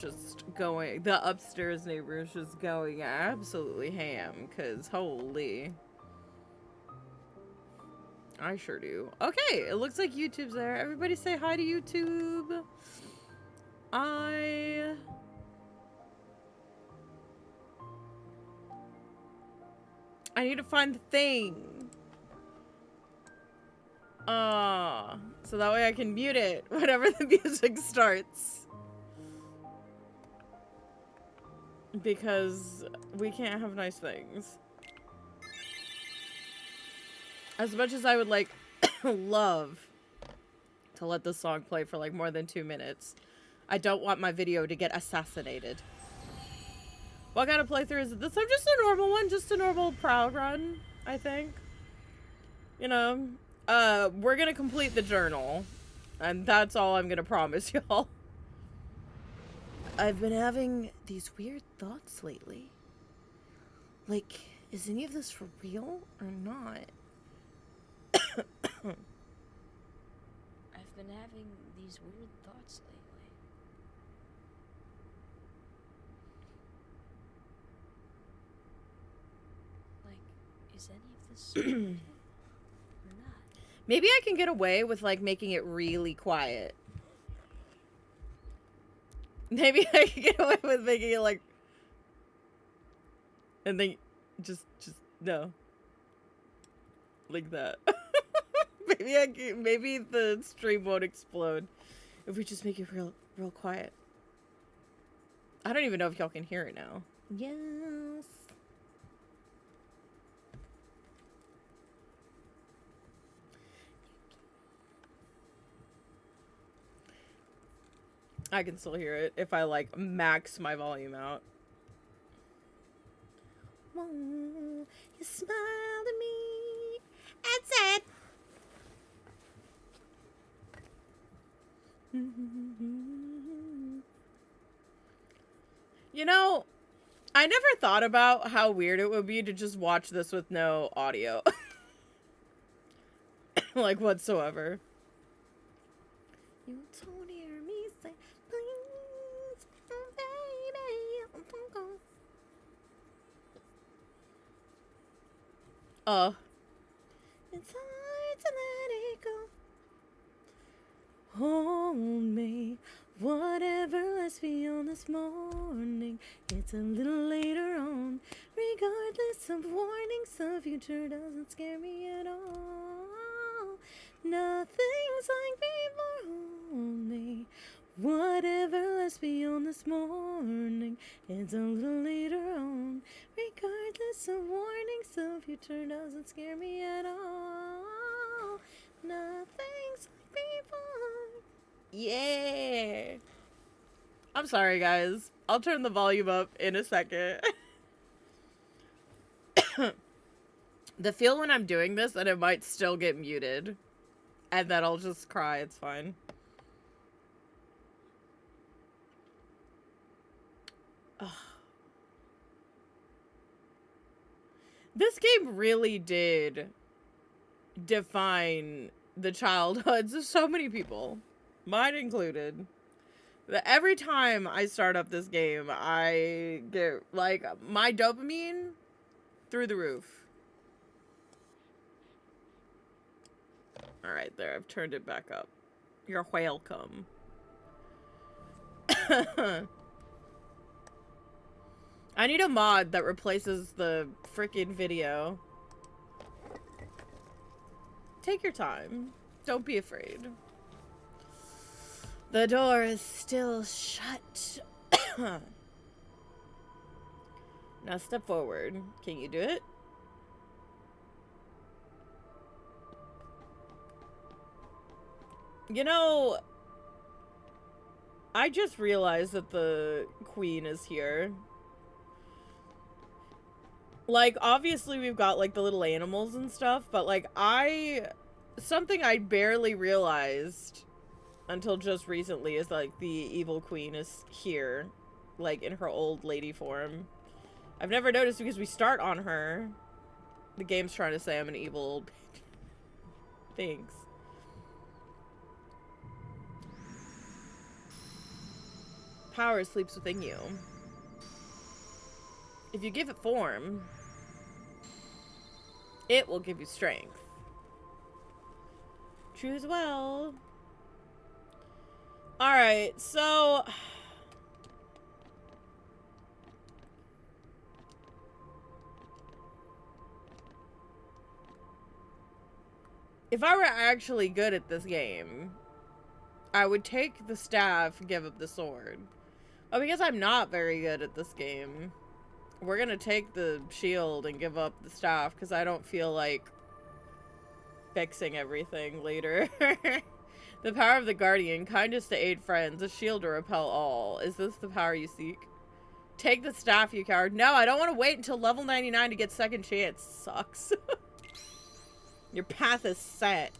just going, the upstairs neighbor is just going absolutely ham, because holy. I sure do. Okay, it looks like YouTube's there. Everybody say hi to YouTube. I need to find the thing. So that way I can mute it whenever the music starts. Because we can't have nice things. As much as I would like love to let this song play for like more than 2 minutes, I don't want my video to get assassinated. What kind of playthrough is this? I'm just a normal one, just a normal proud run, I think. You know, we're gonna complete the journal, and that's all I'm gonna promise y'all. I've been having these weird thoughts lately. Like, is any of this for real or not? I've been having these weird thoughts lately. Like, is any of this or not? Maybe I can get away with, like, making it really quiet. Maybe I can get away with making it, like... And then just no. Like that. Maybe the stream won't explode if we just make it real quiet. I don't even know if y'all can hear it now. Yes. I can still hear it if I like max my volume out. You smiled at me and said, you know, I never thought about how weird it would be to just watch this with no audio. Like, whatsoever. You don't hear me say, please, baby, it's hard to let it go. Hold me, whatever, let's be on this morning. It's a little later on. Regardless of warnings, the future doesn't scare me at all. Nothing's like before. Hold me, whatever, let's be on this morning. It's a little later on. Regardless of warnings, the future doesn't scare me at all. Nothing's like before. Yeah. I'm sorry, guys. I'll turn the volume up in a second. The feel when I'm doing this that it might still get muted. And then I'll just cry. It's fine. Ugh. This game really did define the childhoods of so many people. Mine included. Every time I start up this game, I get, like, my dopamine through the roof. Alright, there. I've turned it back up. You're welcome. I need a mod that replaces the freaking video. Take your time. Don't be afraid. The door is still shut. Now step forward. Can you do it? You know, I just realized that the queen is here. Like, obviously we've got, like, the little animals and stuff, but, like, something I barely realized until just recently is, like, the evil queen is here, like, in her old lady form. I've never noticed because we start on her. The game's trying to say I'm an evil old bitch. Thanks. power sleeps within you. If you give it form, it will give you strength. Choose well. Alright, so... if I were actually good at this game, I would take the staff and give up the sword. Oh, because I'm not very good at this game, we're gonna take the shield and give up the staff because I don't feel like fixing everything later. The power of the guardian, kindness to aid friends, a shield to repel all. Is this the power you seek? Take the staff, you coward. No, I don't want to wait until level 99 to get second chance. Sucks. Your path is set.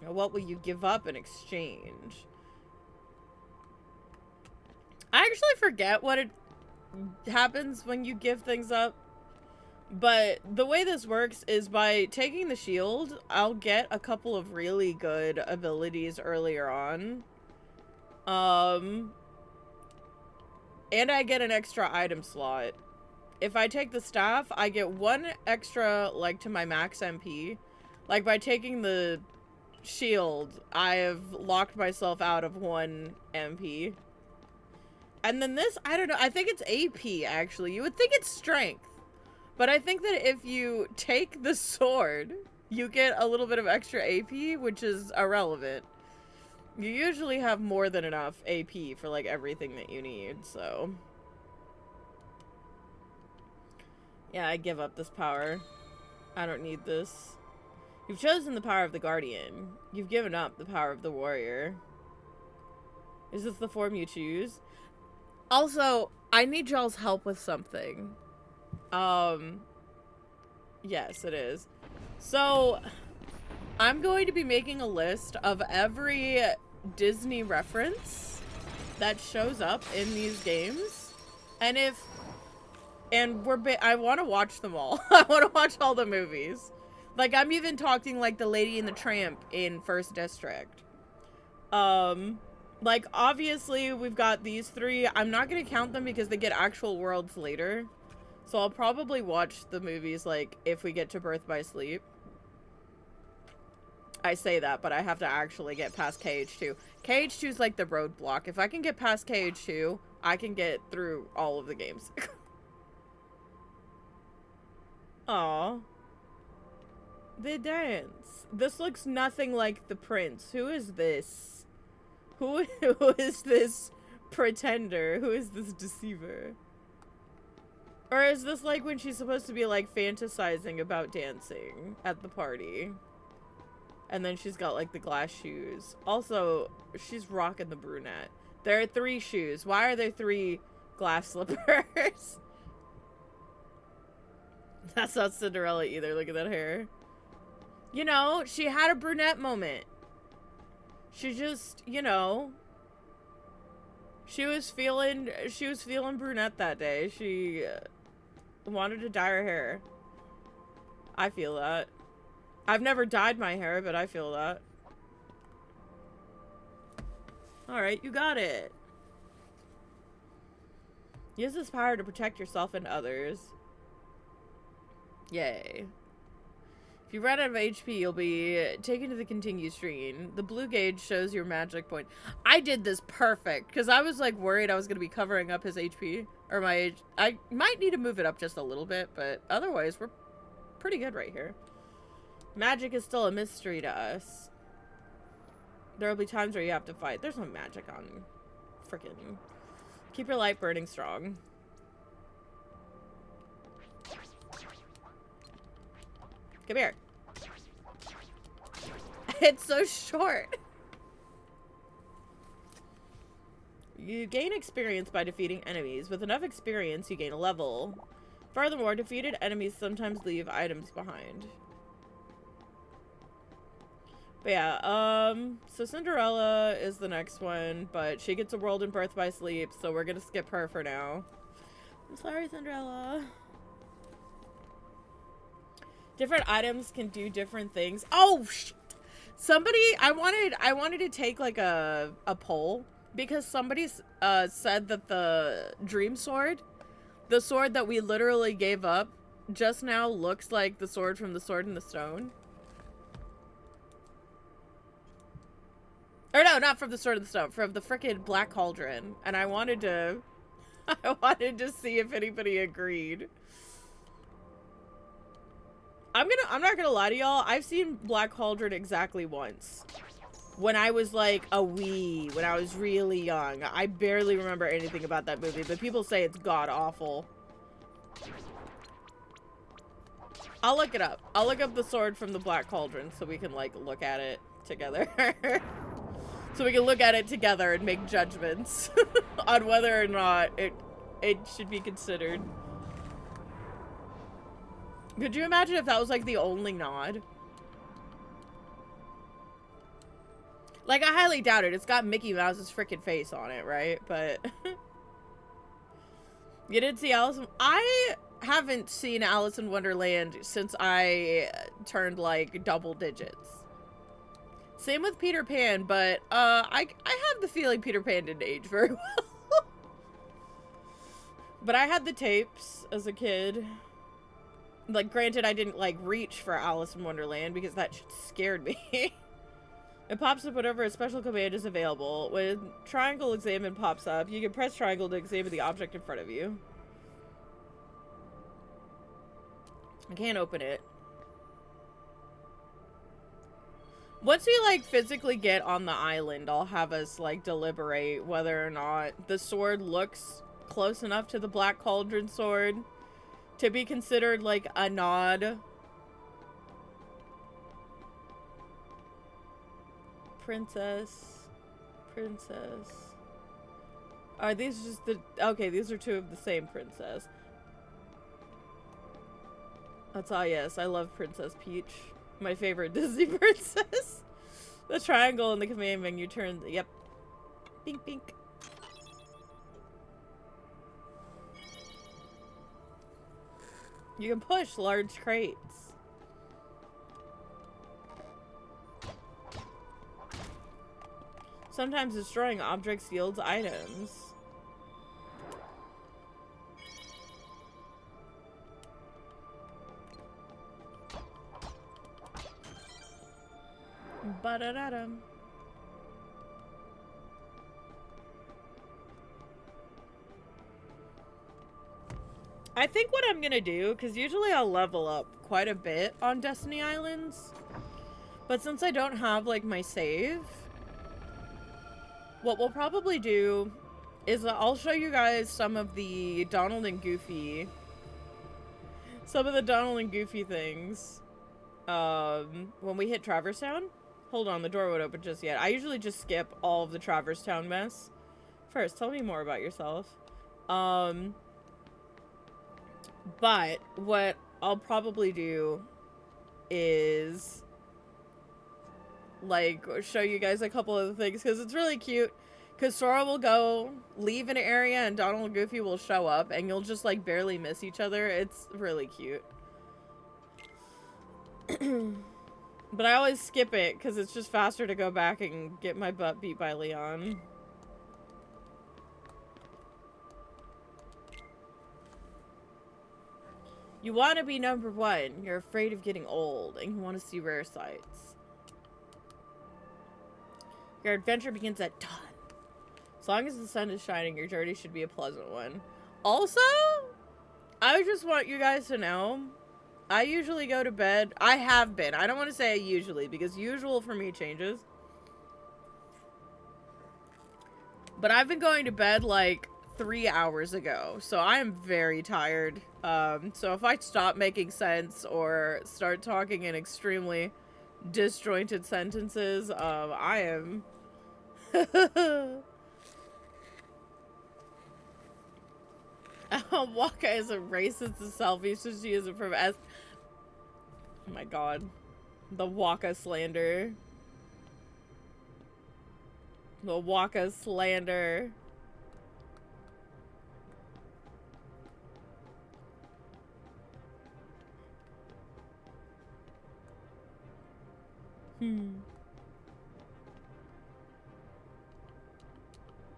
Now, what will you give up in exchange? I actually forget what it happens when you give things up. But the way this works is by taking the shield, I'll get a couple of really good abilities earlier on. And I get an extra item slot. If I take the staff, I get one extra, like, to my max MP. Like, by taking the shield, I have locked myself out of 1 MP. And then this, I don't know, I think it's AP, actually. You would think it's strength. But I think that if you take the sword, you get a little bit of extra AP, which is irrelevant. You usually have more than enough AP for, like, everything that you need, so... yeah, I give up this power. I don't need this. You've chosen the power of the guardian. You've given up the power of the warrior. Is this the form you choose? Also, I need y'all's help with something. Yes, it is. So, I'm going to be making a list of every Disney reference that shows up in these games. And I want to watch them all. I want to watch all the movies. Like, I'm even talking like the Lady and the Tramp in First District. Like, obviously, we've got these 3. I'm not going to count them because they get actual worlds later. So I'll probably watch the movies, like, if we get to Birth by Sleep. I say that, but I have to actually get past KH2. KH2 is like the roadblock. If I can get past KH2, I can get through all of the games. Aww. They dance. This looks nothing like the prince. Who is this? Who is this pretender? Who is this deceiver? Or is this like when she's supposed to be like fantasizing about dancing at the party? And then she's got like the glass shoes. Also, she's rocking the brunette. There are 3 shoes. Why are there 3 glass slippers? That's not Cinderella either. Look at that hair. You know, she had a brunette moment. She just, you know, she was feeling brunette that day. She wanted to dye her hair. I feel that. I've never dyed my hair, but I feel that. Alright, you got it. Use this power to protect yourself and others. Yay. If you run out of HP, you'll be taken to the continue screen. The blue gauge shows your magic point. I did this perfect, because I was, like, worried I was going to be covering up his HP. Or my H. I might need to move it up just a little bit, but otherwise, we're pretty good right here. Magic is still a mystery to us. There will be times where you have to fight. There's no magic on frickin'. Keep your light burning strong. Come here. It's so short. You gain experience by defeating enemies. With enough experience, you gain a level. Furthermore, defeated enemies sometimes leave items behind. But yeah, so Cinderella is the next one, but she gets a world in Birth by Sleep, so we're gonna skip her for now. I'm sorry, Cinderella. Different items can do different things. Oh, shit. Somebody, I wanted to take, like, a poll Because somebody said that the dream sword, the sword that we literally gave up, just now looks like the sword from the Sword in the Stone. Or no, not from the Sword in the Stone, from the frickin' Black Cauldron. And I wanted to... I wanted to see if anybody agreed. I'm not gonna lie to y'all, I've seen Black Cauldron exactly once. When I was like a wee, when I was really young. I barely remember anything about that movie, but people say it's god-awful. I'll look it up. I'll look up the sword from the Black Cauldron so we can, like, look at it together. So we can look at it together and make judgments on whether or not it should be considered. Could you imagine if that was, like, the only nod? Like, I highly doubt it. It's got Mickey Mouse's freaking face on it, right? But... You didn't see Alice? I haven't seen Alice in Wonderland since I turned, like, double digits. Same with Peter Pan, but, I have the feeling Peter Pan didn't age very well. But I had the tapes as a kid. Like, granted, I didn't, like, reach for Alice in Wonderland because that shit scared me. It pops up whenever a special command is available. When triangle examine pops up, you can press triangle to examine the object in front of you. I can't open it. Once we, like, physically get on the island, I'll have us, like, deliberate whether or not the sword looks close enough to the Black Cauldron sword to be considered, like, a nod. Princess. Are these just the... Okay, these are two of the same princess. That's all, yes. I love Princess Peach. My favorite Disney princess. The triangle in the command menu turns... Yep. Bink, bink. You can push large crates. Sometimes destroying objects yields items. Ba-da-da-dum. I think what I'm gonna do, because usually I'll level up quite a bit on Destiny Islands, but since I don't have, like, my save, what we'll probably do is I'll show you guys some of the Donald and Goofy things when we hit Traverse Town. Hold on, the door won't open just yet. I usually just skip all of the Traverse Town mess. First, tell me more about yourself. But what I'll probably do is, like, show you guys a couple of the things, because it's really cute. Because Sora will go leave an area and Donald and Goofy will show up, and you'll just, like, barely miss each other. It's really cute. But I always skip it, because it's just faster to go back and get my butt beat by Leon. You want to be number one. You're afraid of getting old, and you want to see rare sights. Your adventure begins at dawn. As long as the sun is shining, your journey should be a pleasant one. Also, I just want you guys to know, I usually go to bed. I have been. I don't want to say usually, because usual for me changes. But I've been going to bed, like, 3 hours ago. So I am very tired. So if I stop making sense or start talking in extremely disjointed sentences, I am... Waka is a racist to selfie, so she is from S. Oh my god. The Waka slander. The Waka slander.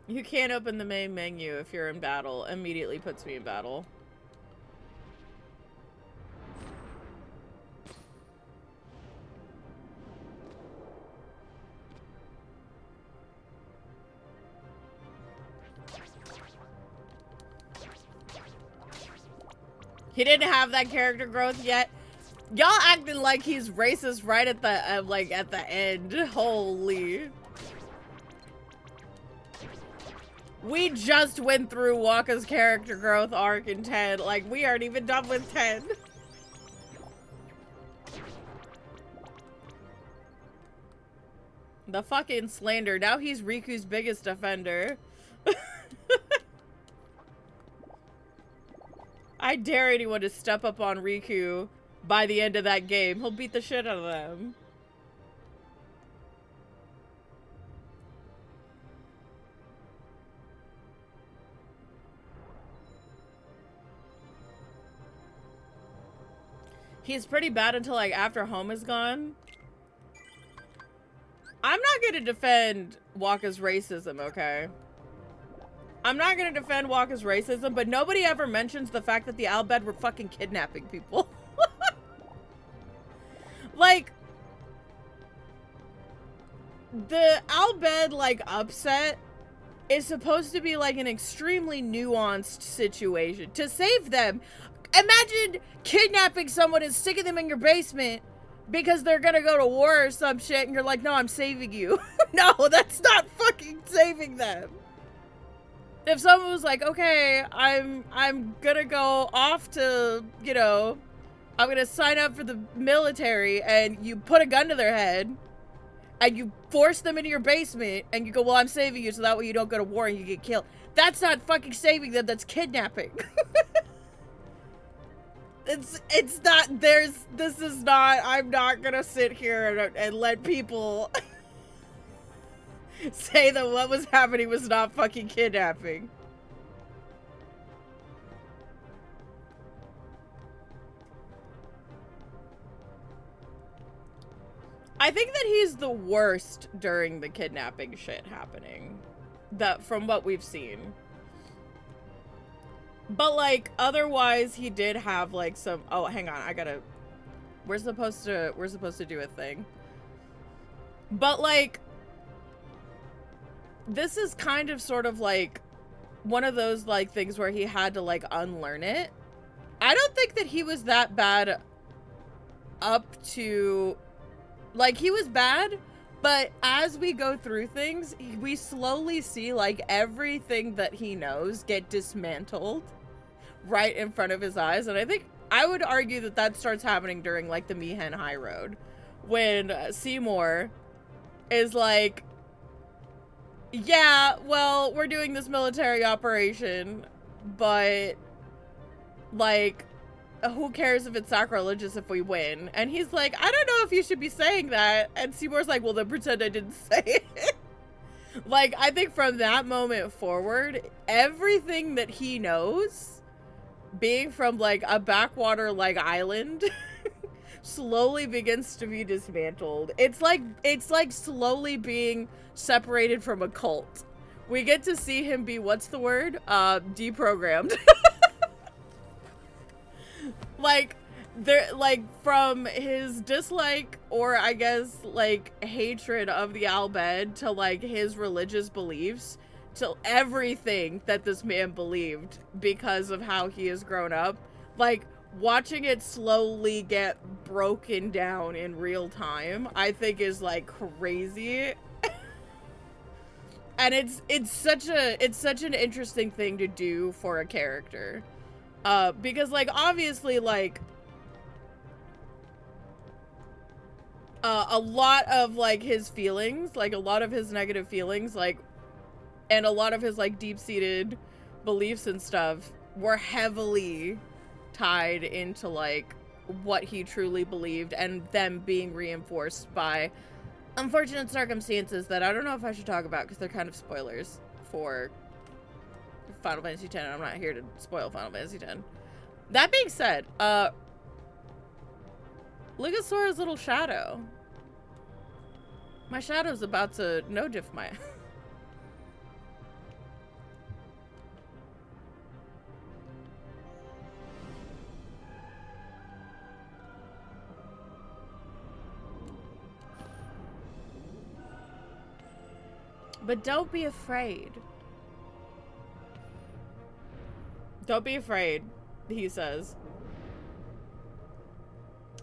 You can't open the main menu if you're in battle. Immediately puts me in battle. He didn't have that character growth yet. Y'all acting like he's racist right at the like at the end. Holy. We just went through Wakka's character growth arc in 10. Like, we aren't even done with 10. The fucking slander. Now he's Riku's biggest offender. I dare anyone to step up on Riku by the end of that game. He'll beat the shit out of them. He's pretty bad until, like, after Home is gone. I'm not gonna defend Wakka's racism, okay? I'm not gonna defend Wakka's racism, but nobody ever mentions the fact that the Al Bhed were fucking kidnapping people. Like, the Al Bhed, like, upset is supposed to be, like, an extremely nuanced situation. To save them, imagine kidnapping someone and sticking them in your basement because they're gonna go to war or some shit, and you're like, no, I'm saving you. No, that's not fucking saving them. If someone was like, okay, I'm gonna go off to, you know, I'm gonna sign up for the military, and you put a gun to their head, and you force them into your basement, and you go, well, I'm saving you so that way you don't go to war and you get killed. That's not fucking saving them, that's kidnapping. It's not, this is not, I'm not gonna sit here and let people say that what was happening was not fucking kidnapping. I think that he's the worst during the kidnapping shit happening. From what we've seen. But, like, otherwise he did have, like, some... Oh, hang on, I gotta... We're supposed to do a thing. But, like... This is kind of sort of, like, one of those, like, things where he had to, like, unlearn it. I don't think that he was that bad up to... Like, he was bad, but as we go through things, we slowly see, like, everything that he knows get dismantled right in front of his eyes. And I think I would argue that that starts happening during, like, the Mi'ihen High Road, when Seymour is like, yeah, well, we're doing this military operation, but, like, who cares if it's sacrilegious if we win? And he's like, I don't know if you should be saying that. And Seymour's like, well, then pretend I didn't say it. Like, I think from that moment forward, everything that he knows, being from, like, a backwater, like, island, slowly begins to be dismantled. It's like slowly being separated from a cult. We get to see him be, what's the word? Deprogrammed. Like, there, like, from his dislike, or I guess, like, hatred of the Al Bhed to, like, his religious beliefs, to everything that this man believed because of how he has grown up, like, watching it slowly get broken down in real time, I think is, like, crazy. And it's such an interesting thing to do for a character. Because, like, obviously, like, a lot of, like, his feelings, like, a lot of his negative feelings, like, and a lot of his, like, deep-seated beliefs and stuff were heavily tied into, like, what he truly believed, and them being reinforced by unfortunate circumstances that I don't know if I should talk about because they're kind of spoilers for Final Fantasy X. I'm not here to spoil Final Fantasy X. That being said, look at Sora's little shadow. My shadow's about to no-diff my... But don't be afraid. Don't be afraid, he says.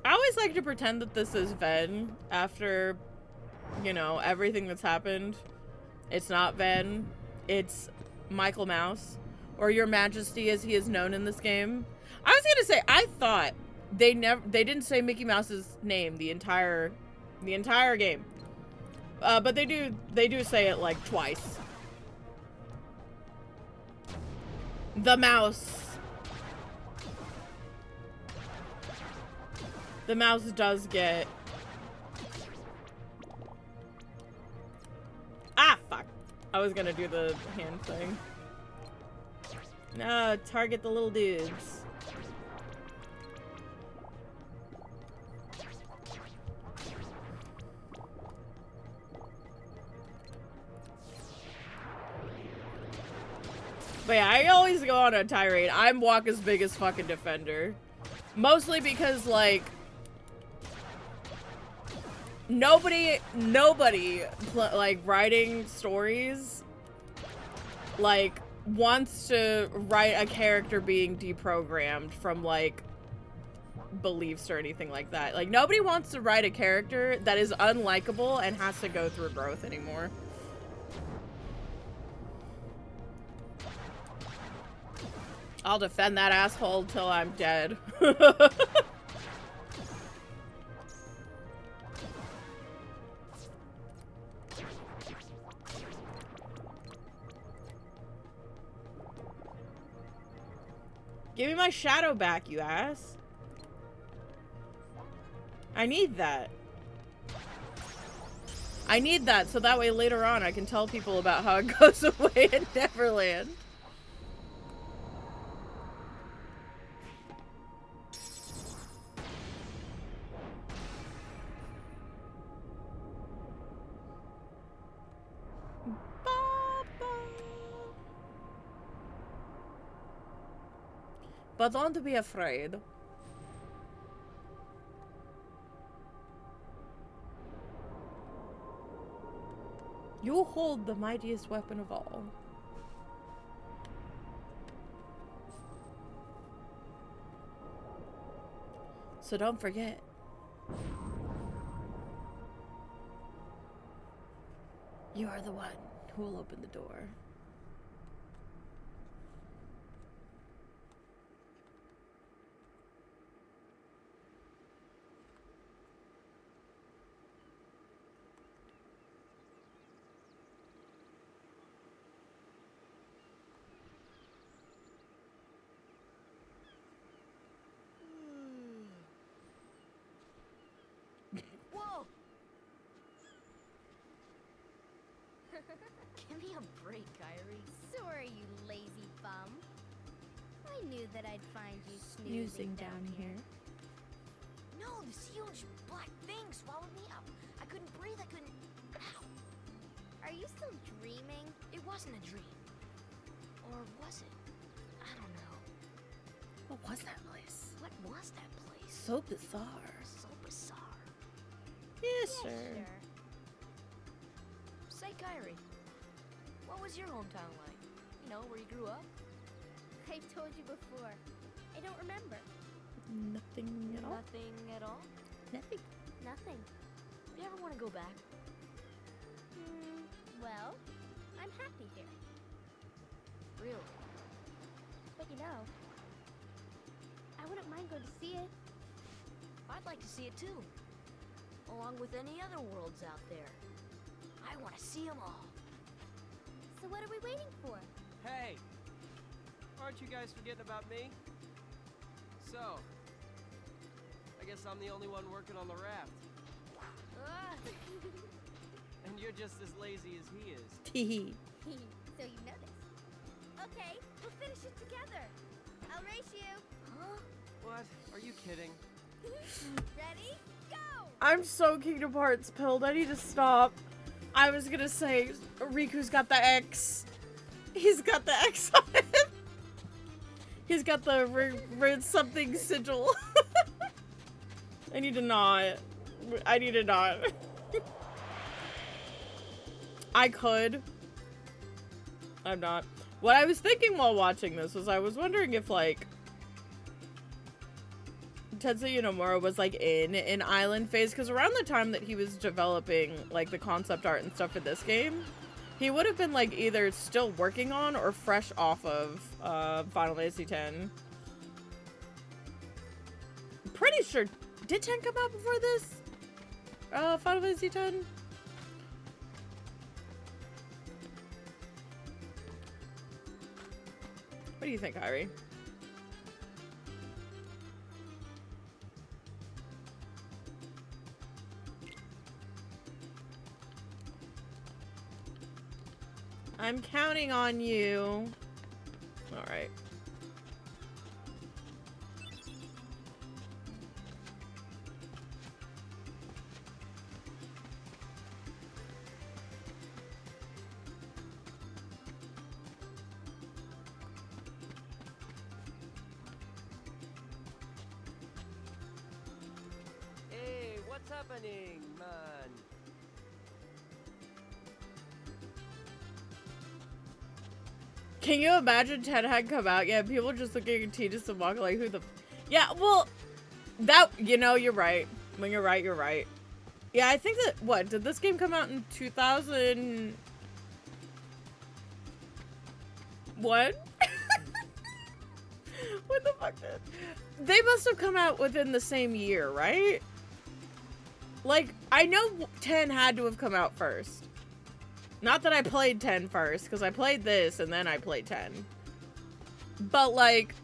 I always like to pretend that this is Ven after, you know, everything that's happened. It's not Ven. It's Michael Mouse, or Your Majesty as he is known in this game. I was gonna say, I thought they didn't say Mickey Mouse's name the entire game. But they do say it like twice. The mouse. The mouse does get... Ah, fuck. I was gonna do the hand thing. No, target the little dudes. But yeah, I always go on a tirade. I'm Wakka's biggest fucking defender. Mostly because, like, nobody, like, writing stories, like, wants to write a character being deprogrammed from, like, beliefs or anything like that. Like, nobody wants to write a character that is unlikable and has to go through growth anymore. I'll defend that asshole till I'm dead. Give me my shadow back, you ass. I need that. I need that so that way later on I can tell people about how it goes away in Neverland. But don't be afraid. You hold the mightiest weapon of all. So don't forget. You are the one who will open the door. Give me a break, Kyrie. Sorry, you lazy bum. I knew that I'd find you snoozing down here. No, this huge black thing swallowed me up. I couldn't breathe, I couldn't... Ow. Are you still dreaming? It wasn't a dream. Or was it? I don't know. What was that place? What was that place? So bizarre. So bizarre. Yes, Yeah, sir. sure. Say, Kyrie, what was your hometown like? You know, where you grew up? I've told you before. I don't remember. Nothing at all. Nothing at all? Nothing. Nothing. You ever want to go back? Well, I'm happy here. Really? But you know, I wouldn't mind going to see it. I'd like to see it too. Along with any other worlds out there. I want to see them all. So what are we waiting for? Hey! Aren't you guys forgetting about me? So, I guess I'm the only one working on the raft. And you're just as lazy as he is. Tee. So you know this. Okay, we'll finish it together. I'll race you. Huh? What? Are you kidding? Ready? Go! I'm so Kingdom Hearts pilled. I need to stop. I was gonna say, Riku's got the X. He's got the X on him. He's got the red something sigil. I need to not. I need to not. I could, I'm not. What I was thinking while watching this was I was wondering if, like, Tetsuya Nomura was, like, in an island phase, because around the time that he was developing, like, the concept art and stuff for this game, he would have been, like, either still working on or fresh off of Final Fantasy X. Pretty sure, did 10 come out before this? Final Fantasy X? What do you think, Irie? I'm counting on you. All right. Hey, what's happening, man? Can you imagine 10 had come out? Yeah, people just looking at Tidus and Waka like, who the... Yeah, well, that... You know, you're right. When you're right, you're right. Yeah, I think that... What? Did this game come out in 2000... What? What the fuck did... They must have come out within the same year, right? Like, I know 10 had to have come out first. Not that I played 10 first, because I played this and then I played 10. But, like...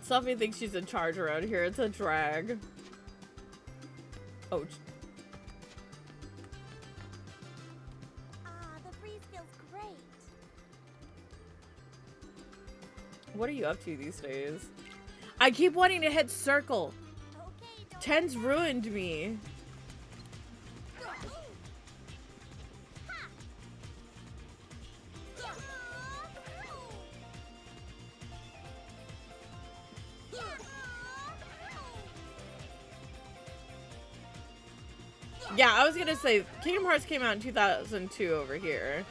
Sophie thinks she's in charge around here. It's a drag. Oh. The breeze feels great. What are you up to these days? I keep wanting to hit circle. Okay, 10's ruined me. Yeah, I was gonna say, Kingdom Hearts came out in 2002 over here.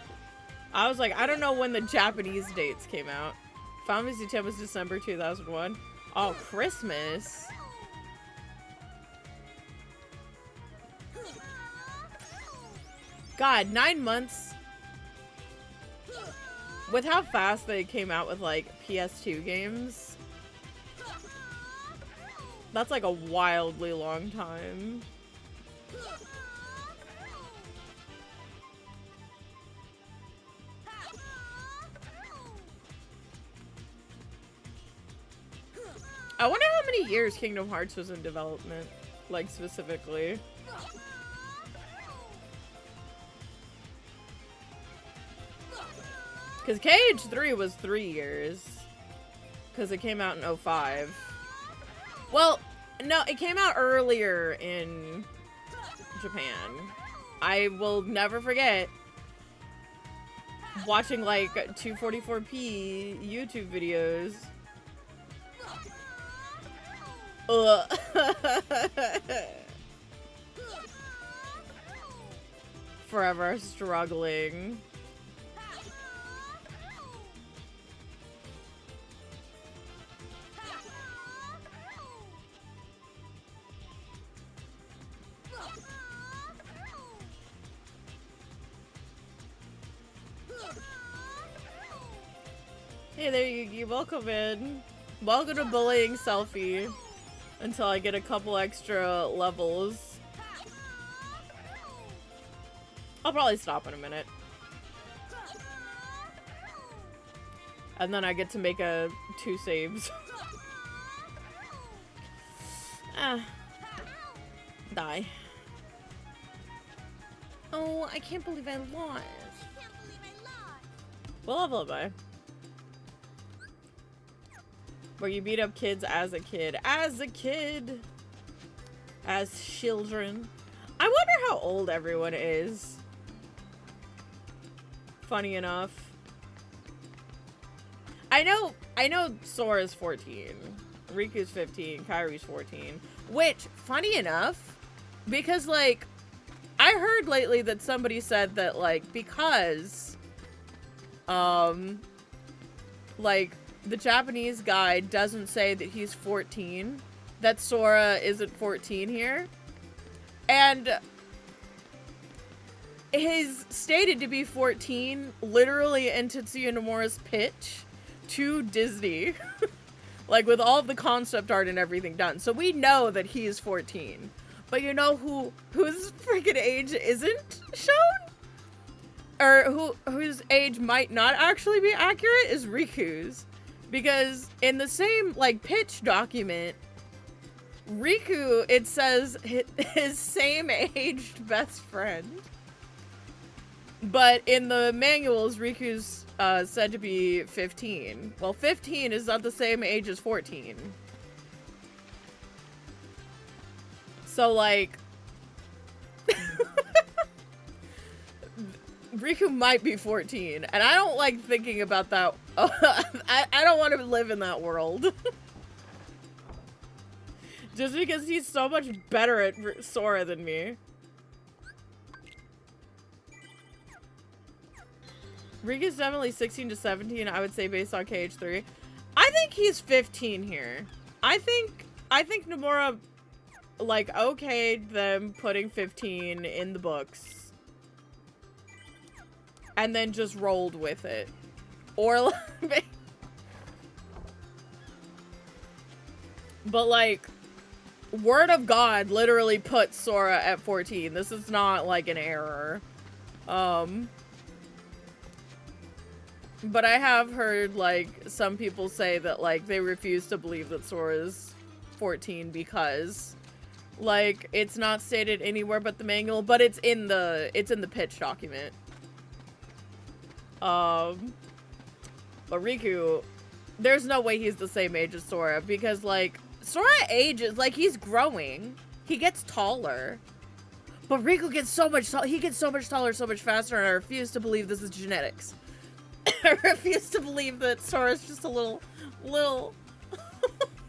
I was like, I don't know when the Japanese dates came out. Final Fantasy X was December 2001. Oh, Christmas. God, 9 months. With how fast they came out with, like, PS2 games. That's, like, a wildly long time. I wonder how many years Kingdom Hearts was in development, like, specifically. Because KH3 was 3 years. Because it came out in 05. Well, no, it came out earlier in Japan. I will never forget watching, like, 244p YouTube videos. Ugh. Forever struggling. Hey there, Yugi. Welcome in. Welcome to bullying Selfie. Until I get a couple extra levels. I'll probably stop in a minute. And then I get to make 2 saves. Die. Oh, I can't believe I lost. What level am I? Where you beat up kids as a kid. As a kid! As children. I wonder how old everyone is. Funny enough. I know Sora's 14. Riku's 15. Kairi's 14. Which, funny enough, because, like, I heard lately that somebody said that, like, because, like, the Japanese guy doesn't say that he's 14, that Sora isn't 14 here. And he's stated to be 14 literally in Tetsuya Nomura's pitch to Disney. Like, with all of the concept art and everything done. So we know that he's 14. But you know whose freaking age isn't shown? Or whose age might not actually be accurate is Riku's. Because in the same, like, pitch document, Riku, it says his same-aged best friend. But in the manuals, Riku's said to be 15. Well, 15 is not the same age as 14. So, like, Riku might be 14, and I don't like thinking about that. I don't want to live in that world. Just because he's so much better at Sora than me. Riku's definitely 16 to 17, I would say, based on KH3. I think he's 15 here. I think Nomura, like, okayed them putting 15 in the books. And then just rolled with it. Or, but, like, Word of God literally put Sora at 14. This is not, like, an error. But I have heard, like, some people say that, like, they refuse to believe that Sora's 14 because, like, it's not stated anywhere but the manual, but it's in the pitch document. But Riku, there's no way he's the same age as Sora because, like, Sora ages, like, he's growing. He gets taller. But Riku gets so much taller, he gets so much taller so much faster, and I refuse to believe this is genetics. I refuse to believe that Sora's just a little,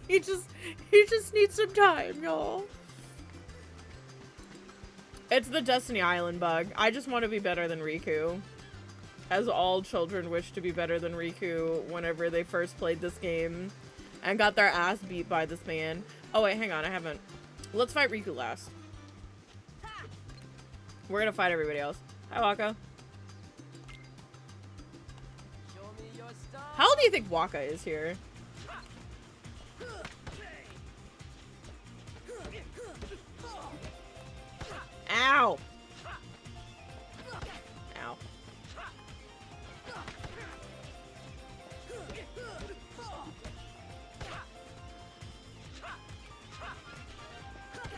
he just needs some time, y'all. It's the Destiny Island bug. I just want to be better than Riku. As all children wish to be better than Riku whenever they first played this game and got their ass beat by this man. Oh wait, hang on, I haven't. Let's fight Riku last. We're gonna fight everybody else. Hi, Waka. How old do you think Waka is here? Ow! Ow.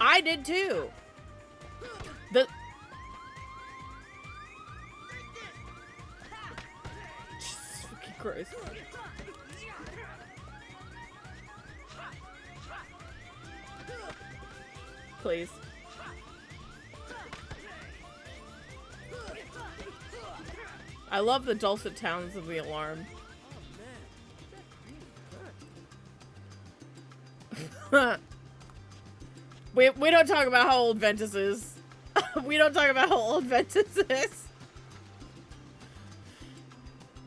I did too! The... Jesus fucking Christ. Please. I love the dulcet tones of the alarm. We don't talk about how old Ventus is. We don't talk about how old Ventus is.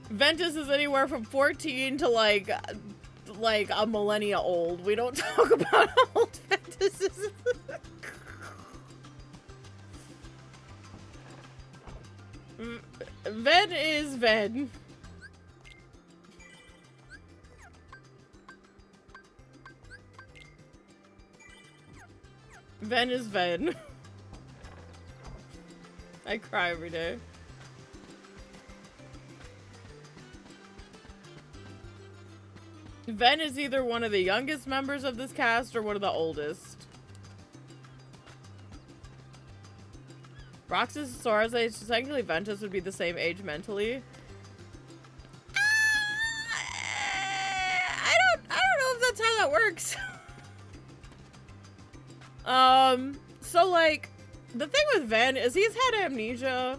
Ventus is anywhere from 14 to like a millennia old. We don't talk about how old Ventus is. Ven is Ven. Ven is Ven. I cry every day. Ven is either one of the youngest members of this cast or one of the oldest. Roxas is Sora's age, so technically Ventus would be the same age mentally. I don't know if that's how that works. So like, the thing with Ven is he's had amnesia.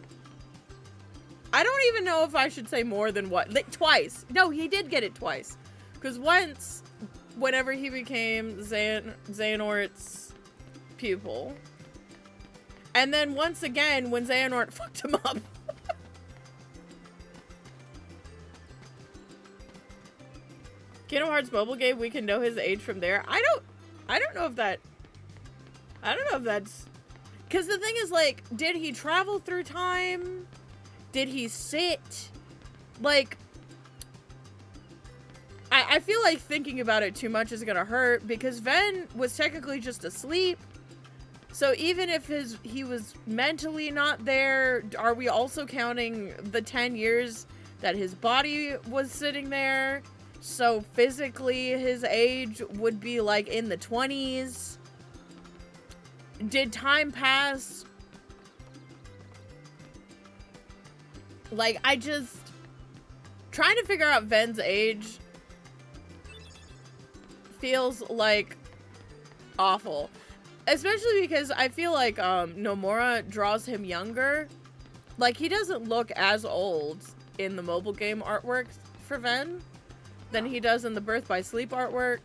I don't even know if I should say more than what, like, twice. No, he did get it twice. Because once, whenever he became Xehanort's pupil, And then once again, when Xehanort fucked him up. Kingdom Hearts mobile game, we can know his age from there. I don't know if that's... Because the thing is, like, did he travel through time? Did he sit? Like, I feel like thinking about it too much is gonna hurt, because Ven was technically just asleep. So even if he was mentally not there, are we also counting the 10 years that his body was sitting there? So physically his age would be like in the 20s. Did time pass? Like, I just... Trying to figure out Ven's age feels like awful. Especially because I feel like Nomura draws him younger. Like, he doesn't look as old in the mobile game artwork for Ven than he does in the Birth by Sleep artwork.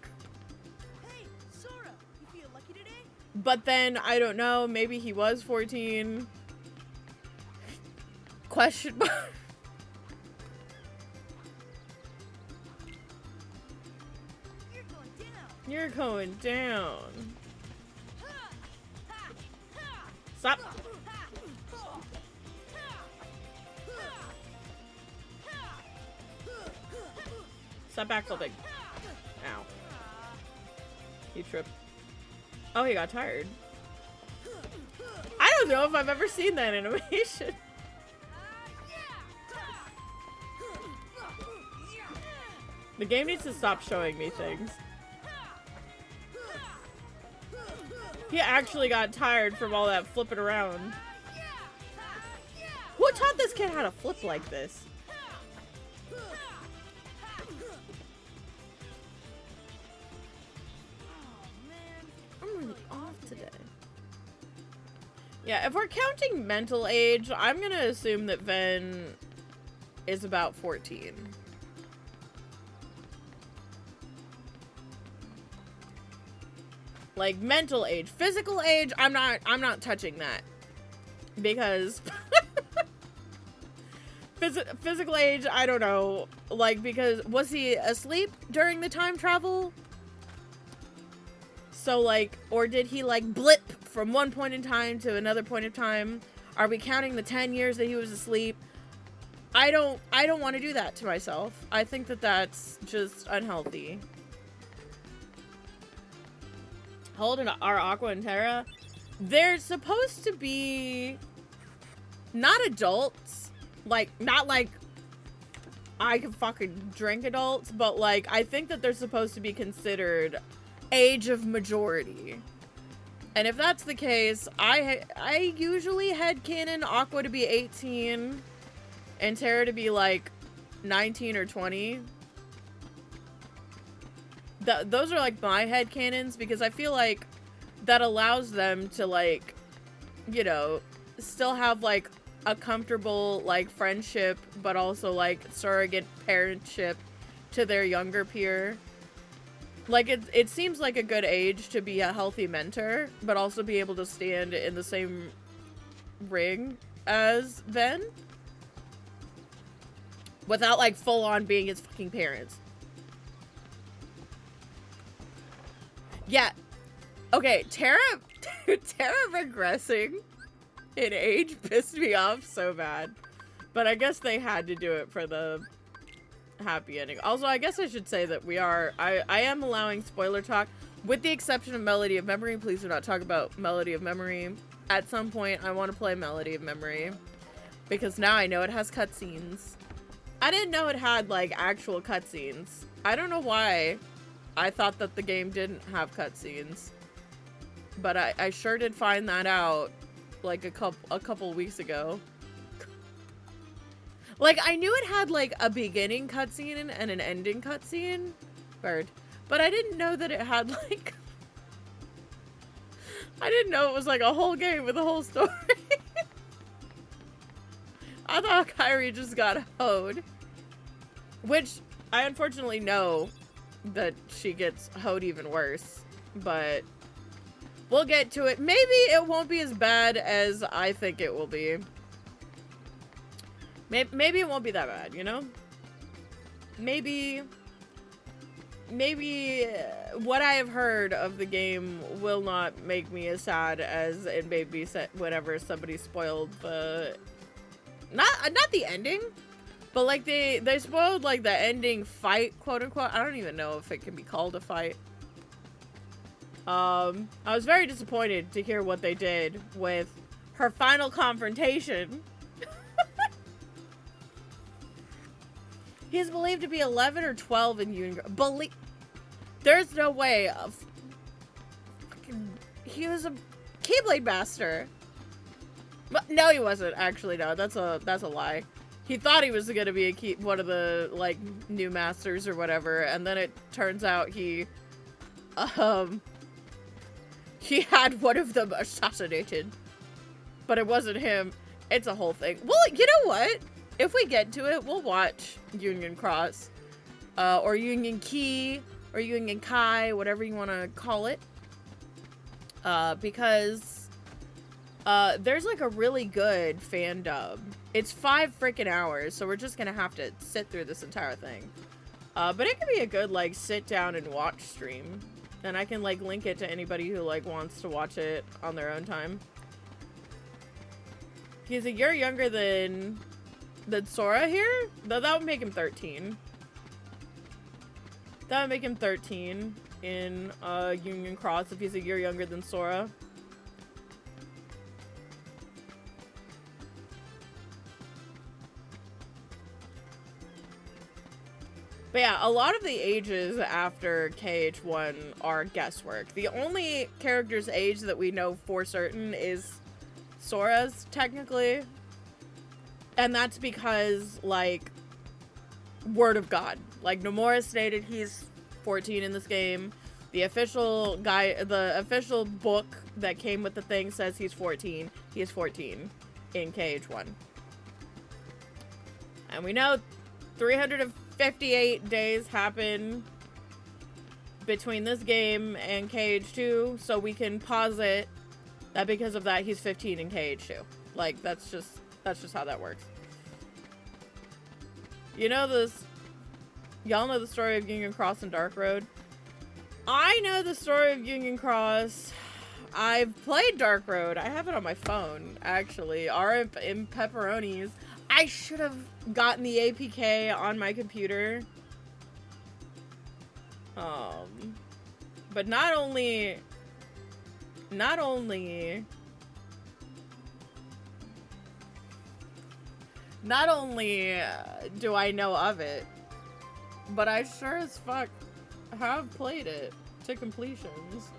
Hey, Sora, you feel lucky today? But then, I don't know, maybe he was 14. Question mark. You're going down. You're going down. Stop. Stop backflipping. Ow. He tripped. Oh, he got tired. I don't know if I've ever seen that animation. The game needs to stop showing me things. He actually got tired from all that flipping around. Who taught this kid how to flip like this? I'm really off today. Yeah, if we're counting mental age, I'm gonna assume that Ven is about 14. Like, mental age. Physical age, I'm not touching that. Because physical age, I don't know. Like, because was he asleep during the time travel? So, like, or did he, like, blip from one point in time to another point in time? Are we counting the 10 years that he was asleep? I don't want to do that to myself. I think that that's just unhealthy. Hold on, are Aqua and Terra? They're supposed to be not adults. Like, not like I can fucking drink adults, but like, I think that they're supposed to be considered age of majority. And if that's the case, I usually headcanon Aqua to be 18 and Terra to be like 19 or 20. Those are like my headcanons, because I feel like that allows them to, like, you know, still have like a comfortable like friendship, but also like surrogate parentship to their younger peer. Like, it seems like a good age to be a healthy mentor, but also be able to stand in the same ring as Ven without like full on being his fucking parents. Yeah. Okay, Terra regressing in age pissed me off so bad. But I guess they had to do it for the happy ending. Also, I guess I should say that I am allowing spoiler talk, with the exception of Melody of Memory. Please do not talk about Melody of Memory. At some point, I want to play Melody of Memory, because now I know it has cutscenes. I didn't know it had, like, actual cutscenes. I don't know why I thought that the game didn't have cutscenes, but I sure did find that out like a couple weeks ago. Like, I knew it had like a beginning cutscene and an ending cutscene, but I didn't know that it had like I didn't know it was like a whole game with a whole story. I thought Kairi just got hoed, which I unfortunately know that she gets hoed even worse, but We'll get to it. Maybe it won't be as bad as I think it will be. Maybe it won't be that bad, you know? Maybe what I have heard of the game will not make me as sad as it made me whenever somebody spoiled the... Not the ending, but like they spoiled like the ending fight, quote unquote. I don't even know if it can be called a fight. I was very disappointed to hear what they did with her final confrontation. He is believed to be 11 or 12 in Union. There's no way of. He was a Keyblade master. But no, he wasn't. Actually, no. That's a lie. He thought he was gonna be one of the like new masters or whatever, and then it turns out he had one of them assassinated. But it wasn't him. It's a whole thing. Well, you know what? If we get to it, we'll watch Union Cross. Or Union Key, or Union Kai, whatever you want to call it. Because there's like a really good fan dub. It's 5 freaking hours, so we're just gonna have to sit through this entire thing. But it can be a good like sit down and watch stream. And I can like link it to anybody who like wants to watch it on their own time. He's a year younger than Sora here? That would make him 13. That would make him 13 in Union Cross if he's a year younger than Sora. But yeah, a lot of the ages after KH1 are guesswork. The only character's age that we know for certain is Sora's, technically. And that's because, like, word of God. Like, Nomura stated he's 14 in this game. The official book that came with the thing says he's 14. He is 14 in KH1. And we know 358 days happen between this game and KH2, so we can posit that because of that he's 15 in KH2. Like, that's just how that works. You know this... Y'all know the story of Union Cross and Dark Road? I know the story of Union Cross. I've played Dark Road. I have it on my phone, actually. in Pepperonis. I should have gotten the APK on my computer. But not only do I know of it, but I sure as fuck have played it to completions.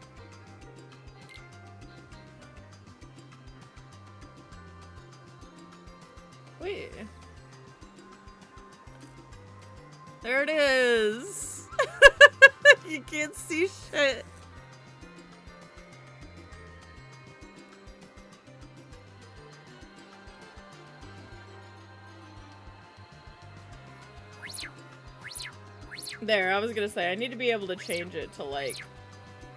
Wait. There it is. You can't see shit. There, I was gonna say, I need to be able to change it to, like,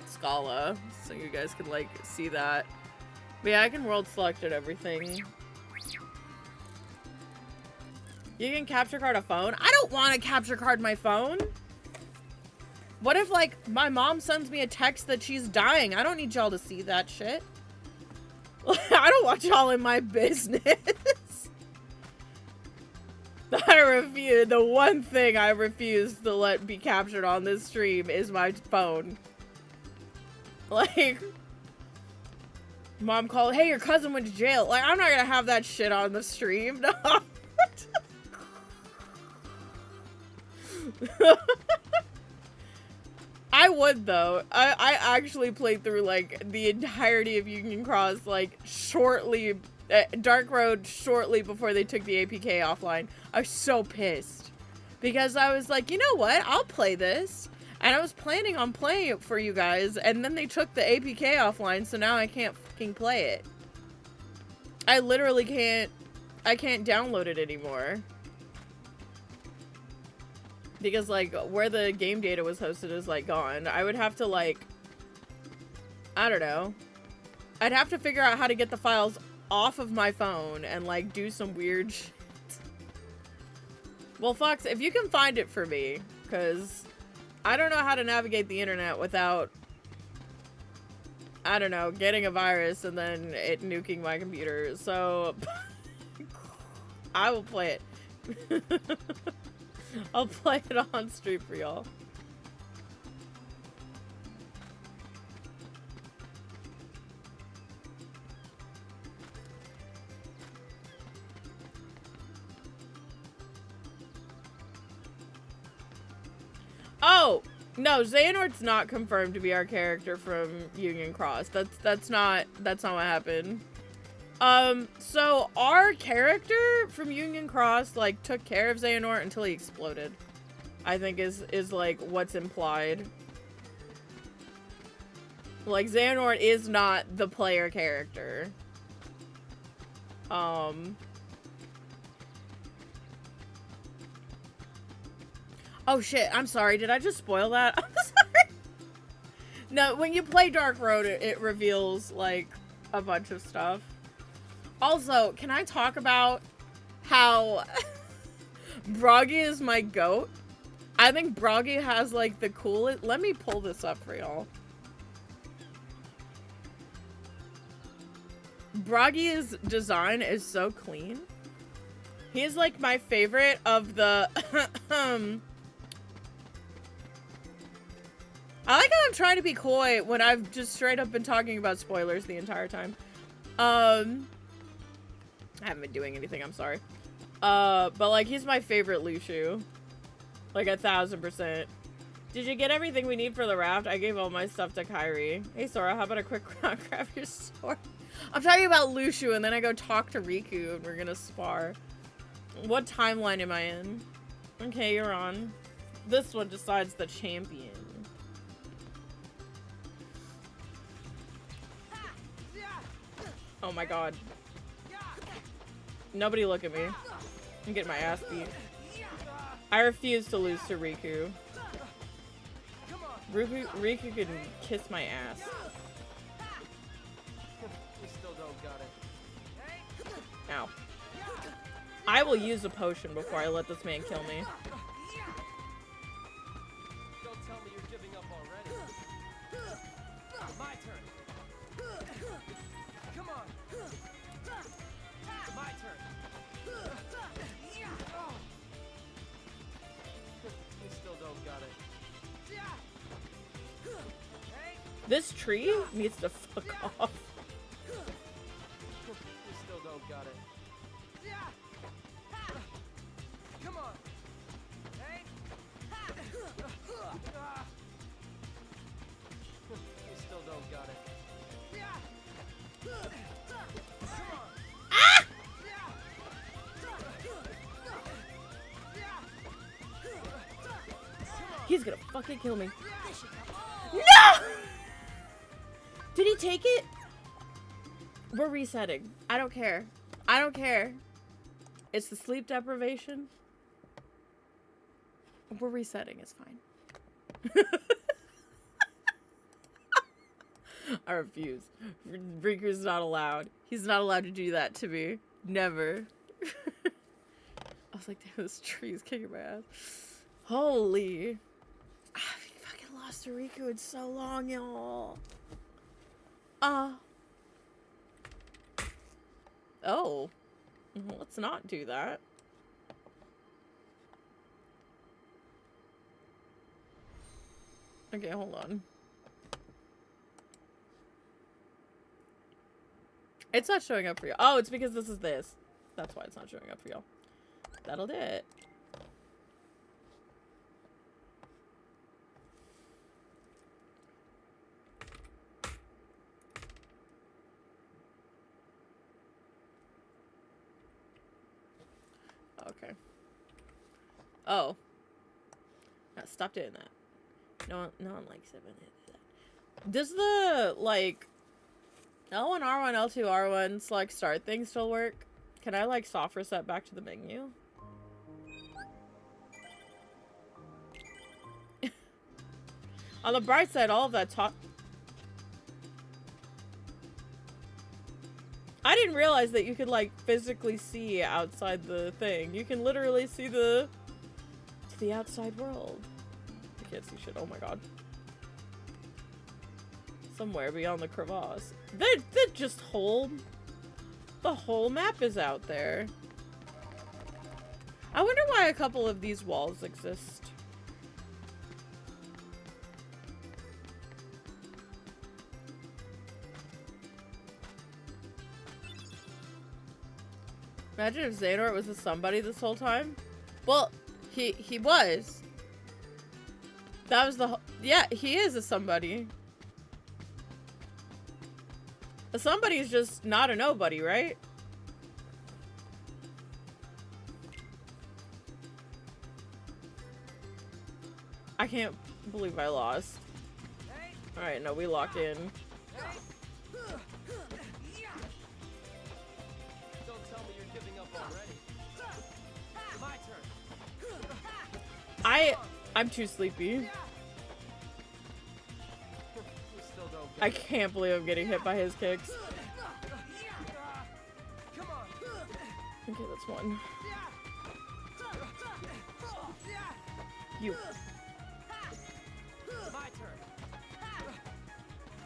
Scala, so you guys can, like, see that. But yeah, I can world select and everything. You can capture card a phone? I don't want to capture card my phone! What if, like, my mom sends me a text that she's dying? I don't need y'all to see that shit. I don't want y'all in my business. I refuse. The one thing I refuse to let be captured on this stream is my phone. Like, mom called, hey, your cousin went to jail. Like, I'm not gonna have that shit on the stream. No. I would, though. I actually played through, like, the entirety of Union Cross, like, shortly... Dark Road shortly before they took the APK offline. I was so pissed. Because I was like, you know what? I'll play this. And I was planning on playing it for you guys. And then they took the APK offline, so now I can't fucking play it. I literally can't... I can't download it anymore. Because, like, where the game data was hosted is, like, gone. I would have to, like... I don't know. I'd have to figure out how to get the files off of my phone and, like, do some weird shit. Well, Fox, if you can find it for me, because I don't know how to navigate the internet without, I don't know, getting a virus and then it nuking my computer. So, I will play it. I'll play it on stream for y'all. Oh, no, Xehanort's not confirmed to be our character from Union Cross. That's not what happened. So our character from Union Cross, like, took care of Xehanort until he exploded. I think is like what's implied. Like, Xehanort is not the player character. Oh shit, I'm sorry. Did I just spoil that? I'm sorry. No, when you play Dark Road, it reveals, like, a bunch of stuff. Also, can I talk about how Broggy is my goat? I think Broggy has, like, the coolest... Let me pull this up for y'all. Broggy's design is so clean. He is, like, my favorite of the... I like how I'm trying to be coy when I've just straight up been talking about spoilers the entire time. I haven't been doing anything, I'm sorry. But, like, he's my favorite Lushu. Like, 1000%. Did you get everything we need for the raft? I gave all my stuff to Kairi. Hey, Sora, how about a quick round grab your sword? I'm talking about Lushu, and then I go talk to Riku, and we're gonna spar. What timeline am I in? Okay, you're on. This one decides the champion. Oh my god. Nobody look at me. I'm getting my ass beat. I refuse to lose to Riku. Riku can kiss my ass. You still don't got it. Ow. I will use a potion before I let this man kill me. Don't tell me you're giving up already. My turn. Come on. My turn. You still don't got it. This tree needs to fuck off. You still don't got it. Come on. Hey. You still don't got it. He's gonna fucking kill me. No! Did he take it? We're resetting. I don't care. I don't care. It's the sleep deprivation. We're resetting. It's fine. I refuse. Riku's not allowed. He's not allowed to do that to me. Never. I was like, damn, this tree is kicking my ass. Holy. I haven't fucking lost to Riku in so long, y'all. Oh. Let's not do that. Okay, hold on. It's not showing up for you. Oh, it's because this is this. That's why it's not showing up for y'all. That'll do it. Okay. Oh. No, stop doing that. No one likes it when they do that. Does the, like, L1, R1, L2, R1 select start thing still work? Can I, like, soft reset back to the menu? On the bright side, all of that talk... didn't realize that you could, like, physically see outside the thing. You can literally see the outside world. I can't see shit. Oh my god. Somewhere beyond the crevasse. That just the whole map is out there. I wonder why a couple of these walls exist. Imagine if Xehanort was a somebody this whole time. Well, he was. That was the yeah, he is a somebody. A somebody is just not a nobody, right? I can't believe I lost. Alright, no, we lock in. Don't tell me you're giving up already. My turn. I'm too sleepy. We still don't get I can't believe I'm getting hit by his kicks. Come on. Okay, that's one. You. My turn.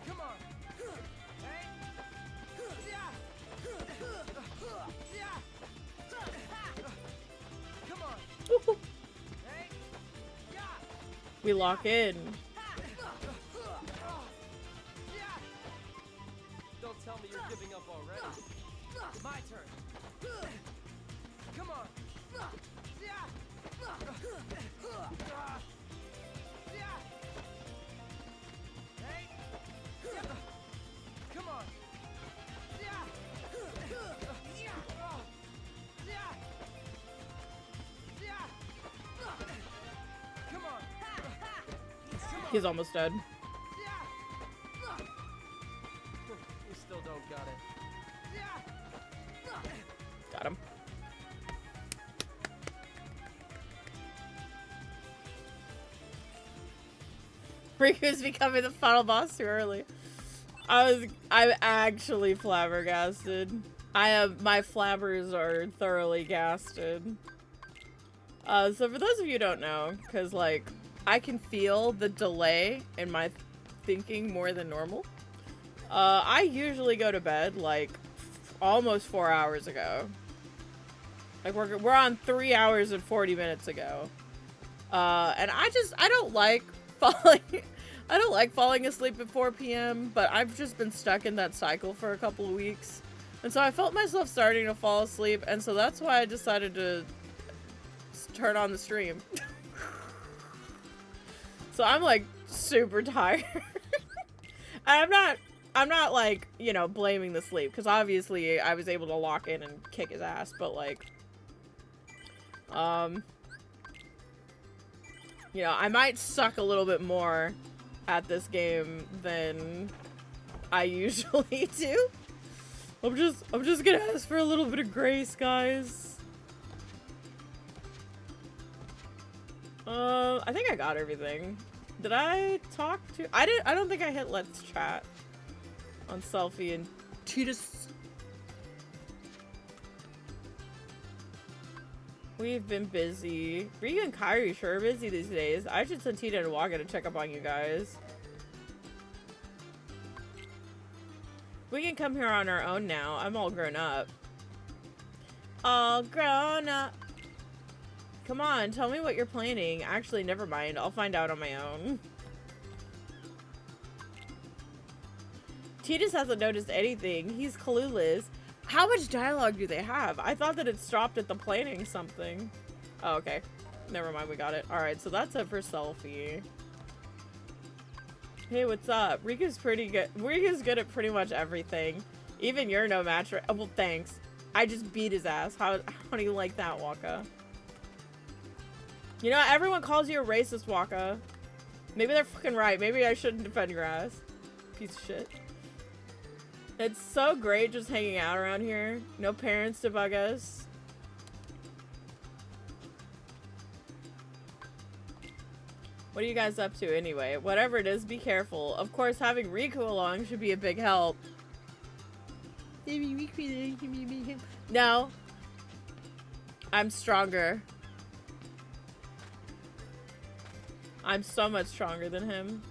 Come on. Come on. Woohoo. We lock in. Don't tell me you're giving up already. My turn. Come on. Come on. Come on. He's almost dead. We still don't got it. Got him. Riku's becoming the final boss too early. I'm actually flabbergasted. My flabbers are thoroughly gasted. So for those of you who don't know, because like I can feel the delay in my thinking more than normal. I usually go to bed like almost 4 hours ago. Like we're on 3 hours and 40 minutes ago. And I don't like falling asleep at 4 p.m., but I've just been stuck in that cycle for a couple of weeks. And so I felt myself starting to fall asleep, and so that's why I decided to turn on the stream. So I'm like super tired. I'm not like, you know, blaming the sleep, because obviously I was able to lock in and kick his ass, but like, you know, I might suck a little bit more at this game than I usually do. I'm just gonna ask for a little bit of grace, guys. I think I got everything. Did I talk to? I don't think I hit let's chat on Selfie and Titus. We've been busy. Riku and Kairi sure are busy these days. I should send Tita and Waka to check up on you guys. We can come here on our own now. I'm all grown up. All grown up. Come on, tell me what you're planning. Actually, never mind. I'll find out on my own. Titus hasn't noticed anything. He's clueless. How much dialogue do they have? I thought that it stopped at the planning something. Oh, okay. Never mind, we got it. Alright, so that's it for Selfie. Hey, what's up? Riku's pretty good. Riku's good at pretty much everything. Even you're no match for— oh, well, thanks. I just beat his ass. How do you like that, Waka? You know, everyone calls you a racist, Waka. Maybe they're fucking right. Maybe I shouldn't defend your ass. Piece of shit. It's so great just hanging out around here. No parents to bug us. What are you guys up to anyway? Whatever it is, be careful. Of course, having Riku along should be a big help. No. I'm stronger. I'm so much stronger than him.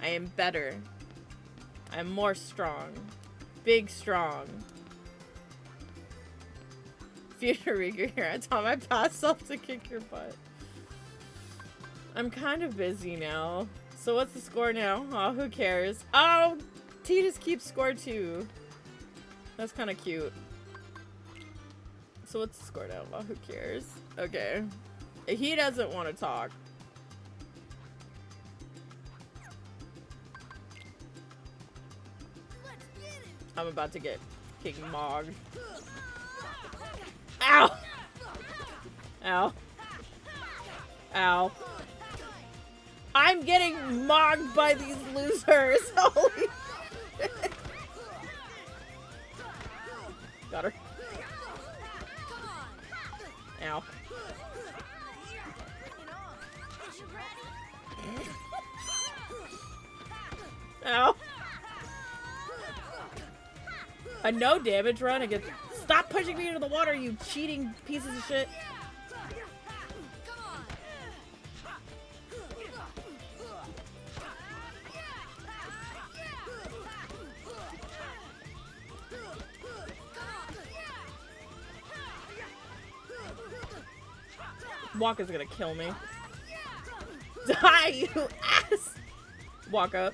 I am better. I'm more strong. Big strong. Future Riku here. I taught my past self to kick your butt. I'm kind of busy now. So what's the score now? Oh, who cares? Oh, T just keeps score 2. That's kind of cute. So what's the score now? Oh, who cares? Okay. He doesn't want to talk. I'm about to get King Mog. Ow! Ow. Ow. I'm getting mogged by these losers. Holy shit. Got her. Ow. Ow. A no damage run against. Stop pushing me into the water, you cheating pieces of shit. Walker's gonna kill me. Die, you ass! Walk up.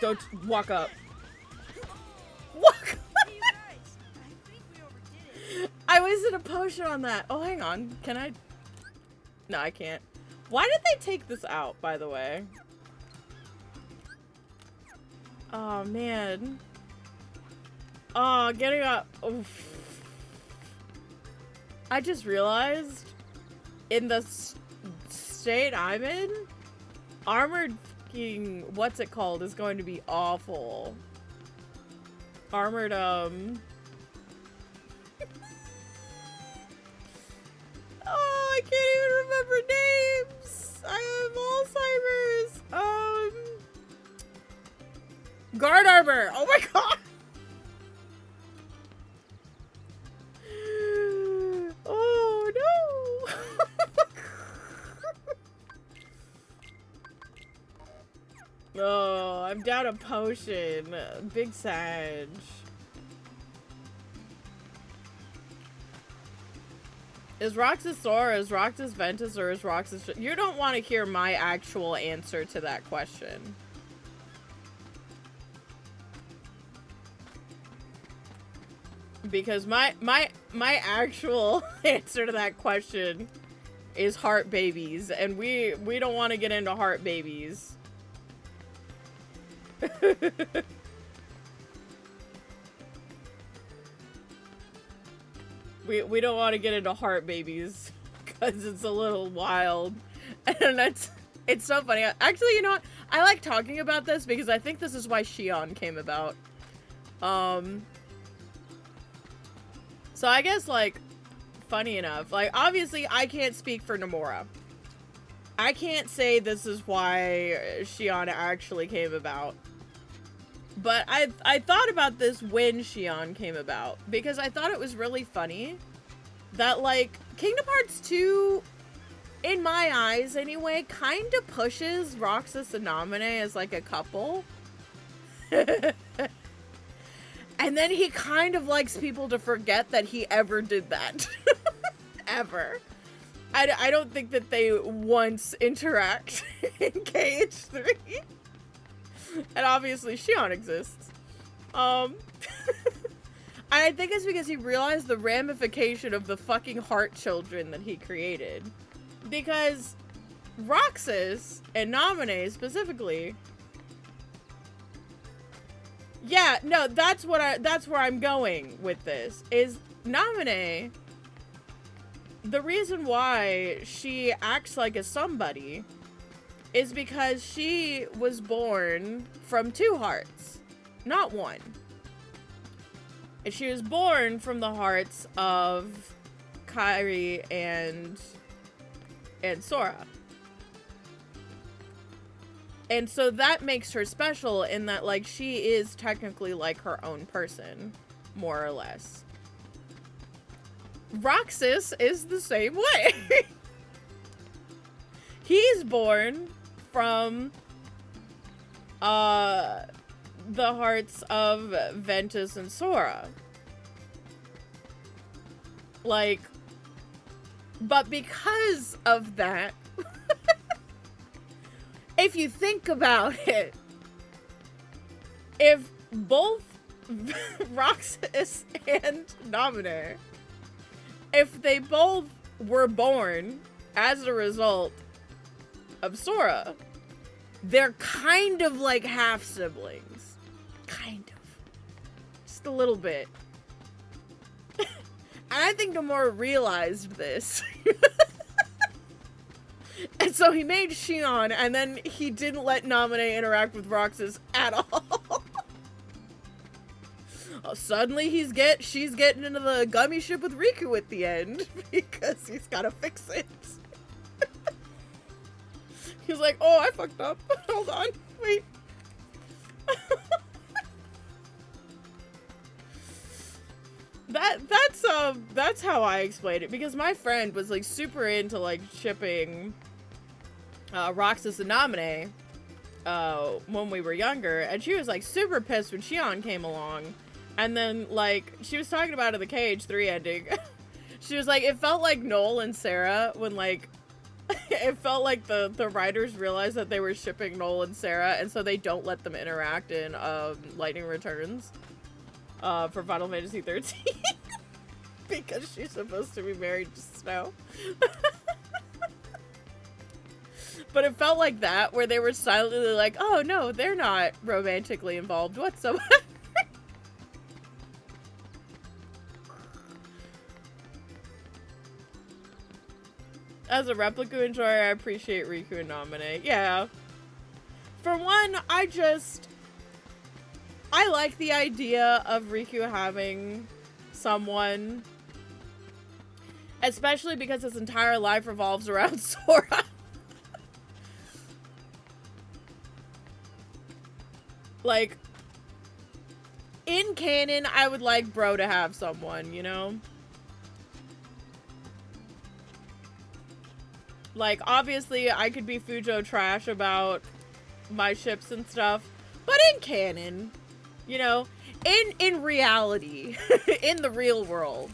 Don't walk up. Walk up! I wasted a potion on that. Oh, hang on. Can I? No, I can't. Why did they take this out, by the way? Oh, man. Oh, getting up. Oof. I just realized in the state I'm in, armored fucking, what's it called, is going to be awful. Armored, oh, I can't even remember names. I have Alzheimer's. Guard armor. Oh my god. Oh no. Oh, I'm down a potion. Big Sag. Is Roxas Sora, is Roxas Ventus, or is Roxas... You don't want to hear my actual answer to that question. Because my actual answer to that question is heart babies, and we don't want to get into heart babies. We don't want to get into heart babies because it's a little wild, and it's so funny. Actually, you know what? I like talking about this because I think this is why Shion came about. So I guess, like, funny enough, like, obviously I can't speak for Nomura. I can't say this is why Shion actually came about. But I thought about this when Shion came about, because I thought it was really funny that, like, Kingdom Hearts 2, in my eyes anyway, kind of pushes Roxas and Naminé as, like, a couple. And then he kind of likes people to forget that he ever did that. Ever. I don't think that they once interact in KH3. And obviously Shion exists. I think it's because he realized the ramification of the fucking heart children that he created. Because Roxas and Naminé specifically... Yeah, no, that's where I'm going with this. Is Naminé, the reason why she acts like a somebody is because she was born from 2 hearts, not 1. And she was born from the hearts of Kairi and Sora. And so that makes her special in that, like, she is technically, like, her own person, more or less. Roxas is the same way. He's born from, the hearts of Ventus and Sora. Like, but because of that, if you think about it, if both Roxas and Naminé, if they both were born as a result of Sora, they're kind of like half siblings. Kind of. Just a little bit. And I think Nomura realized this. And so he made Shion, and then he didn't let Naminé interact with Roxas at all. Suddenly she's getting into the gummy ship with Riku at the end because he's gotta fix it. He's like, oh, I fucked up. Hold on, wait. That's how I explained it, because my friend was like super into like shipping Roxas and Naminé when we were younger, and she was like super pissed when Shion came along. And then, like, she was talking about in the KH3 ending. She was like, it felt like Noel and Sarah when, like, it felt like the writers realized that they were shipping Noel and Sarah, and so they don't let them interact in Lightning Returns for Final Fantasy 13. Because she's supposed to be married to Snow. But it felt like that, where they were silently like, oh no, they're not romantically involved whatsoever. As a Replica enjoyer, I appreciate Riku and Naminé. Yeah. For one, I like the idea of Riku having someone, especially because his entire life revolves around Sora. Like, in canon, I would like Bro to have someone, you know? Like, obviously, I could be Fujo trash about my ships and stuff, but in canon, you know, in reality, in the real world,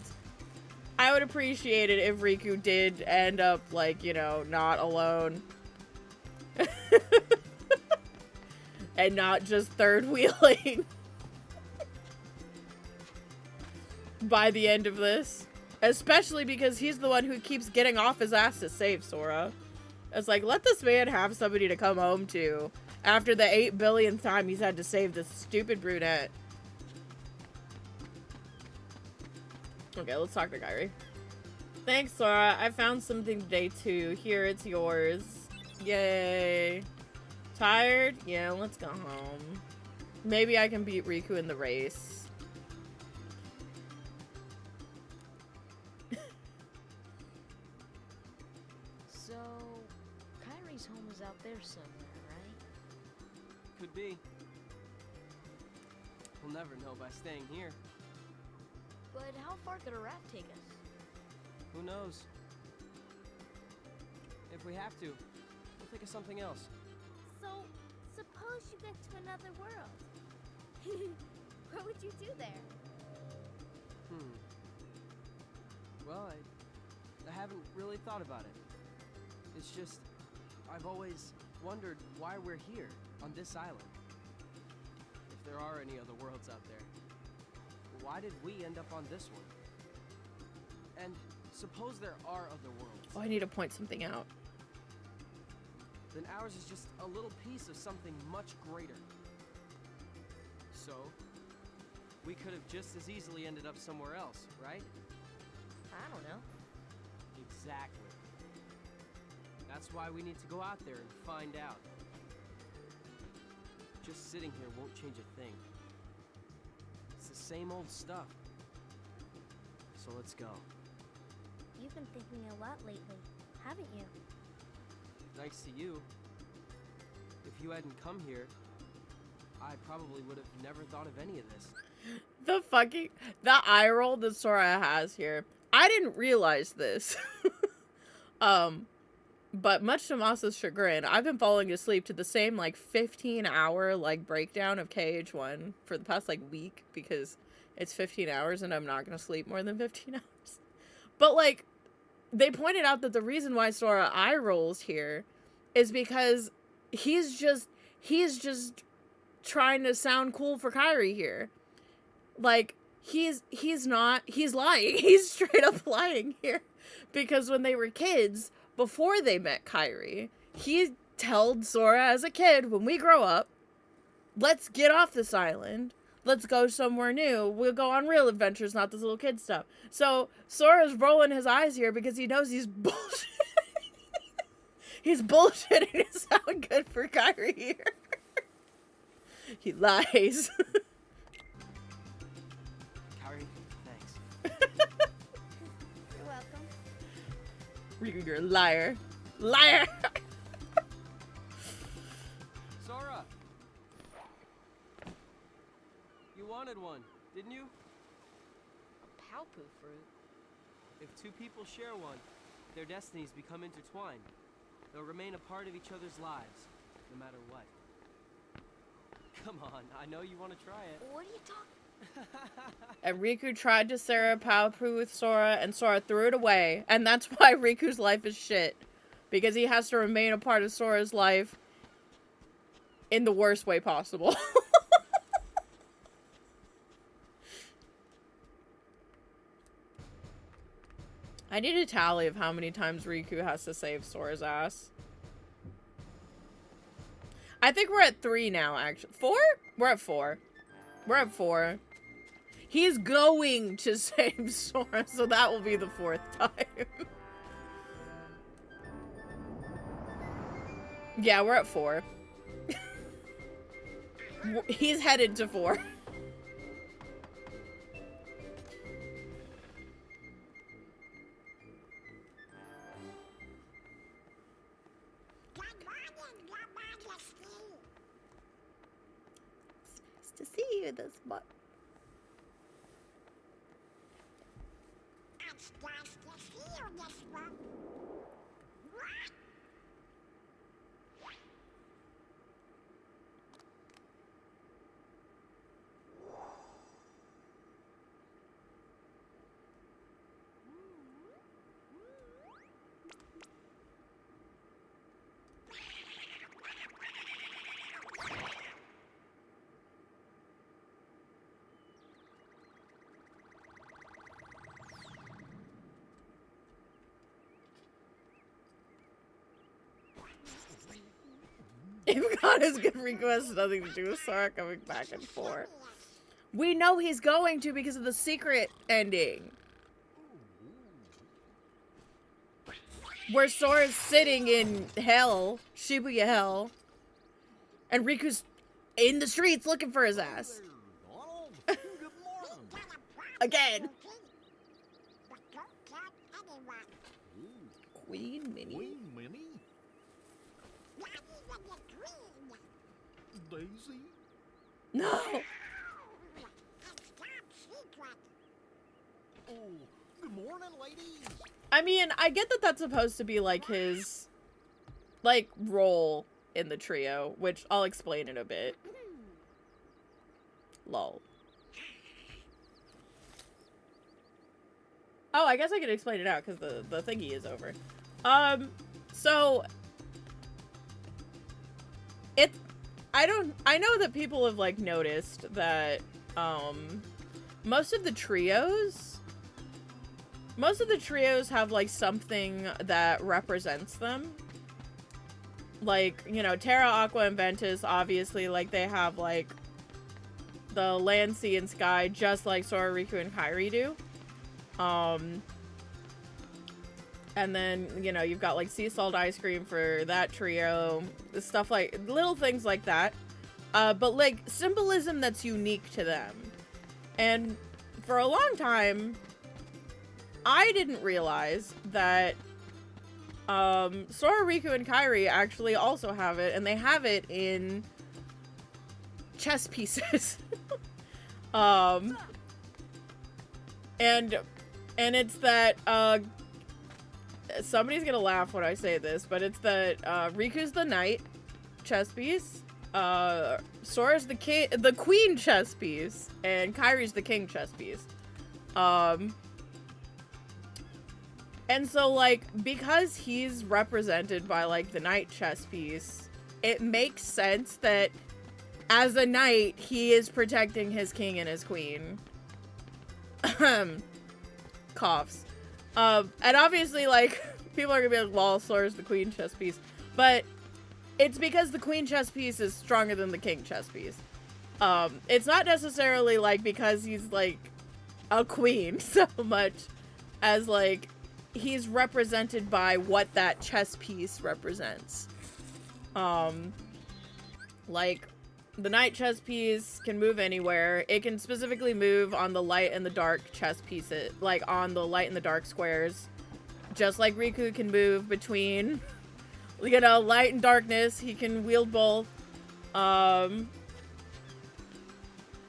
I would appreciate it if Riku did end up, like, you know, not alone. And not just third wheeling by the end of this. Especially because he's the one who keeps getting off his ass to save Sora. It's like, let this man have somebody to come home to after the 8 billionth time he's had to save this stupid brunette. Okay, let's talk to Kairi. Thanks, Sora. I found something today, too. Here, it's yours. Yay. Tired? Yeah, let's go home. Maybe I can beat Riku in the race. So, Kairi's home is out there somewhere, right? Could be. We'll never know by staying here. But how far could a raft take us? Who knows? If we have to, we'll think of something else. So, suppose you get to another world. What would you do there? Well, I haven't really thought about it. It's just, I've always wondered why we're here, on this island. If there are any other worlds out there, why did we end up on this one? And suppose there are other worlds. Oh, I need to point something out. Then ours is just a little piece of something much greater. So, we could have just as easily ended up somewhere else, right? I don't know. Exactly. That's why we need to go out there and find out. Just sitting here won't change a thing. It's the same old stuff. So let's go. You've been thinking a lot lately, haven't you? Thanks to you. If If you hadn't come here, I probably would have never thought of any of this. The eye roll that Sora has here. I didn't realize this. But much to Masa's chagrin, I've been falling asleep to the same, like, 15-hour, like, breakdown of KH1 for the past, like, week, because it's 15 hours and I'm not gonna sleep more than 15 hours. But, like, they pointed out that the reason why Sora eye rolls here is because he's just trying to sound cool for Kairi here. Like, he's lying. He's straight up lying here. Because when they were kids, before they met Kairi, he told Sora as a kid, when we grow up, let's get off this island. Let's go somewhere new. We'll go on real adventures, not this little kid stuff. So Sora's rolling his eyes here because he knows he's bullshitting. He's bullshitting to sound good for Kairi here. He lies. Kairi, thanks. You're welcome. Riku, you're a liar. Liar! Sora! You wanted one, didn't you? A Palpu fruit? If two people share one, their destinies become intertwined. They'll remain a part of each other's lives, no matter what. Come on, I know you want to try it. What are you talking? And Riku tried to share a Palpu with Sora, and Sora threw it away. And that's why Riku's life is shit. Because he has to remain a part of Sora's life in the worst way possible. I need a tally of how many times Riku has to save Sora's ass. I think we're at 3 now, actually. 4? We're at 4. We're at 4. He's going to save Sora, so that will be the 4th time. Yeah, we're at 4. He's headed to 4. To see you this much. It's nice to see you this month. If God is good, Riku has nothing to do with Sora coming back and forth. We know he's going to because of the secret ending. Where Sora's sitting in hell, Shibuya hell, and Riku's in the streets looking for his ass. Again. Queen Minnie. Queen Minnie? Daisy? No. Oh, good morning, ladies. I mean, I get that that's supposed to be like his, like, role in the trio, which I'll explain in a bit. Lol. Oh, I guess I can explain it out because the thingy is over. So I know that people have like noticed that most of the trios have like something that represents them. Like, you know, Terra, Aqua, and Ventus, obviously, like, they have like the land, sea, and sky, just like Sora, Riku, and Kairi do. And then, you know, you've got like sea salt ice cream for that trio, stuff like, little things like that. But like symbolism that's unique to them. And for a long time, I didn't realize that Sora, Riku, and Kairi actually also have it, and they have it in chess pieces. And it's that, somebody's gonna laugh when I say this, but it's that, Riku's the knight chess piece, Sora's the queen chess piece, and Kairi's the king chess piece. And so, like, because he's represented by, like, the knight chess piece, it makes sense that as a knight, he is protecting his king and his queen. Coughs. And obviously, like, people are gonna be like, lol, Sora's the queen chess piece. But it's because the queen chess piece is stronger than the king chess piece. It's not necessarily, like, because he's, like, a queen so much as, like, he's represented by what that chess piece represents. Like, the knight chess piece can move anywhere. It can specifically move on the light and the dark chess pieces, like on the light and the dark squares. Just like Riku can move between, you know, light and darkness. He can wield both.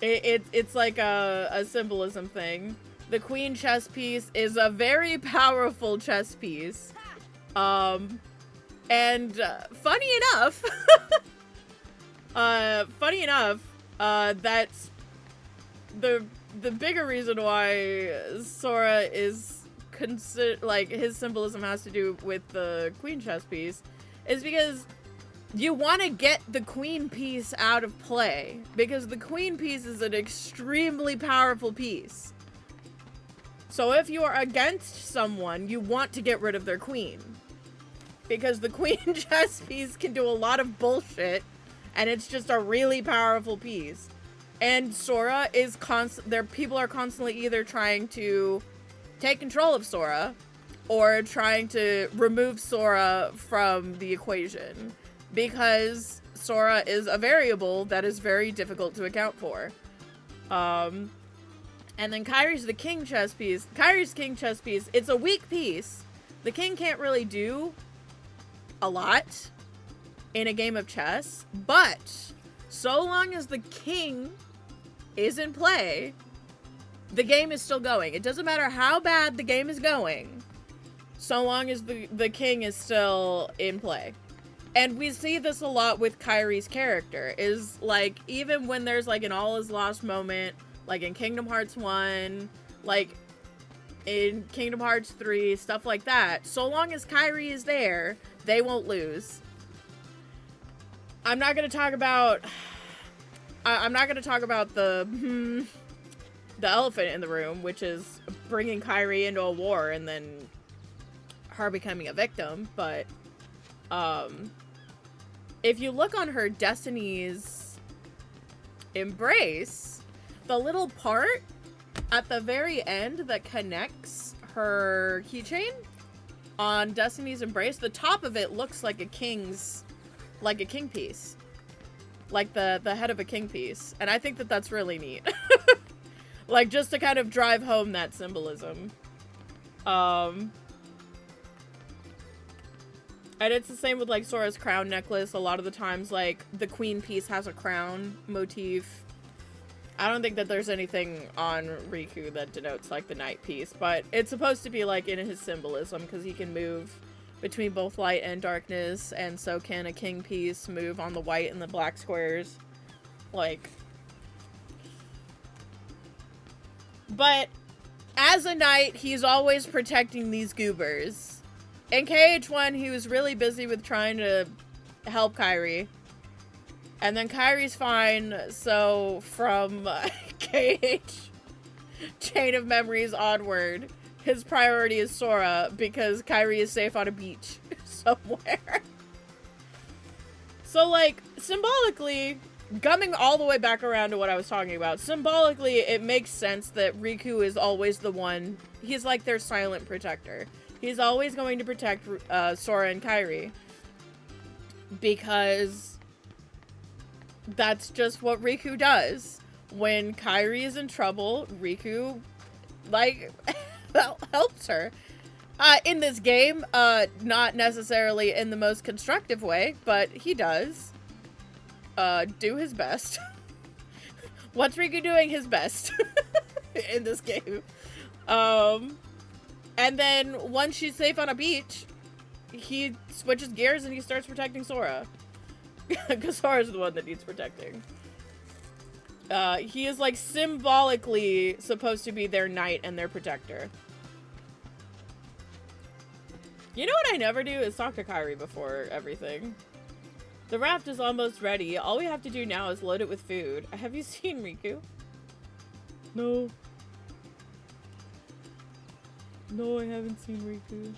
It's like a symbolism thing. The queen chess piece is a very powerful chess piece. And funny enough, that's the bigger reason why Sora is like his symbolism has to do with the queen chess piece is because you want to get the queen piece out of play because the queen piece is an extremely powerful piece. So if you are against someone, you want to get rid of their queen because the queen chess piece can do a lot of bullshit. And it's just a really powerful piece. And Sora is people are constantly either trying to take control of Sora or trying to remove Sora from the equation because Sora is a variable that is very difficult to account for. And then Kairi's the king chess piece. Kairi's king chess piece, it's a weak piece. The king can't really do a lot in a game of chess, but so long as the king is in play, the game is still going. It doesn't matter how bad the game is going, so long as the king is still in play. And we see this a lot with Kairi's character, is like, even when there's like an all is lost moment, like in Kingdom Hearts 1, like in Kingdom Hearts 3, stuff like that, so long as Kairi is there, they won't lose. I'm not gonna talk about the elephant in the room, which is bringing Kairi into a war and then her becoming a victim. But if you look on her Destiny's Embrace, the little part at the very end that connects her keychain on Destiny's Embrace, the top of it looks like a king piece. Like the head of a king piece. And I think that that's really neat. Like, just to kind of drive home that symbolism. And it's the same with, like, Sora's crown necklace. A lot of the times, like, the queen piece has a crown motif. I don't think that there's anything on Riku that denotes, like, the knight piece. But it's supposed to be, like, in his symbolism, because he can move between both light and darkness, and so can a king piece move on the white and the black squares. Like... But, as a knight, he's always protecting these goobers. In KH1, he was really busy with trying to help Kairi. And then Kairi's fine, so from KH Chain of Memories onward, his priority is Sora, because Kairi is safe on a beach somewhere. So, like, symbolically, coming all the way back around to what I was talking about, symbolically, it makes sense that Riku is always the one, he's like their silent protector. He's always going to protect Sora and Kairi. Because that's just what Riku does. When Kairi is in trouble, Riku, like, helps her. In this game, not necessarily in the most constructive way, but he does, do his best. What's Riku doing his best in this game? And then once she's safe on a beach, he switches gears and he starts protecting Sora. Because Sora's the one that needs protecting. He is like symbolically supposed to be their knight and their protector. You know what I never do is talk to Kairi before everything. The raft is almost ready. All we have to do now is load it with food. Have you seen Riku? No. No, I haven't seen Riku.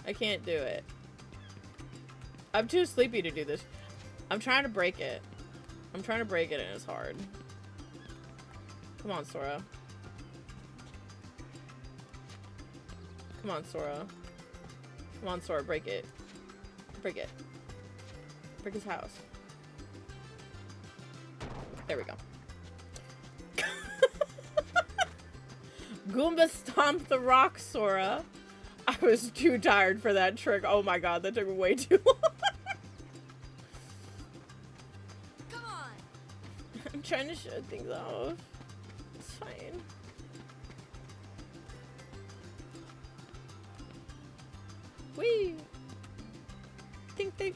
I can't do it. I'm too sleepy to do this. I'm trying to break it. I'm trying to break it and it's hard. Come on, Sora. Come on, Sora. Come on, Sora, break it. Break it. Break his house. There we go. Goomba stomp the rock, Sora. I was too tired for that trick. Oh my god, that took way too long. Come on. I'm trying to show things off. It's fine. Whee! Think, think.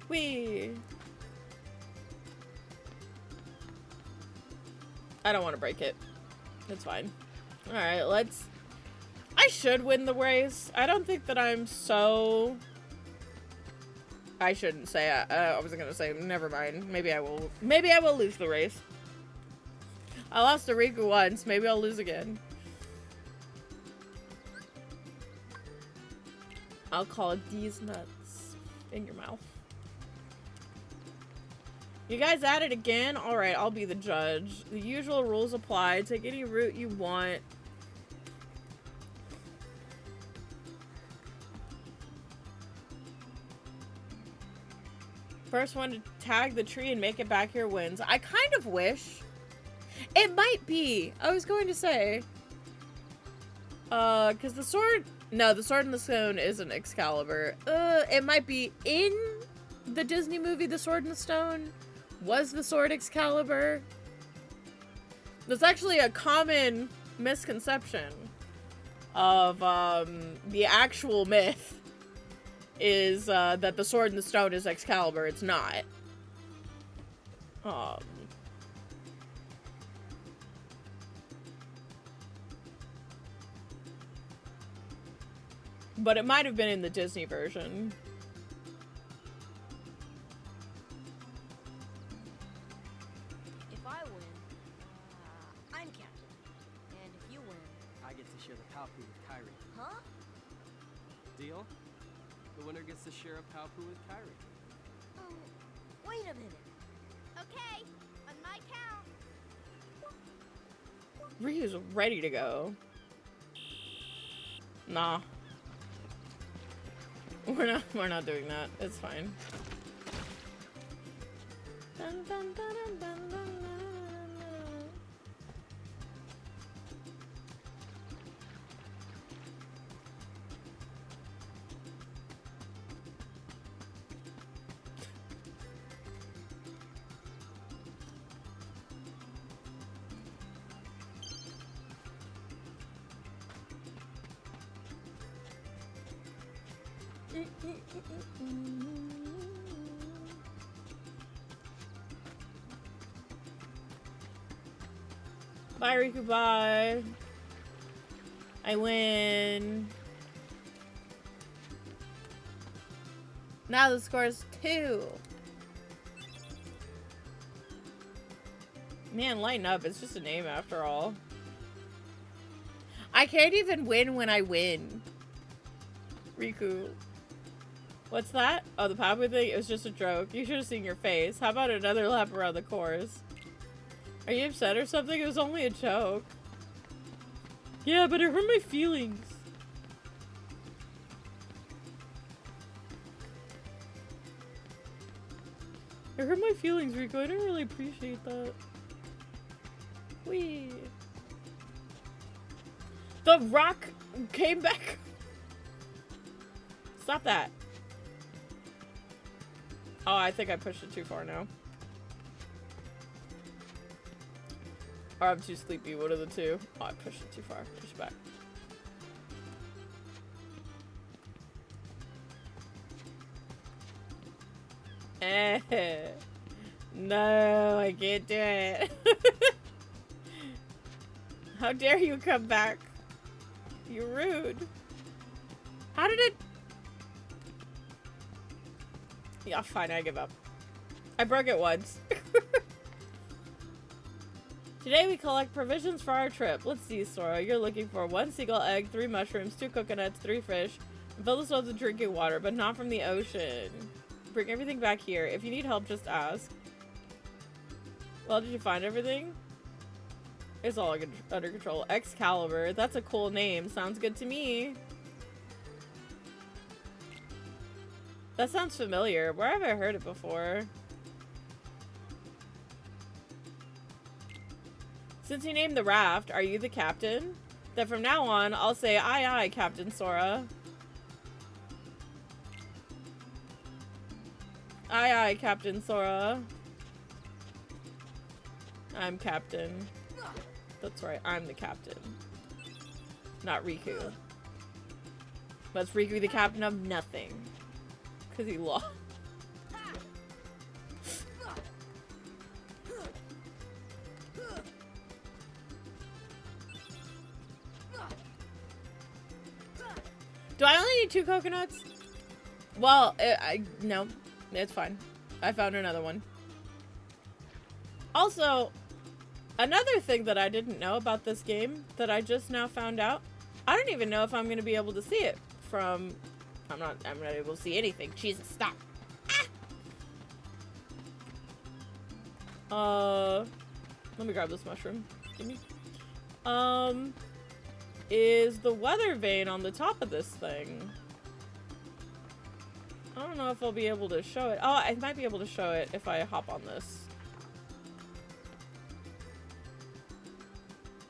Whee! I don't want to break it. It's fine. Alright, let's... I should win the race. I don't think that I'm so... I shouldn't say it. I was gonna say, never mind. Maybe I will lose the race. I lost to Riku once. Maybe I'll lose again. I'll call these nuts in your mouth. You guys at it again? Alright, I'll be the judge. The usual rules apply. Take any route you want. First one to tag the tree and make it back here wins. I kind of wish. It might be. I was going to say. Because the sword... No, the Sword in the Stone isn't Excalibur. It might be in the Disney movie The Sword in the Stone. Was the sword Excalibur? That's actually a common misconception of the actual myth is that the Sword in the Stone is Excalibur. It's not. But it might have been in the Disney version. If I win, I'm captain. And if you win... I get to share the Palpu with Kairi. Huh? Deal? The winner gets to share a Palpu with Kairi. Oh, wait a minute. Okay, on my count. Ryu's ready to go. Nah. We're not doing that. It's fine. Dun, dun, dun, dun, dun, dun, dun. Bye, Riku, bye. I win. Now the score is 2. Man, lighten up. It's just a name after all. I can't even win when I win. Riku. What's that? Oh, the Papu thing? It was just a joke. You should have seen your face. How about another lap around the course? Are you upset or something? It was only a joke. Yeah, but it hurt my feelings. It hurt my feelings, Rico. I didn't really appreciate that. Whee. The rock came back. Stop that. Oh, I think I pushed it too far now. Or I'm too sleepy, one of the two. Oh, I pushed it too far. Push it back. No, I can't do it. How dare you come back? You're rude. How did it... Yeah, fine, I give up. I broke it once. Today we collect provisions for our trip. Let's see, Sora. You're looking for 1 seagull egg, 3 mushrooms, 2 coconuts, 3 fish, and fill the stones with drinking water, but not from the ocean. Bring everything back here. If you need help, just ask. Well, did you find everything? It's all under control. Excalibur. That's a cool name. Sounds good to me. That sounds familiar. Where have I heard it before? Since you named the raft, are you the captain? Then from now on, I'll say aye aye, Captain Sora. Aye aye, Captain Sora. I'm captain. That's right, I'm the captain. Not Riku. But is Riku the captain of nothing? Because he lost. Do I only need 2 coconuts? Well, no. It's fine. I found another one. Also, another thing that I didn't know about this game that I just now found out, I don't even know if I'm going to be able to see it from... I'm not able to see anything. Jesus, stop. Ah! Let me grab this mushroom. Give me. Is the weather vane on the top of this thing? I don't know if I'll be able to show it. Oh, I might be able to show it if I hop on this.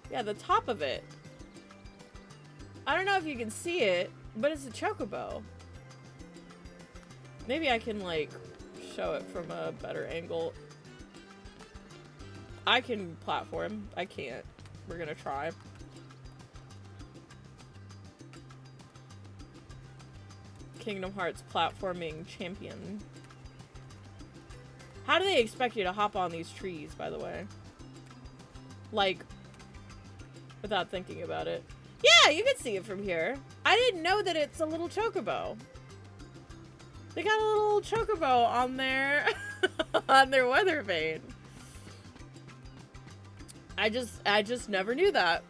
Yeah, the top of it. I don't know if you can see it, but it's a chocobo. Maybe I can, like, show it from a better angle. I can platform. I can't. We're gonna try. Kingdom Hearts platforming champion. How do they expect you to hop on these trees, by the way? Like, without thinking about it. Yeah, you can see it from here. I didn't know that it's a little chocobo. They got a little chocobo on their on their weather vane. I just never knew that.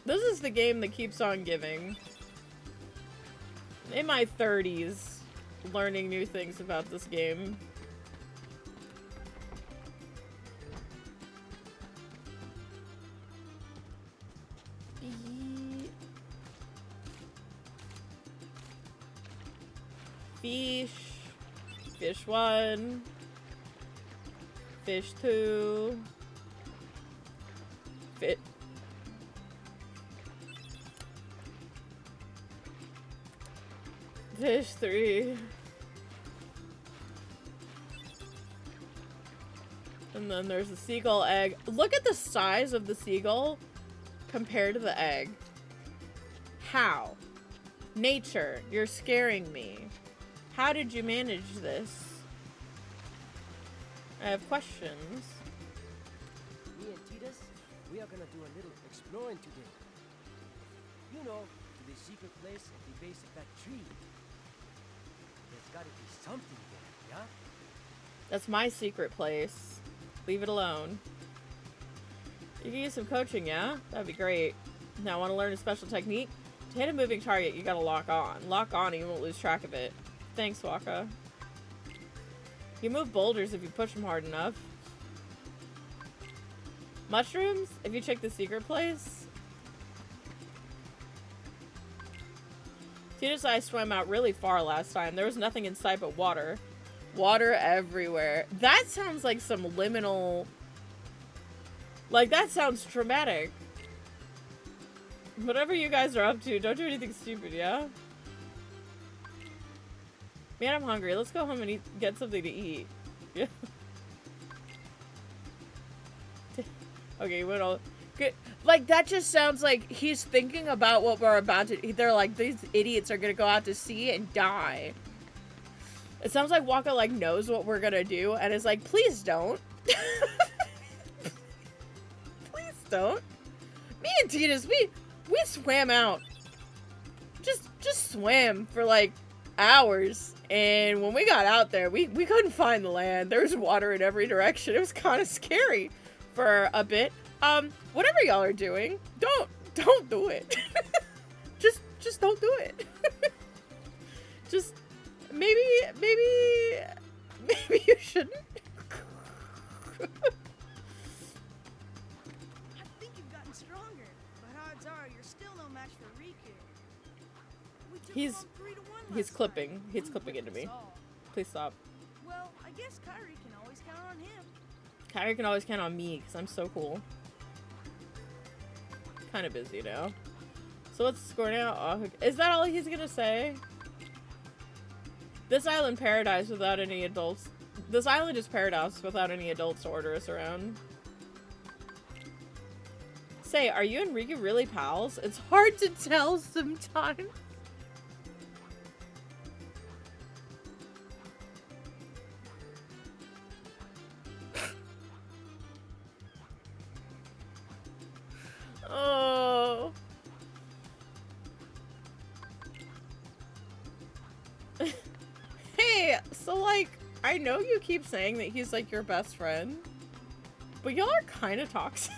This is the game that keeps on giving. In my 30s, learning new things about this game. Fish. Fish 1. Fish 2. Fish 3. And then there's a seagull egg. Look at the size of the seagull compared to the egg. How? Nature, you're scaring me. How did you manage this? I have questions. Me and Titus, we are gonna do a little exploring today. You know, to the secret place at the base of that tree. There's gotta be something there, yeah? That's my secret place. Leave it alone. You can use some coaching, yeah? That'd be great. Now, want to learn a special technique? To hit a moving target, you gotta lock on. Lock on and you won't lose track of it. Thanks, Waka. You move boulders if you push them hard enough. Mushrooms? If you check the secret place? Titus and I swam out really far last time. There was nothing in sight but water. Water everywhere. That sounds like some liminal... Like, that sounds traumatic. Whatever you guys are up to, don't do anything stupid, yeah? Man, I'm hungry. Let's go home and get something to eat. Yeah. Okay, what all... Good. Like, that just sounds like he's thinking about what we're about to... They're like, these idiots are gonna go out to sea and die. It sounds like Waka, like, knows what we're gonna do and is like, please don't. Please don't. Me and Titus, we swam out. Just swam for, like, hours. And when we got out there, we couldn't find the land. There was water in every direction. It was kind of scary for a bit. Whatever y'all are doing, don't do it. just don't do it. Just maybe you shouldn't. I think you've gotten stronger, but odds are you're still no match for Riku. We took him on 3-1 He's last clipping. time. He's Ooh, clipping into me. that's all. Please stop. Well, I guess Kairi can always count on him. Kyrie can always count on me because I'm so cool. Kind of busy now. So what's the score now? Oh, is that all he's gonna say? This island paradise without any adults. This island is paradise without any adults to order us around. Say, are you and Riku really pals? It's hard to tell sometimes. Oh. Hey, so like, I know you keep saying that he's like your best friend, but y'all are kind of toxic.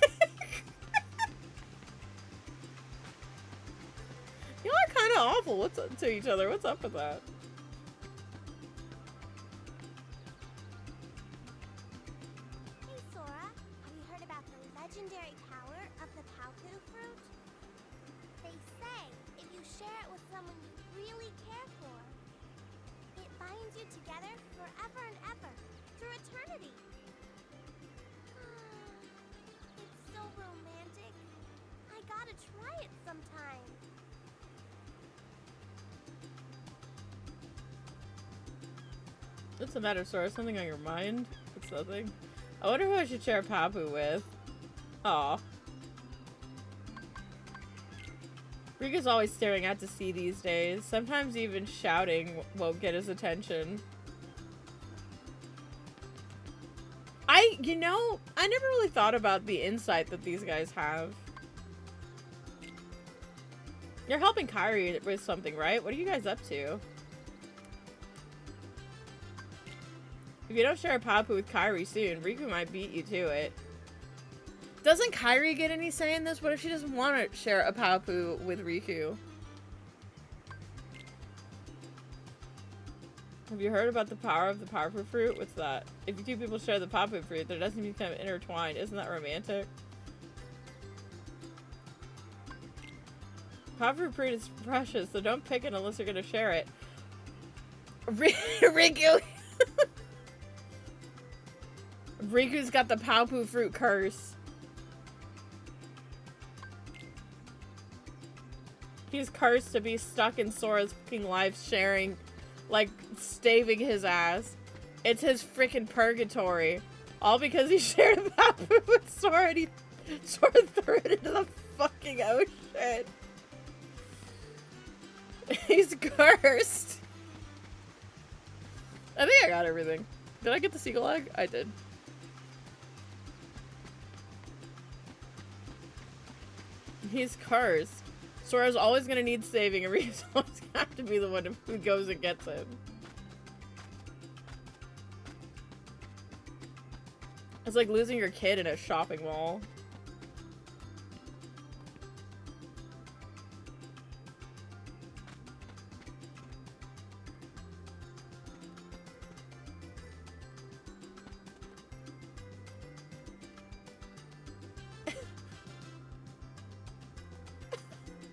Y'all are kind of awful to each other. What's up with that? Hey, Sora. Have you heard about the legendary power of the Paopu fruit? They say if you share it with someone you really care for, it binds you together forever and ever, through eternity. It's so romantic. I gotta try it sometime. What's the matter, Sora? Something on your mind? It's nothing. I wonder who I should share Papu with. Aw. Riku's always staring out to sea these days. Sometimes even shouting won't get his attention. You know, I never really thought about the insight that these guys have. You're helping Kairi with something, right? What are you guys up to? If you don't share a Papu with Kairi soon, Riku might beat you to it. Doesn't Kairi get any say in this? What if she doesn't want to share a Papu with Riku? Have you heard about the power of the Papu fruit? What's that? If two people share the Papu fruit, there doesn't become intertwined. Isn't that romantic? Papu fruit is precious, so don't pick it unless you're gonna share it. Riku! Riku's got the Papu fruit curse. He's cursed to be stuck in Sora's fucking life, sharing, like, staving his ass. It's his freaking purgatory. All because he shared a Papu with Sora and Sora threw it into the fucking ocean. He's cursed. I think I got everything. Did I get the seagull egg? I did. He's cursed. Sora's always gonna need saving, and Riku's always gonna have to be the one who goes and gets him. It's like losing your kid in a shopping mall.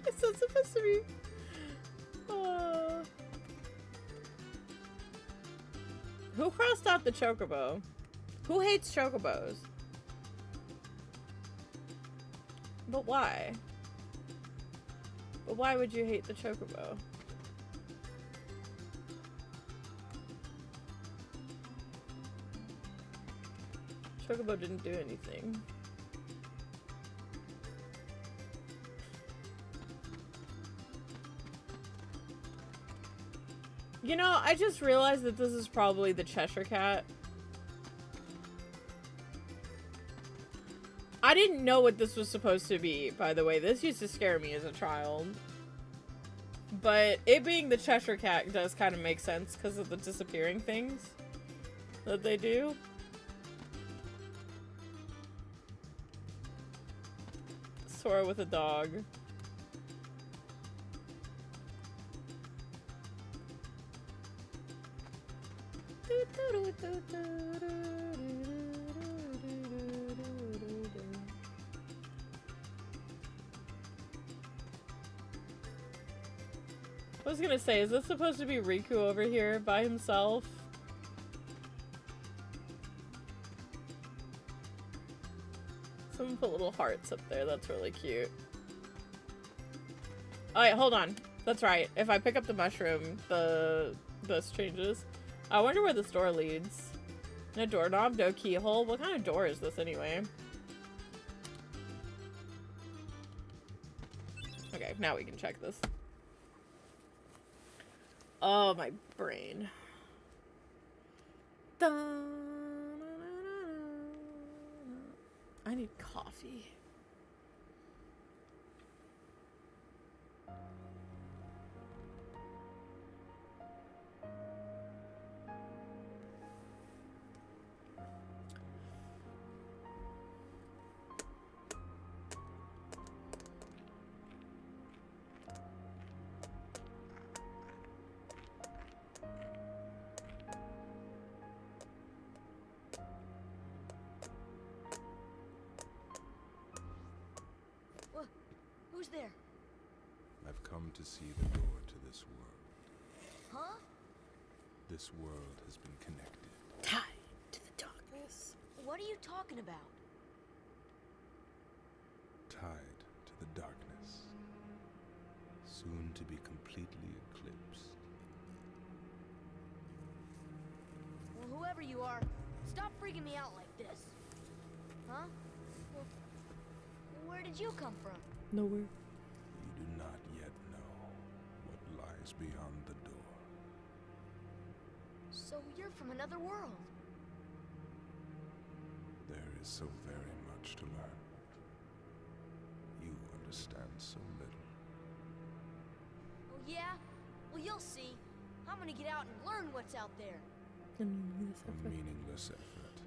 It's not supposed to be. Who crossed out the chocobo? Who hates chocobos? But why? But why would you hate the chocobo? Chocobo didn't do anything. You know, I just realized that this is probably the Cheshire Cat. I didn't know what this was supposed to be, by the way. This used to scare me as a child. But it being the Cheshire Cat does kind of make sense because of the disappearing things that they do. Sora with a dog. I was gonna say, is this supposed to be Riku over here by himself? Someone put little hearts up there, that's really cute. Alright, hold on. That's right. If I pick up the mushroom, this changes. I wonder where this door leads. No doorknob, no keyhole. What kind of door is this anyway? Okay, now we can check this. Oh, my brain. I need coffee. Who's there? I've come to see the door to this world. Huh? This world has been connected. Tied to the darkness. What are you talking about? Tied to the darkness. Soon to be completely eclipsed. Well, whoever you are, stop freaking me out like this. Huh? Well, where did you come from? Nowhere. You do not yet know what lies beyond the door. So you're from another world. There is so very much to learn. You understand so little. Oh yeah? Well, you'll see. I'm gonna get out and learn what's out there. A meaningless effort.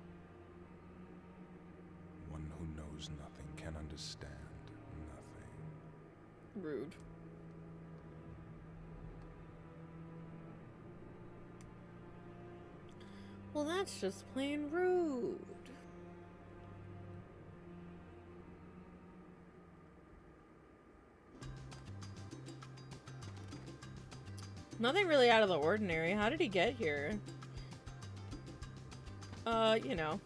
One who knows nothing can understand nothing. Rude. Well, that's just plain rude. Nothing really out of the ordinary. How did he get here? You know.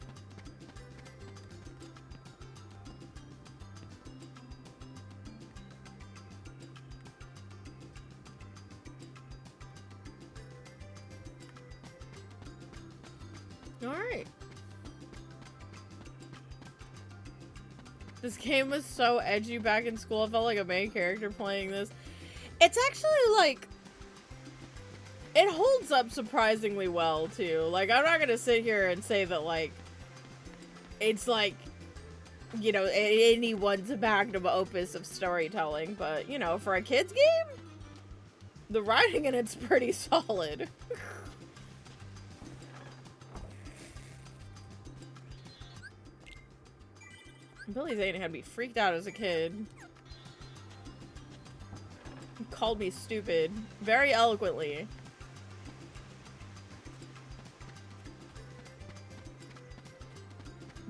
Alright. This game was so edgy back in school. I felt like a main character playing this. It's actually like... It holds up surprisingly well, too. Like, I'm not gonna sit here and say that, like... It's like... You know, anyone's magnum opus of storytelling. But, you know, for a kid's game... The writing in it's pretty solid. Billy Zane had me freaked out as a kid. He called me stupid. Very eloquently.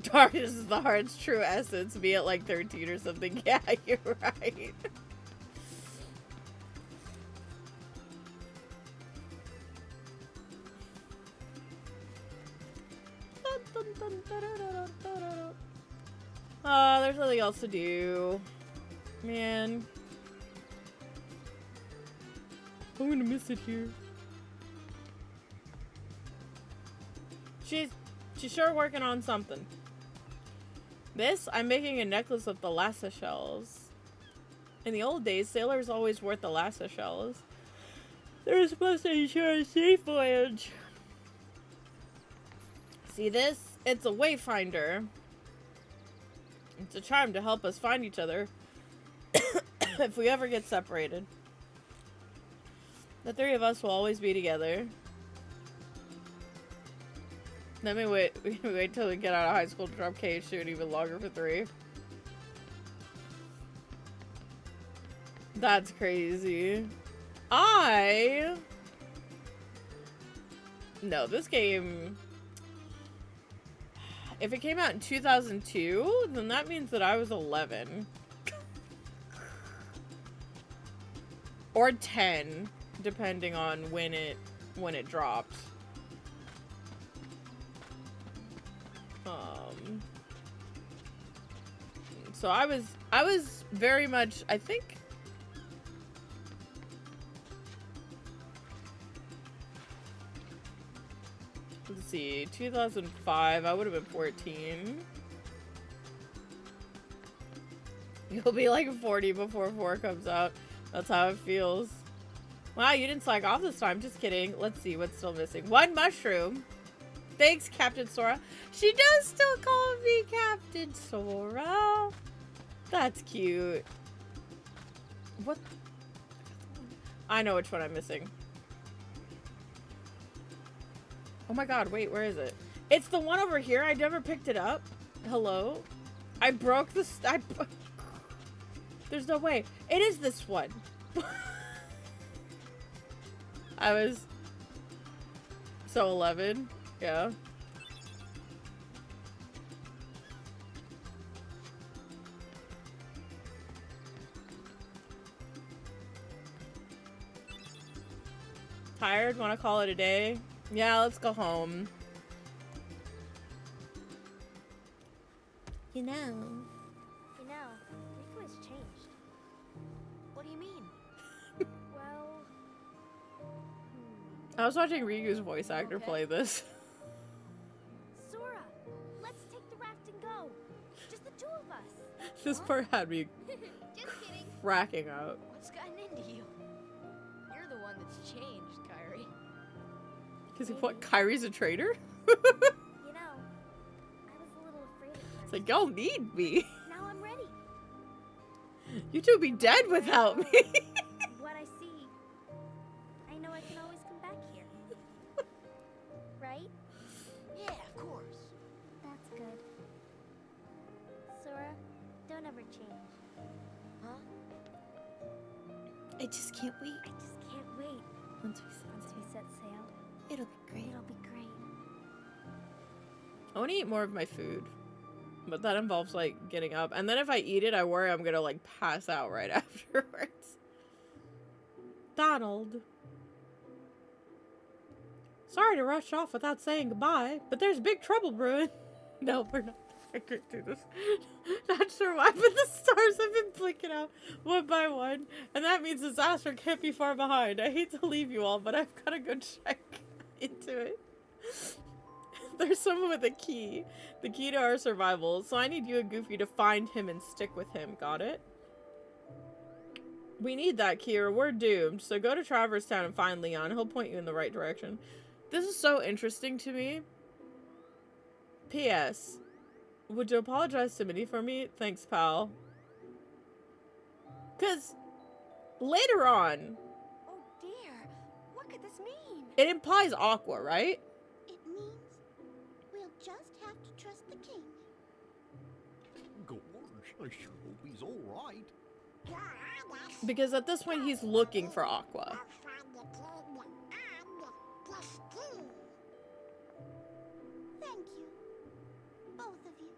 Darkness is the heart's true essence, be it like 13 or something. Yeah, you're right. There's nothing else to do. Man. I'm gonna miss it here. She's sure working on something. This, I'm making a necklace of the Lassa shells. In the old days, sailors always wore the Lassa shells. They were supposed to ensure a safe voyage. See this? It's a wayfinder. It's a charm to help us find each other if we ever get separated. The three of us will always be together. Let me wait till we get out of high school to drop KH2 and even longer for 3. That's crazy. No, this game... If it came out in 2002, then that means that I was 11. Or 10, depending on when it dropped. So I was very much, I think, let's see, 2005, I would have been 14. You'll be like 40 before 4 comes out. That's how it feels. Wow, you didn't slack off this time. Just kidding. Let's see what's still missing. 1 mushroom. Thanks, Captain Sora. She does still call me Captain Sora. That's cute. What? I know which one I'm missing. Oh my god, wait, where is it? It's the one over here. I never picked it up. Hello? I broke the... There's no way. It is this one. I was... So 11. Yeah. Tired? Want to call it a day? Yeah, let's go home. You know, Riku has changed. What do you mean? Well, I was watching Ryu's voice actor play this. Sora, let's take the raft and go. Just the 2 of us. This part had me Just kidding. cracking up. What's gotten into you? You're the one that's changed, Kyrie. Because what, Kyrie's a traitor? You know, I was a little afraid at first. It's like, y'all need me. Now I'm ready. You two be dead without me. What I see, I know I can always come back here. Right? Yeah, of course. That's good. Sora, don't ever change. Huh? I just can't wait. I just can't wait. Once we set sail, it'll be great. it'll be great. I want to eat more of my food. But that involves, like, getting up. And then if I eat it, I worry I'm gonna, like, pass out right afterwards. Donald. Sorry to rush off without saying goodbye, but there's big trouble brewing. No, we're not. I can't do this. Not sure why, but the stars have been blinking out one by one. And that means disaster can't be far behind. I hate to leave you all, but I've got to go check into it. There's someone with a key. The key to our survival. So I need you and Goofy to find him and stick with him. Got it? We need that key or we're doomed. So go to Traverse Town and find Leon. He'll point you in the right direction. This is so interesting to me. P.S. Would you apologize to Minnie for me? Thanks, pal. Because later on... Oh dear, what could this mean? It implies Aqua, right? It means we'll just have to trust the king. Gosh, I sure hope he's all right. Because at this point, he's looking for Aqua. We'll find the king and the king. Thank you. Both of you.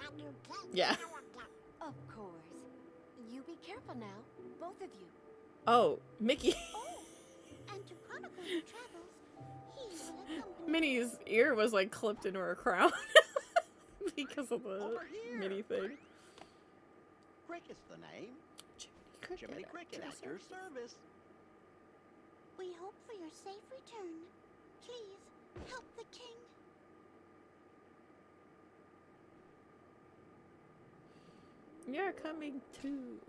Can you take Yeah. Of course. You be careful now, both of you. Oh, Mickey. Oh, and to chronicle your travels, he will Minnie's ear was like clipped into her crown because of the Over here. Minnie thing. Cricket's the name. Jiminy Cricket at your service. We hope for your safe return. Please, help the king. You're coming too.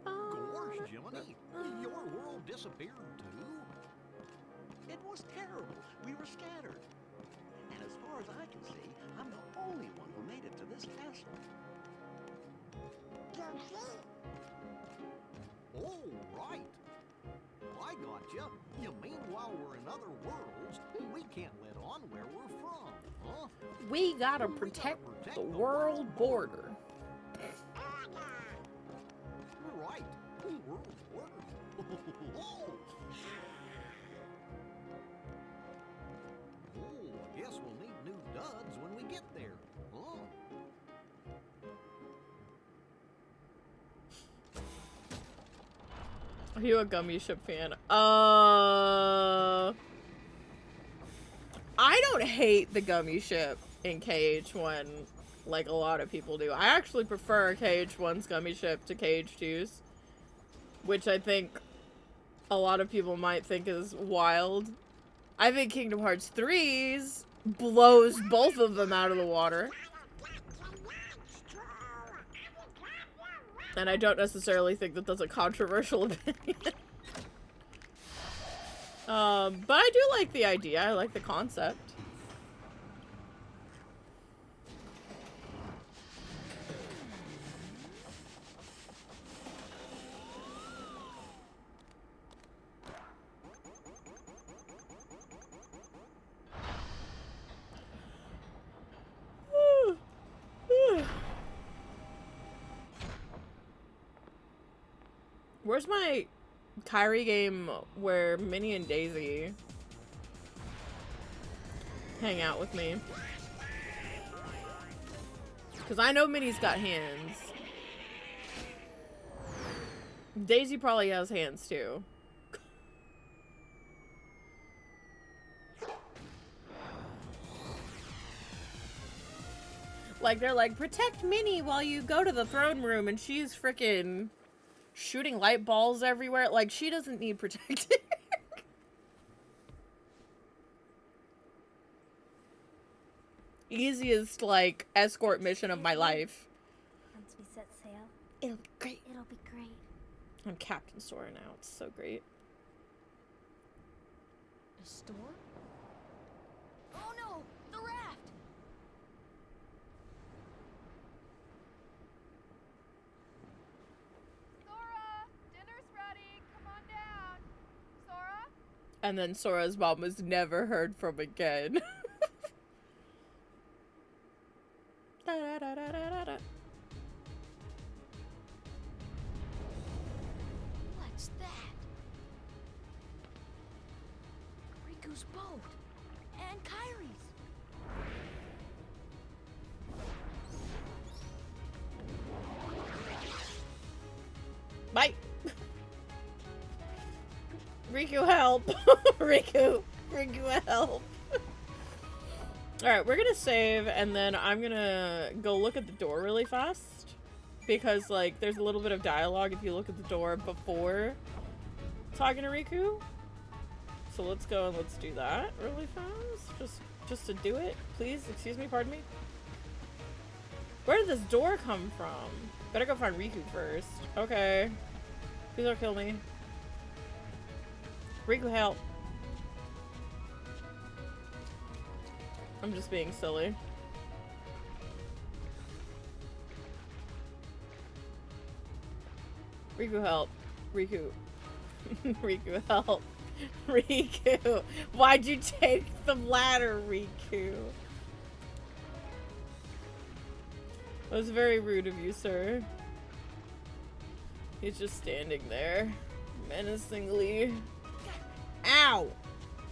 Gorge, Jiminy. Your world disappeared too. It was terrible. We were scattered. And as far as I can see, I'm the only one who made it to this castle. Oh, right. I gotcha. You mean while we're in other worlds, we can't let on where we're from, huh? We gotta protect the world border. Right. World border. Oh, I guess we'll need new duds when we get there, huh? Are you a Gummy Ship fan? I don't hate the Gummy Ship in KH1 like a lot of people do. I actually prefer KH1's Gummy Ship to KH2's, which I think a lot of people might think is wild. I think Kingdom Hearts 3's blows both of them out of the water. And I don't necessarily think that that's a controversial opinion. But I do like the idea. I like the concept. Where's my Kyrie game where Minnie and Daisy hang out with me? Because I know Minnie's got hands. Daisy probably has hands too. Like, they're like, protect Minnie while you go to the throne room, and she's freaking shooting light balls everywhere. Like, she doesn't need protecting. Easiest, like, escort mission of my life. Once we set sail, It'll be great. it'll be great. I'm Captain Sora now. It's so great. The store? Oh no! The raft! Sora, dinner's ready. Come on down. Sora? And then Sora's mom was never heard from again. Da-da-da-da-da-da. What's that? Riku's boat! And Kyrie's! Bye. Riku, help. Riku, help. Alright, we're gonna save, and then I'm gonna go look at the door really fast. Because, like, there's a little bit of dialogue if you look at the door before talking to Riku. So let's go and let's do that really fast. Just to do it. Please, excuse me, pardon me. Where did this door come from? Better go find Riku first. Okay. Please don't kill me. Riku, help. I'm just being silly. Riku, help. Riku. Riku, help. Riku. Why'd you take the ladder, Riku? That was very rude of you, sir. He's just standing there, menacingly. Ow!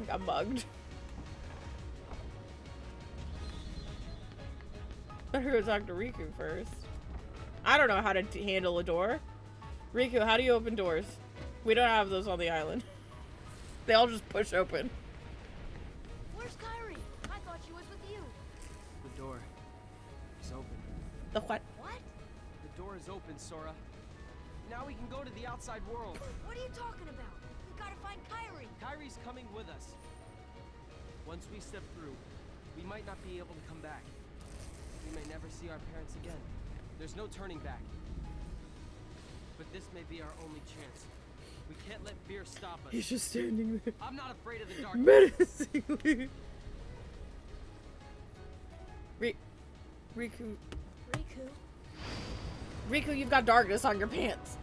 I got bugged. Better go talk to Riku first. I don't know how to handle a door. Riku, how do you open doors? We don't have those on the island. They all just push open. Where's Kairi? I thought she was with you. The door is open. The what? What? The door is open, Sora. Now we can go to the outside world. What are you talking about? We gotta find Kairi. Kairi's coming with us. Once we step through, we might not be able to come back. We may never see our parents again. There's no turning back. But this may be our only chance. We can't let fear stop us. He's just standing there. I'm not afraid of the dark. Menacingly. Riku. Riku, you've got darkness on your pants.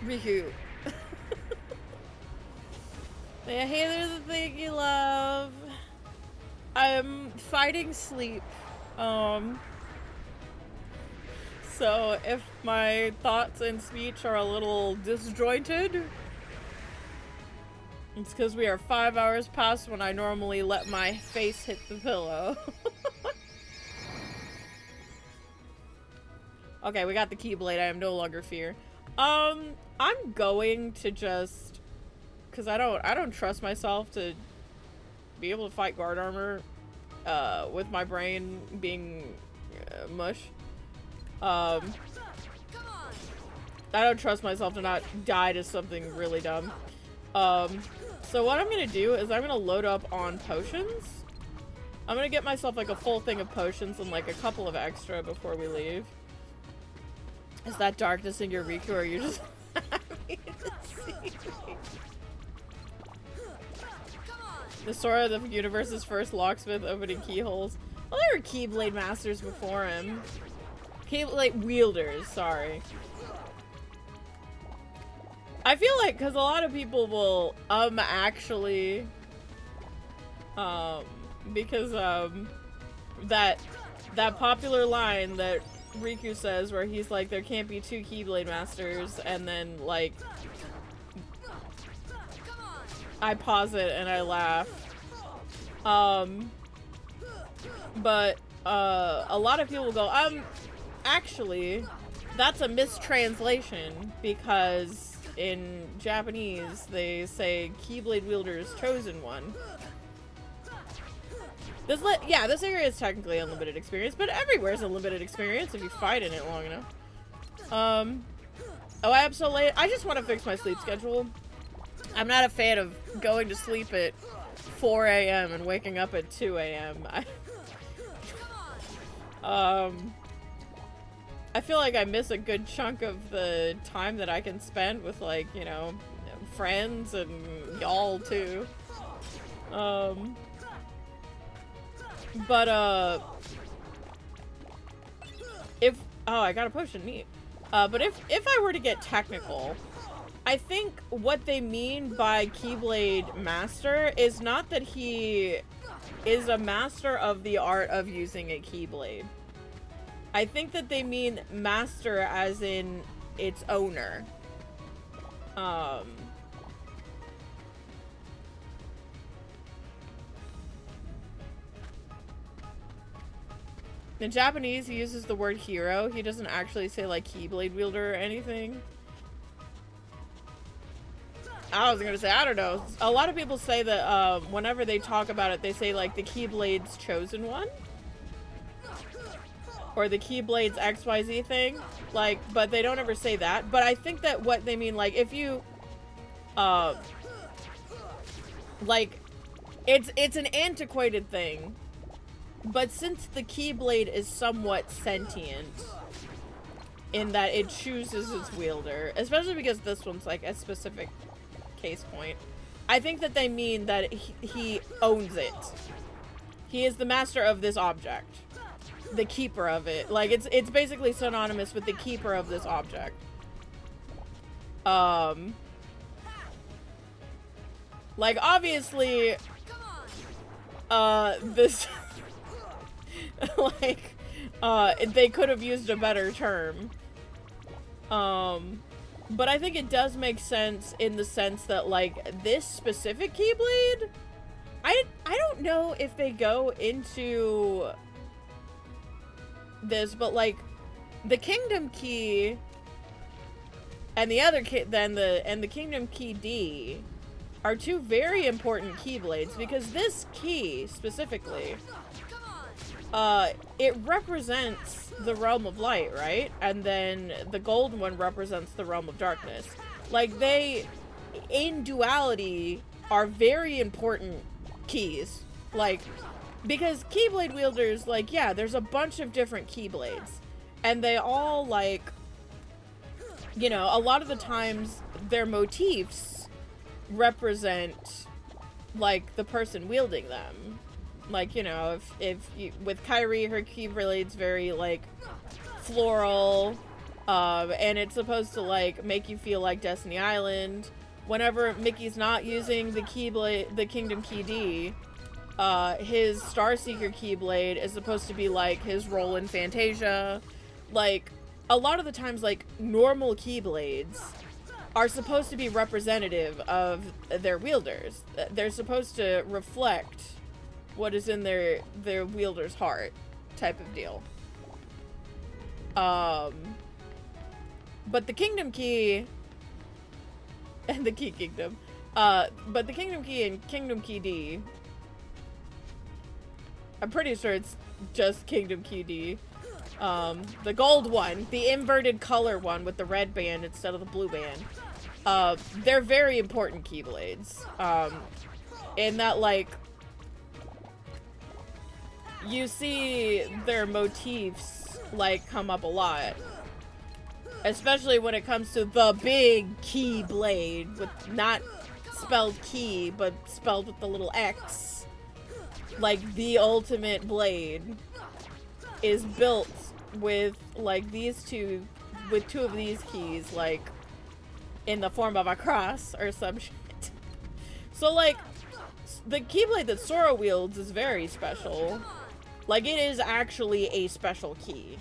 Riku. Hey, there's the thing you love. I'm fighting sleep. So if my thoughts and speech are a little disjointed, it's because we are 5 hours past when I normally let my face hit the pillow. Okay, we got the Keyblade. I am no longer fear. I'm going to just, because I don't trust myself to be able to fight guard armor with my brain being mush. I don't trust myself to not die to something really dumb. So what I'm gonna do is I'm gonna load up on potions. I'm gonna get myself like a full thing of potions and like a couple of extra before we leave. Is that darkness in your Riku, or are you just happy to see me? The Sora of the universe's first locksmith opening keyholes. Well, there were Keyblade masters before him. Keyblade wielders, sorry. I feel like, because a lot of people will, actually, because, that popular line that Riku says where he's like, there can't be two Keyblade masters, and then, like, I pause it and I laugh. But, a lot of people go, actually, that's a mistranslation, because in Japanese, they say Keyblade wielder's chosen one. This area is technically unlimited experience, but everywhere's a limited experience if you fight in it long enough. Oh, I'm so late. I just want to fix my sleep schedule. I'm not a fan of going to sleep at 4 a.m. and waking up at 2 a.m. I feel like I miss a good chunk of the time that I can spend with, like, you know, friends and y'all too. I got a potion, neat. But if I were to get technical, I think what they mean by Keyblade Master is not that he is a master of the art of using a Keyblade. I think that they mean master as in its owner. In Japanese, he uses the word hero. He doesn't actually say, like, Keyblade wielder or anything. I was gonna say, I don't know. A lot of people say that, whenever they talk about it, they say, like, the Keyblade's chosen one. Or the Keyblade's XYZ thing. Like, but they don't ever say that. But I think that what they mean, like, if you, like, it's an antiquated thing. But since the Keyblade is somewhat sentient, in that it chooses its wielder, especially because this one's, like, a specific case point, I think that they mean that he owns it. He is the master of this object. The keeper of it. Like, it's basically synonymous with the keeper of this object. Like, obviously, this... like, they could have used a better term. But I think it does make sense in the sense that, like, this specific Keyblade, I don't know if they go into this, but, like, the Kingdom Key and the other the Kingdom Key D are two very important Keyblades, because this key specifically, it represents the realm of light, right? And then the gold one represents the realm of darkness. Like, they, in duality, are very important keys. Like, because Keyblade wielders, like, yeah, there's a bunch of different Keyblades. And they all, like, you know, a lot of the times their motifs represent, like, the person wielding them. Like, you know, if you, with Kairi, her Keyblade's very, like, floral, and it's supposed to, like, make you feel like Destiny Island. Whenever Mickey's not using the Keyblade, the Kingdom Key D, his Starseeker Keyblade is supposed to be, like, his role in Fantasia. Like, a lot of the times, like, normal Keyblades are supposed to be representative of their wielders. They're supposed to reflect what is in their wielder's heart, type of deal. But the Kingdom Key and the Key Kingdom, but the Kingdom Key and Kingdom Key D, I'm pretty sure it's just Kingdom Key D. The gold one, the inverted color one with the red band instead of the blue band. They're very important Keyblades. In that, like, you see their motifs, like, come up a lot. Especially when it comes to the big Keyblade, with not spelled key, but spelled with the little X. Like, the ultimate blade is built with, like, these two, with two of these keys, like, in the form of a cross or some shit. So, like, the Keyblade that Sora wields is very special. Like, it is actually a special key.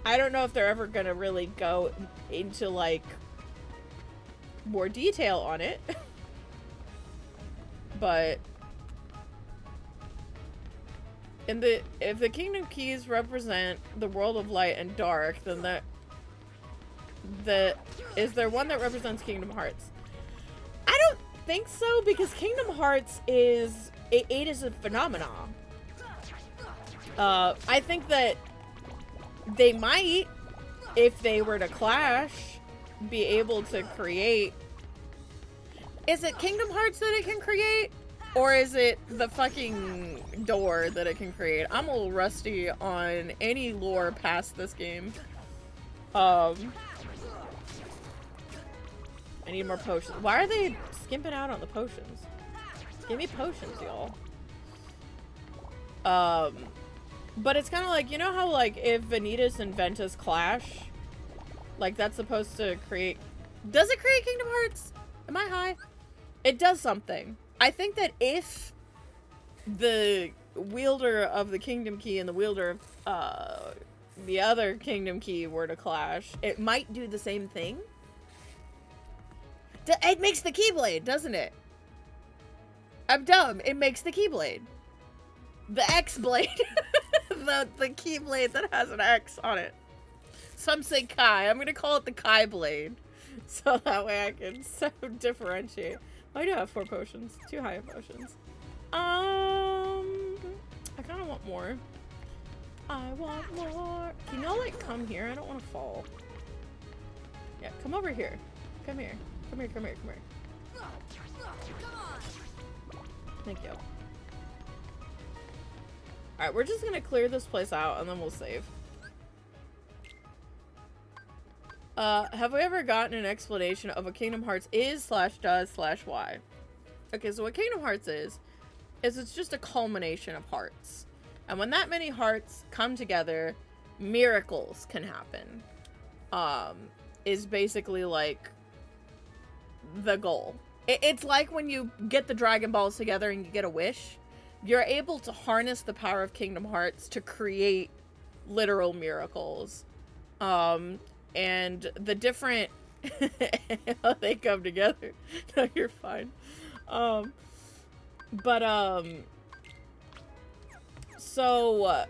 I don't know if they're ever gonna really go into, like, more detail on it. But if the Kingdom Keys represent the world of light and dark, then is there one that represents Kingdom Hearts? I don't think so, because Kingdom Hearts is it is a phenomenon. I think that they might, if they were to clash, be able to create. Is it Kingdom Hearts that it can create? Or is it the fucking door that it can create? I'm a little rusty on any lore past this game. I need more potions. Why are they skimping out on the potions? Give me potions, y'all. But it's kind of like, you know how, like, if Vanitas and Ventus clash, like, that's supposed to create... Does it create Kingdom Hearts? Am I high? It does something. I think that if the wielder of the Kingdom Key and the wielder of the other Kingdom Key were to clash, it might do the same thing. It makes the Keyblade, doesn't it? I'm dumb. It makes the Keyblade. The X-Blade. the Keyblade that has an X on it. Some say Kai. I'm gonna call it the Kai Blade. So that way I can so differentiate. I do have 4 potions. 2 high potions. I kind of want more. I want more. Can y'all, like, come here? I don't want to fall. Yeah, come over here. Come here. Come here, come here, come here. Thank you. Alright, we're just gonna clear this place out and then we'll save. Have we ever gotten an explanation of what Kingdom Hearts is/does/why? Okay, so what Kingdom Hearts is it's just a culmination of hearts. And when that many hearts come together, miracles can happen. Is basically, like, the goal. It's like when you get the Dragon Balls together and you get a wish. You're able to harness the power of Kingdom Hearts to create literal miracles. And the different how they come together. No, you're fine. So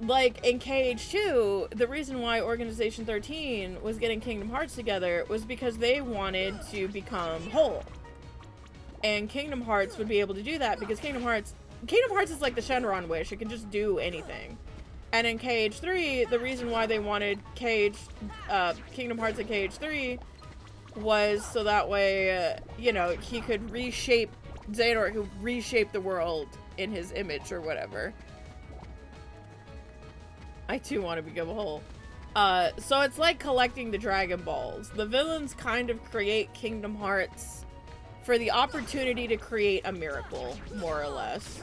like in KH2, the reason why Organization 13 was getting Kingdom Hearts together was because they wanted to become whole. And Kingdom Hearts would be able to do that because Kingdom Hearts is like the Shenron wish. It can just do anything. And in KH3, the reason why they wanted Kingdom Hearts in KH3 was so that way, you know, he could reshape, Xehanort could reshape the world in his image or whatever. I too want to become whole. So it's like collecting the Dragon Balls. The villains kind of create Kingdom Hearts for the opportunity to create a miracle, more or less.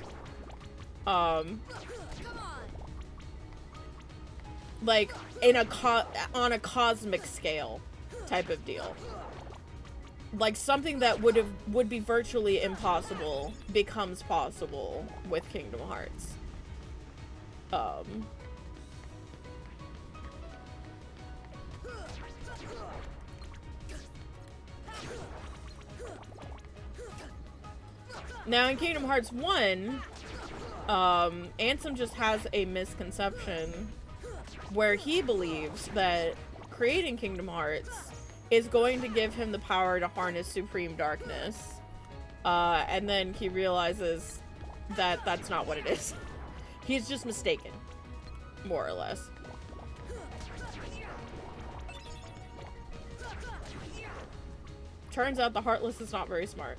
Like in on a cosmic scale type of deal. Like something that would be virtually impossible becomes possible with Kingdom Hearts. Now in Kingdom Hearts 1, Ansem just has a misconception where he believes that creating Kingdom Hearts is going to give him the power to harness supreme darkness. And then he realizes that that's not what it is. He's just mistaken, more or less. Turns out the Heartless is not very smart.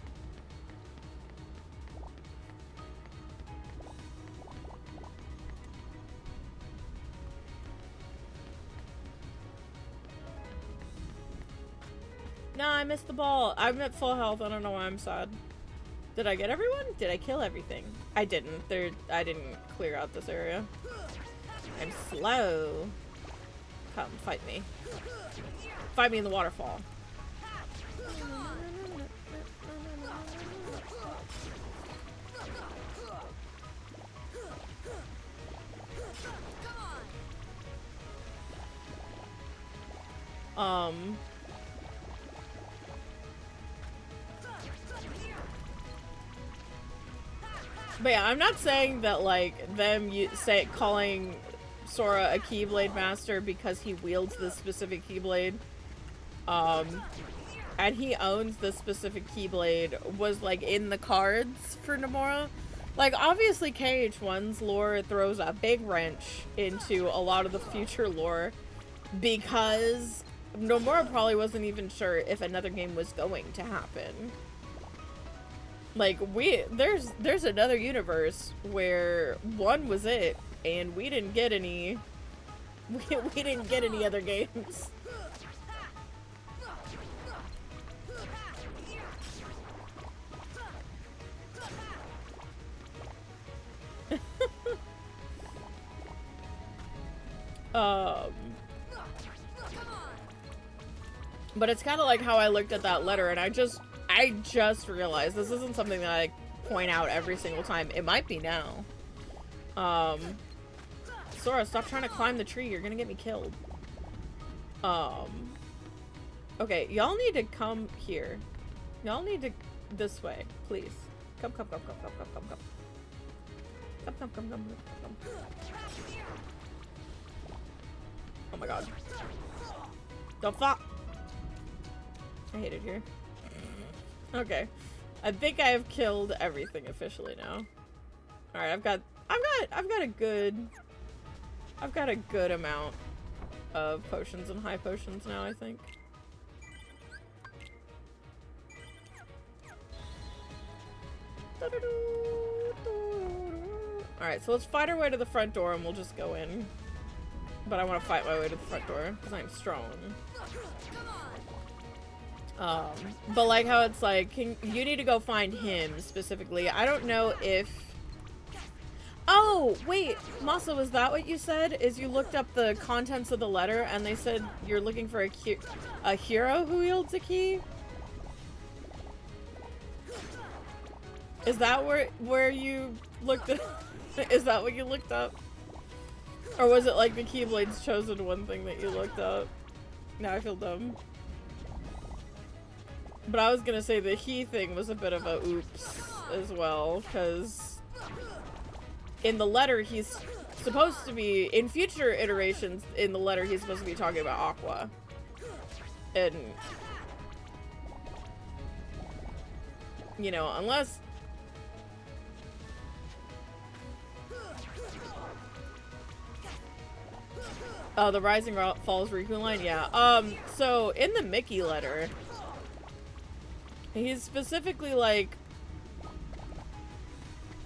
No, I missed the ball. I'm at full health. I don't know why I'm sad. Did I get everyone? Did I kill everything? I didn't. I didn't clear out this area. I'm slow. Come, fight me. Fight me in the waterfall. But yeah, I'm not saying that, like, calling Sora a Keyblade Master because he wields this specific Keyblade, and he owns this specific Keyblade was, like, in the cards for Nomura. Like, obviously KH1's lore throws a big wrench into a lot of the future lore because Nomura probably wasn't even sure if another game was going to happen. Like, there's another universe where 1 was it, and we didn't get any, we didn't get any other games. But it's kind of like how I looked at that letter, and I just realized this isn't something that I point out every single time. It might be now. Sora, stop trying to climb the tree. You're gonna get me killed. Okay, y'all need to come here. Y'all need to this way, please. Come. Come. Oh my god. The fuck. I hate it here. Okay. I think I have killed everything officially now. Alright, I've got a good amount of potions and high potions now, I think. Alright, so let's fight our way to the front door and we'll just go in. But I want to fight my way to the front door because I'm strong. But like how it's like, you need to go find him specifically. I don't know if... Oh, wait, Masa, was that what you said? Is you looked up the contents of the letter and they said you're looking for a hero who wields a key? Is that where you looked at? Is that what you looked up? Or was it like the Keyblade's Chosen One thing that you looked up? Now I feel dumb. But I was gonna say the he thing was a bit of a oops as well, because in the letter he's supposed to be, in future iterations in the letter, he's supposed to be talking about Aqua. And, you know, unless... Oh, the Rising Falls Riku line? Yeah. So, in the Mickey letter, he's specifically like,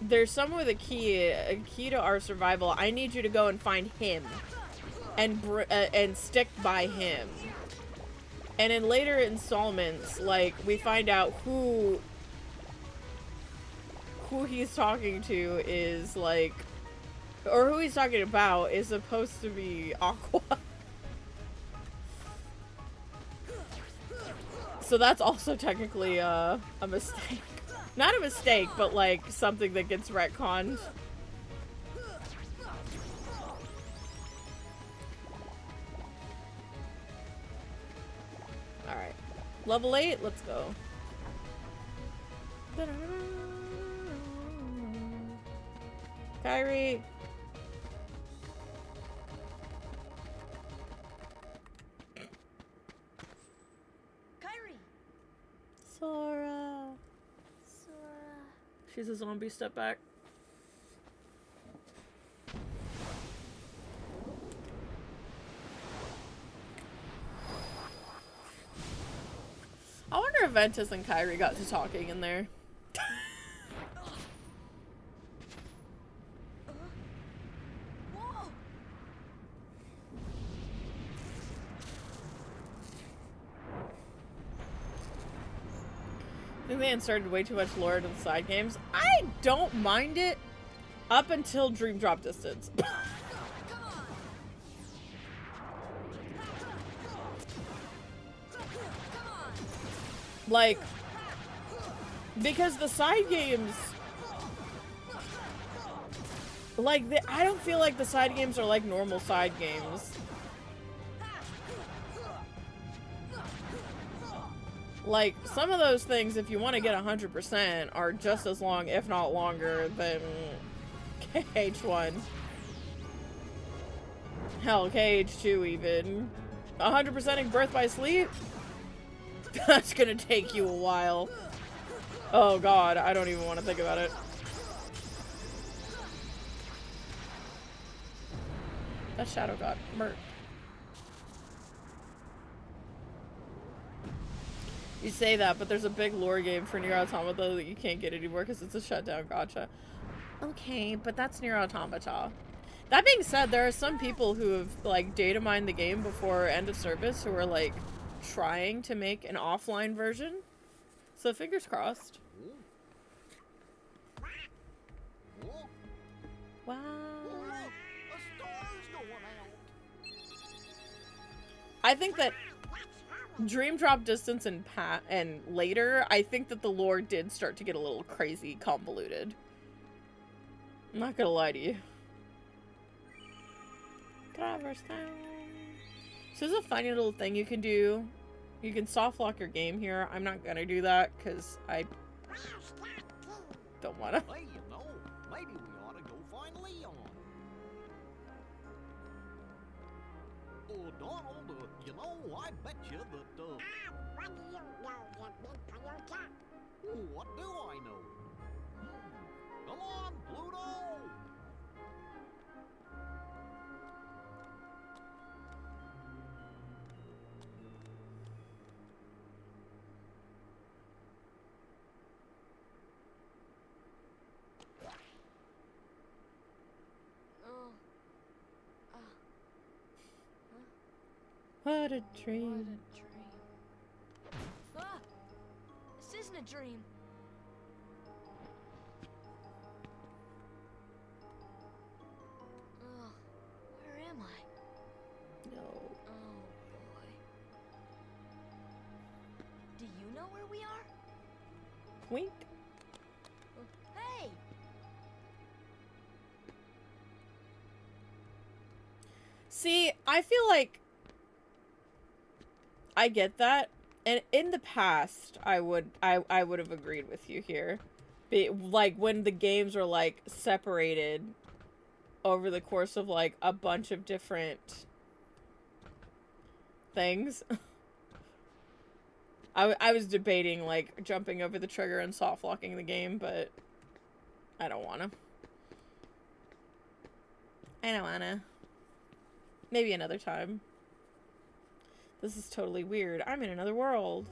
there's someone with a key to our survival. I need you to go and find him. And stick by him. And in later installments, like, we find out who he's talking to is, like, or who he's talking about is supposed to be Aqua. So that's also technically a mistake. Not a mistake, but like something that gets retconned. Alright. Level 8, let's go. Kairi. Sora. She's a zombie, step back. I wonder if Ventus and Kairi got to talking in there. I think they inserted way too much lore into the side games. I don't mind it up until Dream Drop Distance. Like, because the side games, like, I don't feel like the side games are like normal side games. Like, some of those things, if you want to get 100%, are just as long, if not longer, than KH1. Hell, KH2 even. 100%ing Birth by Sleep? That's gonna take you a while. Oh god, I don't even want to think about it. That shadow got murked. You say that, but there's a big lore game for Nier Automata that you can't get anymore because it's a shutdown gacha. Okay, but that's Nier Automata. That being said, there are some people who have, like, data mined the game before end of service who are, like, trying to make an offline version. So fingers crossed. Wow. I think that Dream Drop Distance and later, I think that the lore did start to get a little crazy convoluted. I'm not gonna lie to you. Traverse Town. So there's a funny little thing you can do. You can soft lock your game here. I'm not gonna do that because I don't wanna. Hey, you know, maybe we ought to go find Leon. Oh, Donald, you know, I bet you that, What do you know, you big Toyota? what do I know? Come on, Pluto! What a dream. Ah! This isn't a dream. Ugh, where am I? No. Oh boy. Do you know where we are? Wink. Hey! See, I feel like I get that, and in the past, I would have agreed with you here, like when the games were like separated, over the course of like a bunch of different things. I was debating like jumping over the trigger and soft locking the game, but I don't wanna. I don't wanna. Maybe another time. This is totally weird. I'm in another world.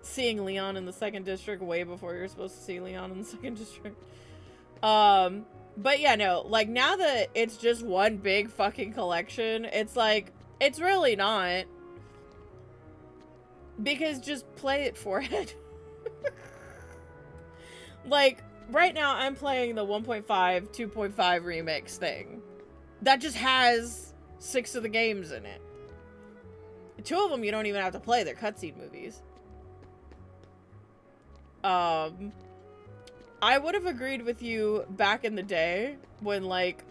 Seeing Leon in the 2nd district way before you're supposed to see Leon in the 2nd district. But yeah, no, like now that it's just one big fucking collection, it's like, it's really not. Because just play it for it. Like, right now I'm playing the 1.5, 2.5 remix thing. That just has 6 of the games in it. 2 of them you don't even have to play, they're cutscene movies. I would have agreed with you back in the day when, like,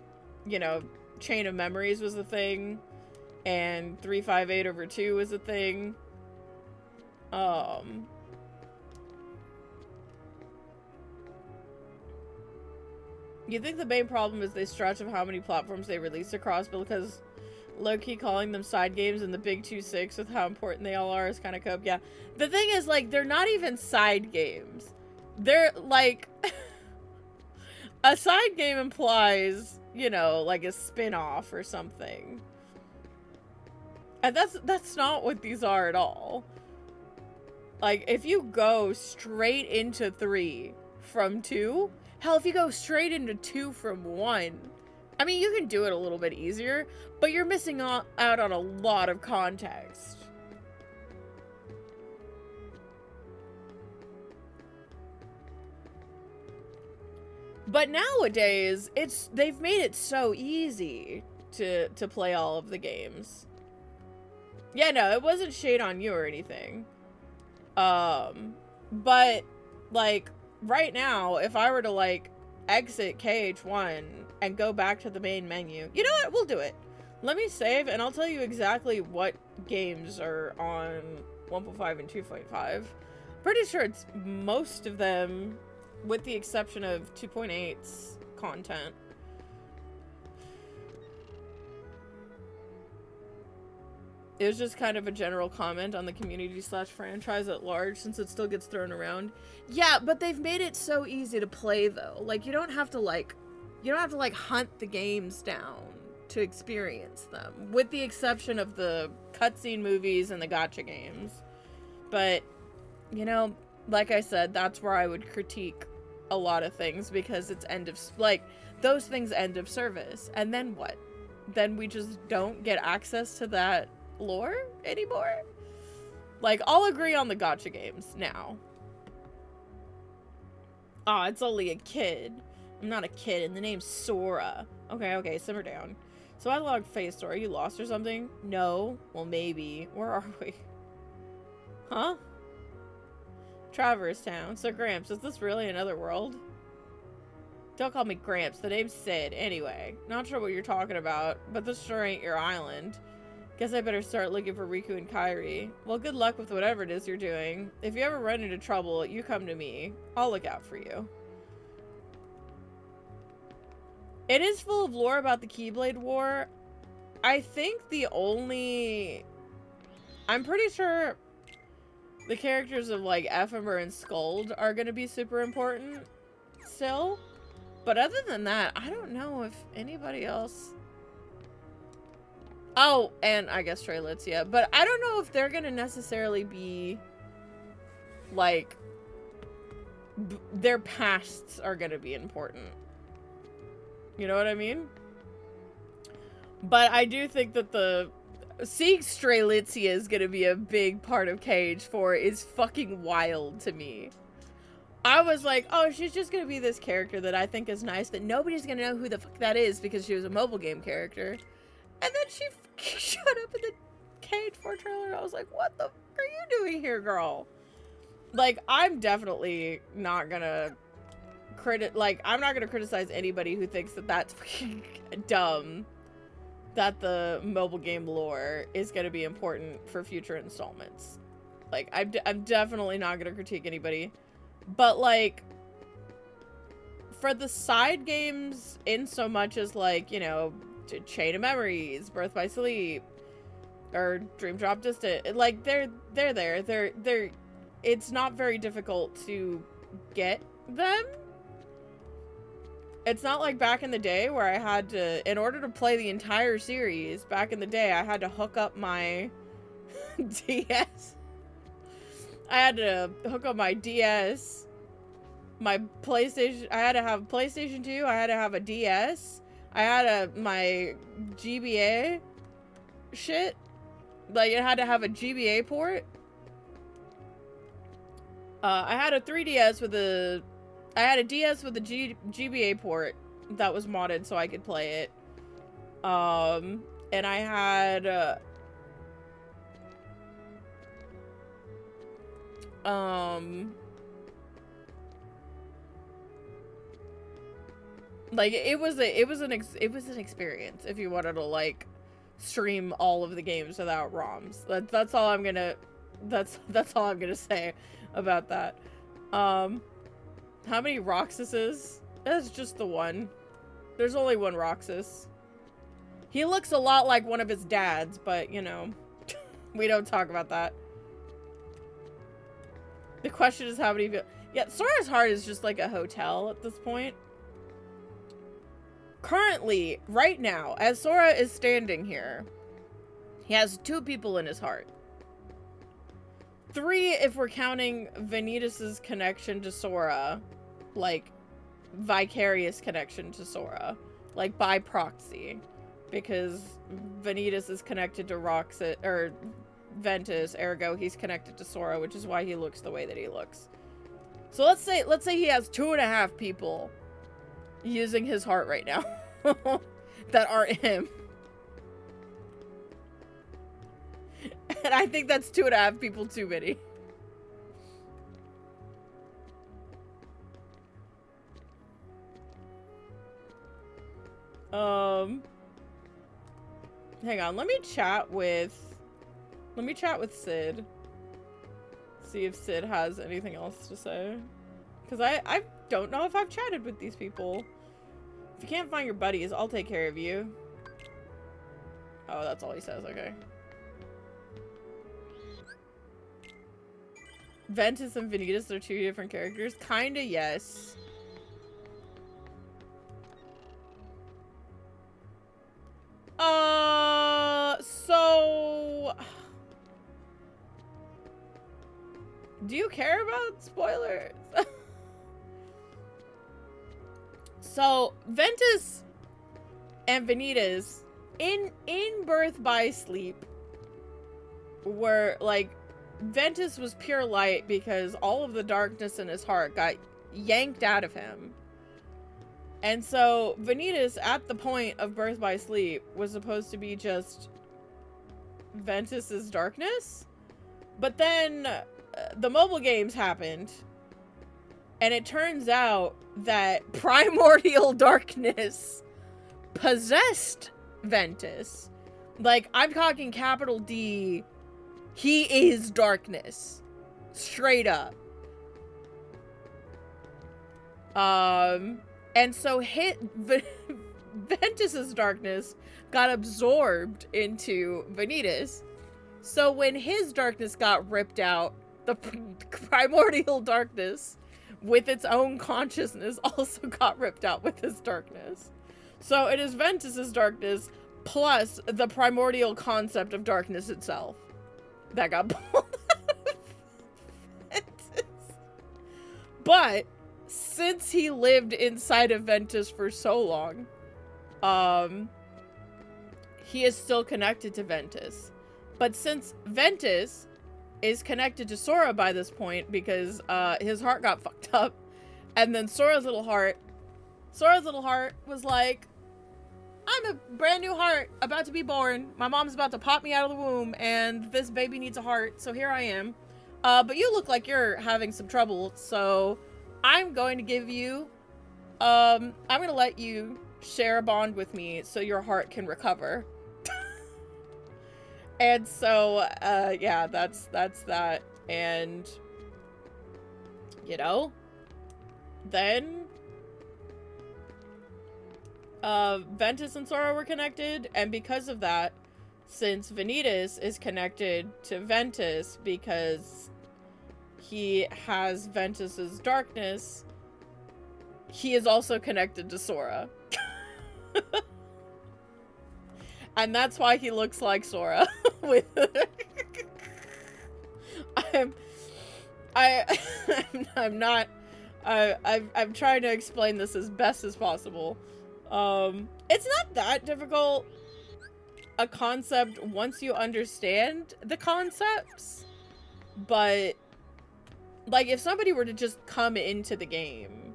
you know, Chain of Memories was a thing and 358/2 was a thing. You think the main problem is they stretch of how many platforms they release across, because low-key calling them side games and the big 2.6 with how important they all are is kind of cope. Yeah. The thing is, like, they're not even side games. They're, like... a side game implies, you know, like a spin-off or something. And that's not what these are at all. Like, if you go straight into 3 from 2... Hell, if you go straight into 2 from 1... I mean, you can do it a little bit easier, but you're missing out on a lot of context. But nowadays, they've made it so easy to play all of the games. Yeah, no, it wasn't shade on you or anything. But, like, right now, if I were to, like, exit KH1 and go back to the main menu, you know what? We'll do it. Let me save, and I'll tell you exactly what games are on 1.5 and 2.5. Pretty sure it's most of them, with the exception of 2.8's content. It was just kind of a general comment on the community/franchise at large, since it still gets thrown around. Yeah, but they've made it so easy to play, though. Like, you don't have to hunt the games down to experience them, with the exception of the cutscene movies and the gacha games. But, you know, like I said, that's where I would critique a lot of things, because it's those things end of service. And then what? Then we just don't get access to that lore anymore? Like, I'll agree on the gacha games now. Aw, it's only a kid. I'm not a kid, and the name's Sora. Okay, simmer down. So I logged Face Sora. You lost or something? No. Well, maybe. Where are we? Huh? Traverse Town. So, Gramps, is this really another world? Don't call me Gramps. The name's Sid. Anyway, not sure what you're talking about, but this sure ain't your island. Guess I better start looking for Riku and Kairi. Well, good luck with whatever it is you're doing. If you ever run into trouble, you come to me. I'll look out for you. It is full of lore about the Keyblade War. I think I'm pretty sure the characters of, like, Ephemer and Skuld are gonna be super important still. But other than that, I don't know if anybody else... Oh, and I guess Trailits, yeah. But I don't know if they're gonna necessarily be, like, their pasts are gonna be important. You know what I mean? But I do think that seeing Strelitzia is gonna be a big part of KH4 is fucking wild to me. I was like, oh, she's just gonna be this character that I think is nice, that nobody's gonna know who the fuck that is because she was a mobile game character. And then she showed up in the KH4 trailer. I was like, what the fuck are you doing here, girl? Like, I'm definitely not gonna I'm not gonna criticize anybody who thinks that that's fucking dumb, that the mobile game lore is gonna be important for future installments. Like, I'm definitely not gonna critique anybody. But, like, for the side games, in so much as, like, you know, Chain of Memories, Birth by Sleep, or Dream Drop Distant, like, they're there. It's not very difficult to get them. It's not like back in the day where I had to, in order to play the entire series, back in the day, I had to hook up my DS. I had to hook up my DS, my PlayStation. I had to have PlayStation 2. I had to have a DS. I had my GBA shit. Like, it had to have a GBA port. I had a 3DS with a... I had a DS with a GBA port that was modded so I could play it. And I had... like, it was an experience if you wanted to, like, stream all of the games without ROMs. That's all I'm gonna... That's all I'm gonna say about that. How many Roxases? That's just the one. There's only one Roxas. He looks a lot like one of his dads, but, you know, we don't talk about that. The question is how many... Yeah, Sora's Heart is just like a hotel at this point. Currently, right now, as Sora is standing here, he has 2 people in his heart. 3 if we're counting Vanitas' connection to Sora, like, vicarious connection to Sora, like, by proxy, because Vanitas is connected to Roxas, or Ventus, ergo he's connected to Sora, which is why he looks the way that he looks. So let's say he has 2.5 people using his heart right now that aren't him. And I think that's 2.5 people too many. Hang on, let me chat with Sid. See if Sid has anything else to say. Because I don't know if I've chatted with these people. If you can't find your buddies, I'll take care of you. Oh, that's all he says, okay. Ventus and Vanitas are 2 different characters? Kinda, yes. So... Do you care about spoilers? So, Ventus and Vanitas, in Birth by Sleep, were, like, Ventus was pure light because all of the darkness in his heart got yanked out of him. And so, Vanitas, at the point of Birth by Sleep, was supposed to be just Ventus's darkness. But then, the mobile games happened, and it turns out that primordial darkness possessed Ventus. Like, I'm talking capital D. He is darkness. Straight up. And so Ventus's darkness got absorbed into Vanitas. So when his darkness got ripped out, the primordial darkness with its own consciousness also got ripped out with his darkness. So it is Ventus's darkness plus the primordial concept of darkness itself that got pulled out of Ventus. But since he lived inside of Ventus for so long, he is still connected to Ventus. But since Ventus is connected to Sora by this point because his heart got fucked up, and then Sora's little heart was like, I'm a brand new heart about to be born. My mom's about to pop me out of the womb, and this baby needs a heart, so here I am. But you look like you're having some trouble, so I'm going to give you, I'm going to let you share a bond with me so your heart can recover. And so, yeah, that's that. And, you know, then Ventus and Sora were connected, and because of that, since Vanitas is connected to Ventus because he has Ventus's darkness, he is also connected to Sora. And that's why he looks like Sora. With I'm trying to explain this as best as possible. It's not that difficult a concept once you understand the concepts, but like if somebody were to just come into the game,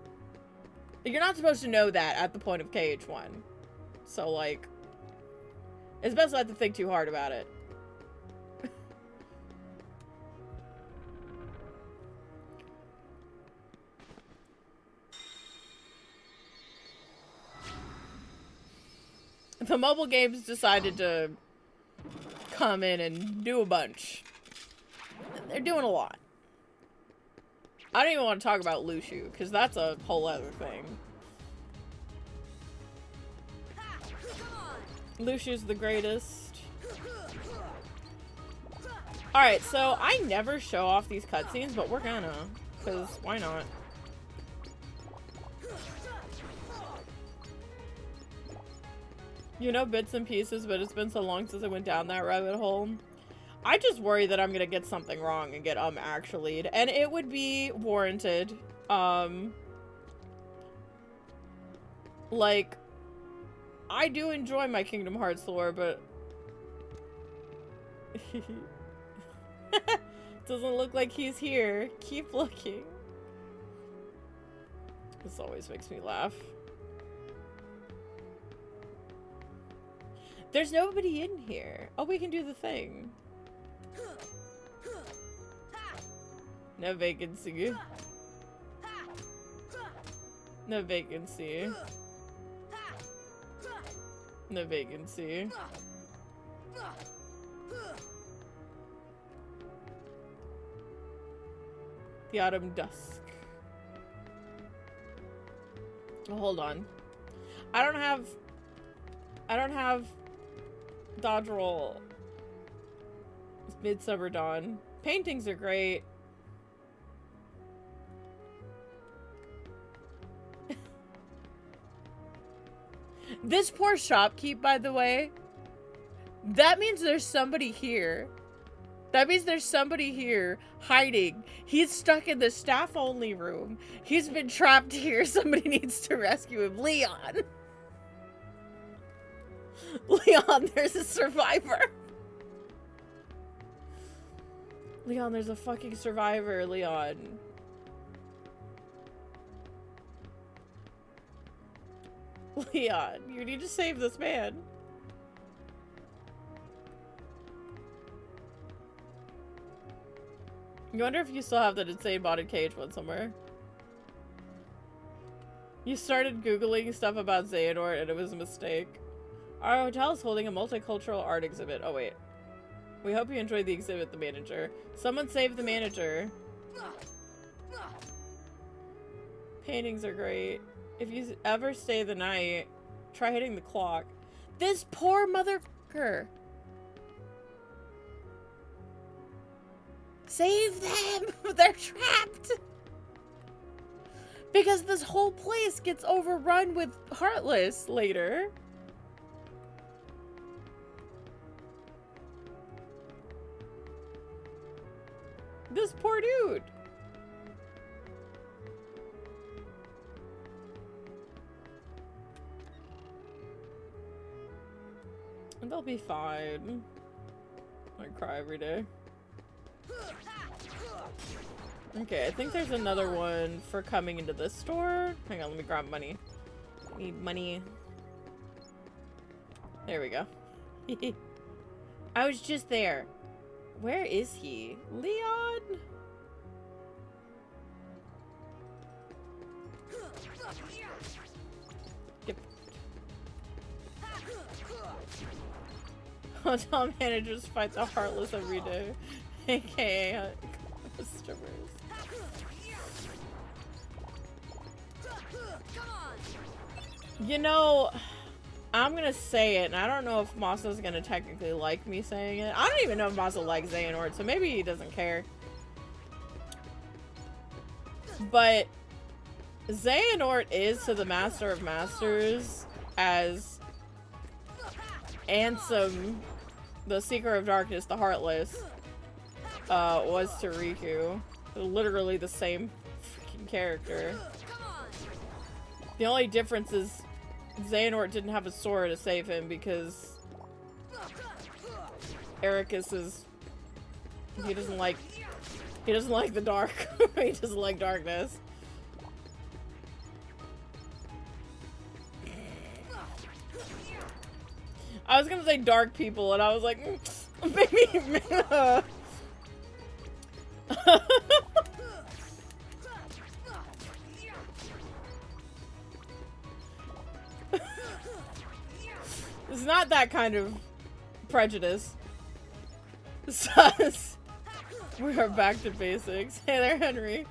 you're not supposed to know that at the point of KH1. So like, it's best not to think too hard about it. The mobile games decided to come in and do a bunch. They're doing a lot. I don't even want to talk about Lushu, because that's a whole other thing. Lushu's the greatest. Alright, so I never show off these cutscenes, but we're gonna. Because why not? You know bits and pieces, but it's been so long since I went down that rabbit hole. I just worry that I'm gonna get something wrong and get actually, and it would be warranted. Like, I do enjoy my Kingdom Hearts lore, but doesn't look like he's here. Keep looking. This always makes me laugh. There's nobody in here. Oh, we can do the thing. No vacancy. No vacancy. No vacancy. The autumn dusk. Oh, hold on. I don't have dodge roll. It's Midsummer Dawn. Paintings are great. This poor shopkeep, by the way. That means there's somebody here. That means there's somebody here hiding. He's stuck in the staff-only room. He's been trapped here. Somebody needs to rescue him. Leon! Leon, there's a survivor. Leon, there's a fucking survivor, Leon. Leon, you need to save this man. You wonder if you still have that insane modded KH1 somewhere. You started Googling stuff about Xehanort and it was a mistake. Our hotel is holding a multicultural art exhibit. Oh, wait. We hope you enjoyed the exhibit, the manager. Someone save the manager. Paintings are great. If you ever stay the night, try hitting the clock. This poor motherfucker. Save them! They're trapped! Because this whole place gets overrun with Heartless later. This poor dude. And they'll be fine. I cry every day. Okay, I think there's another one for coming into this store. Hang on, let me grab money. I need money. There we go. I was just there. Where is he? Leon? Yep. Hotel managers fight the Heartless every day. AKA customers. You know, I'm gonna say it, and I don't know if Masa's gonna technically like me saying it. I don't even know if Masa likes Xehanort, so maybe he doesn't care. But Xehanort is to the Master of Masters as Ansem, the Seeker of Darkness, the Heartless, was to Riku. They're literally the same freaking character. The only difference is Xehanort didn't have a sword to save him because Ericus is... he doesn't like the dark. He doesn't like darkness. I was gonna say dark people, and I was like, maybe. It's not that kind of prejudice. Sus. We are back to basics. Hey there, Henry.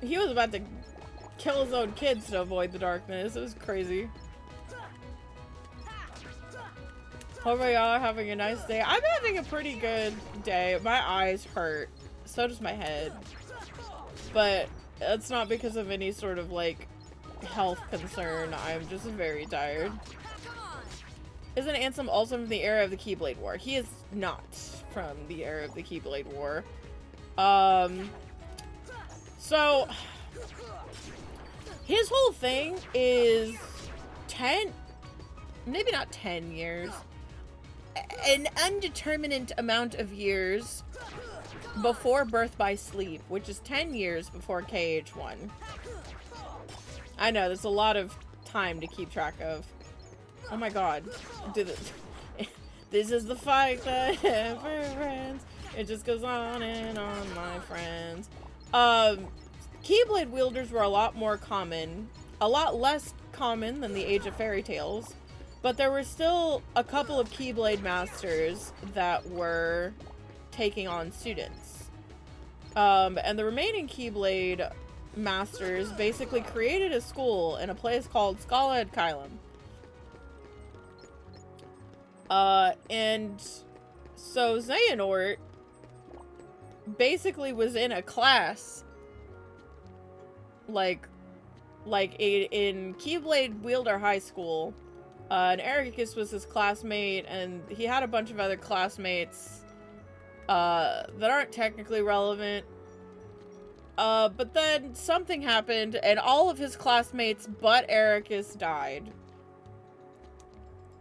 He was about to kill his own kids to avoid the darkness. It was crazy. Hope y'all are having a nice day. I'm having a pretty good day. My eyes hurt. So does my head. But it's not because of any sort of, like, health concern. I'm just very tired. Isn't Ansem also from the era of the Keyblade War? He is not from the era of the Keyblade War. So, his whole thing is 10, maybe not 10 years, an undeterminate amount of years before Birth by Sleep, which is 10 years before KH1. I know, there's a lot of time to keep track of. Oh my god. This is the fight that never ends. It just goes on and on, my friends. Keyblade wielders were a lot more common. A lot less common than the Age of Fairy Tales. But there were still a couple of Keyblade masters that were taking on students. And the remaining Keyblade masters basically created a school in a place called Scala ad Kylum. And so Xehanort basically was in a class in Keyblade Wielder High School, and Ericus was his classmate, and he had a bunch of other classmates that aren't technically relevant, but then something happened and all of his classmates but Ericus died.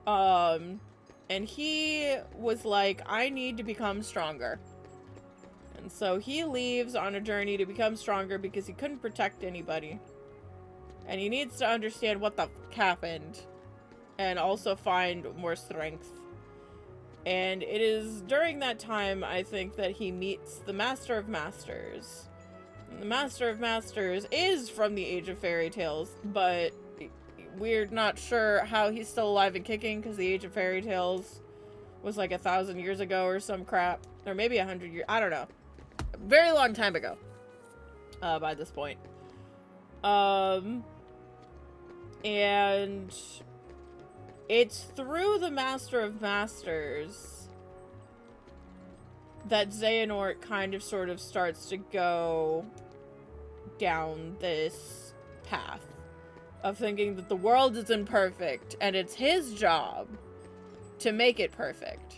And he was like, I need to become stronger. And so he leaves on a journey to become stronger because he couldn't protect anybody. And he needs to understand what the fuck happened. And also find more strength. And it is during that time, I think, that he meets the Master of Masters. And the Master of Masters is from the Age of Fairy Tales, but we're not sure how he's still alive and kicking because the Age of Fairy Tales was like 1,000 years ago or some crap. Or maybe 100 years. I don't know. Very long time ago. By this point. And it's through the Master of Masters that Xehanort kind of sort of starts to go down this path of thinking that the world is imperfect and it's his job to make it perfect.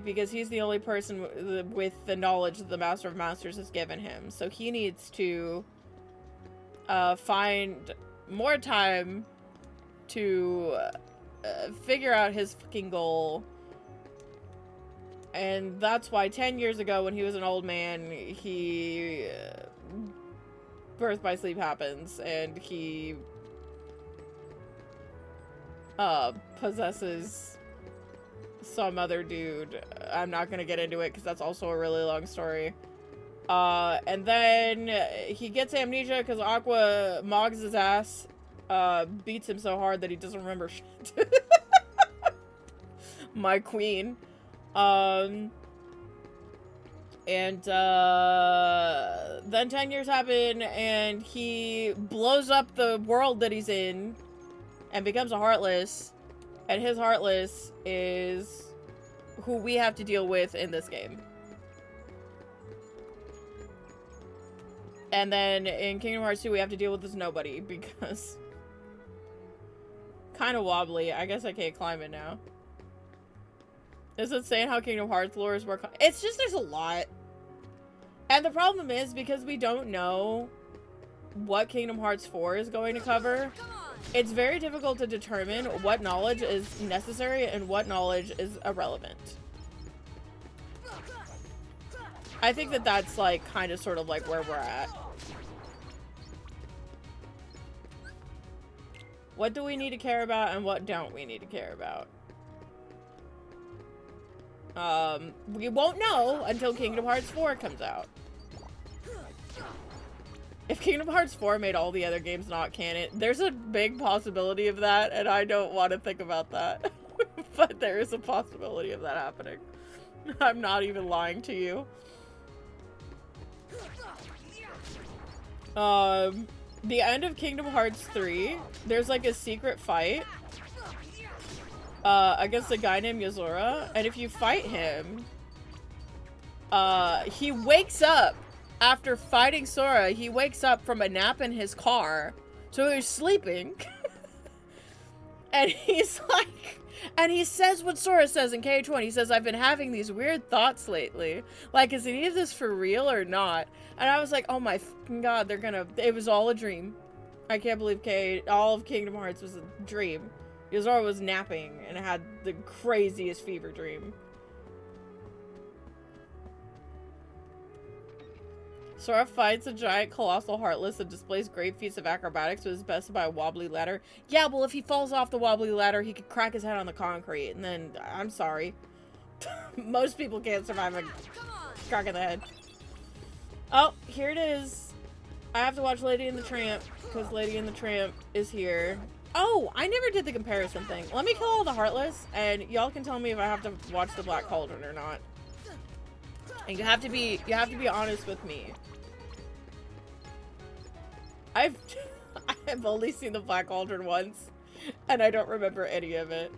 Because he's the only person with the knowledge that the Master of Masters has given him. So he needs to find more time to figure out his fucking goal. And that's why 10 years ago, when he was an old man, he... Birth by Sleep happens, and he possesses some other dude. I'm not gonna get into it because that's also a really long story. And then he gets amnesia because Aqua mogs his ass, beats him so hard that he doesn't remember shit. my queen. And then 10 years happen, and he blows up the world that he's in and becomes a Heartless, and his Heartless is who we have to deal with in this game. And then in Kingdom Hearts 2 we have to deal with this nobody because kind of wobbly. I guess I can't climb it now. Is it saying how Kingdom Hearts lore is work? It's just there's a lot. And the problem is because we don't know what Kingdom Hearts 4 is going to cover, it's very difficult to determine what knowledge is necessary and what knowledge is irrelevant. I think that that's like kind of sort of like where we're at. What do we need to care about and what don't we need to care about? We won't know until Kingdom Hearts 4 comes out. If Kingdom Hearts 4 made all the other games not canon, there's a big possibility of that, and I don't want to think about that. But there is a possibility of that happening. I'm not even lying to you. The end of Kingdom Hearts 3, there's like a secret fight against a guy named Yozora, and if you fight him, he wakes up after fighting Sora. He wakes up from a nap in his car, so he's sleeping, and he's like, and he says what Sora says in KH1. He says, "I've been having these weird thoughts lately. Like, is any of this for real or not?" And I was like, oh my fucking god, they're gonna, it was all a dream. I can't believe all of Kingdom Hearts was a dream. Yozora was napping and had the craziest fever dream. Sora fights a giant colossal Heartless and displays great feats of acrobatics, but is bested by a wobbly ladder. Yeah, well, if he falls off the wobbly ladder, he could crack his head on the concrete, and then, I'm sorry. Most people can't survive a crack in the head. Oh, here it is. I have to watch Lady and the Tramp, because Lady and the Tramp is here. Oh, I never did the comparison thing. Let me kill all the Heartless, and y'all can tell me if I have to watch the Black Cauldron or not. And you have to be honest with me. I've only seen the Black Cauldron once, and I don't remember any of it.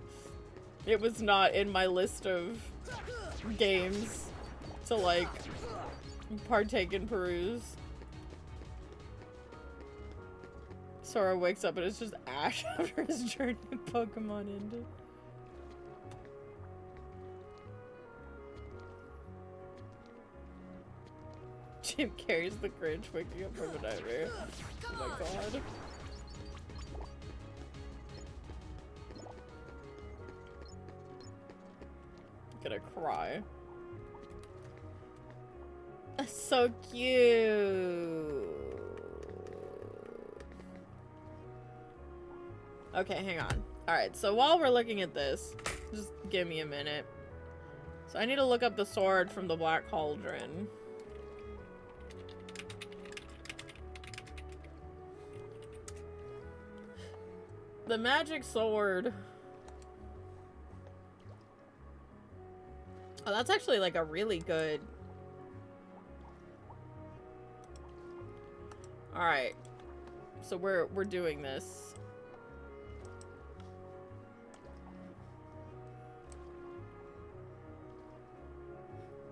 It was not in my list of games to, like, partake in peruse. Sora wakes up and it's just Ash after his journey in Pokemon ended. Jim carries the Grinch waking up from a nightmare. Oh my god. I'm gonna cry. That's so cute. Okay, hang on. Alright, so while we're looking at this, just give me a minute. So I need to look up the sword from the Black Cauldron. The magic sword. Oh, that's actually like a really good... Alright. So we're doing this.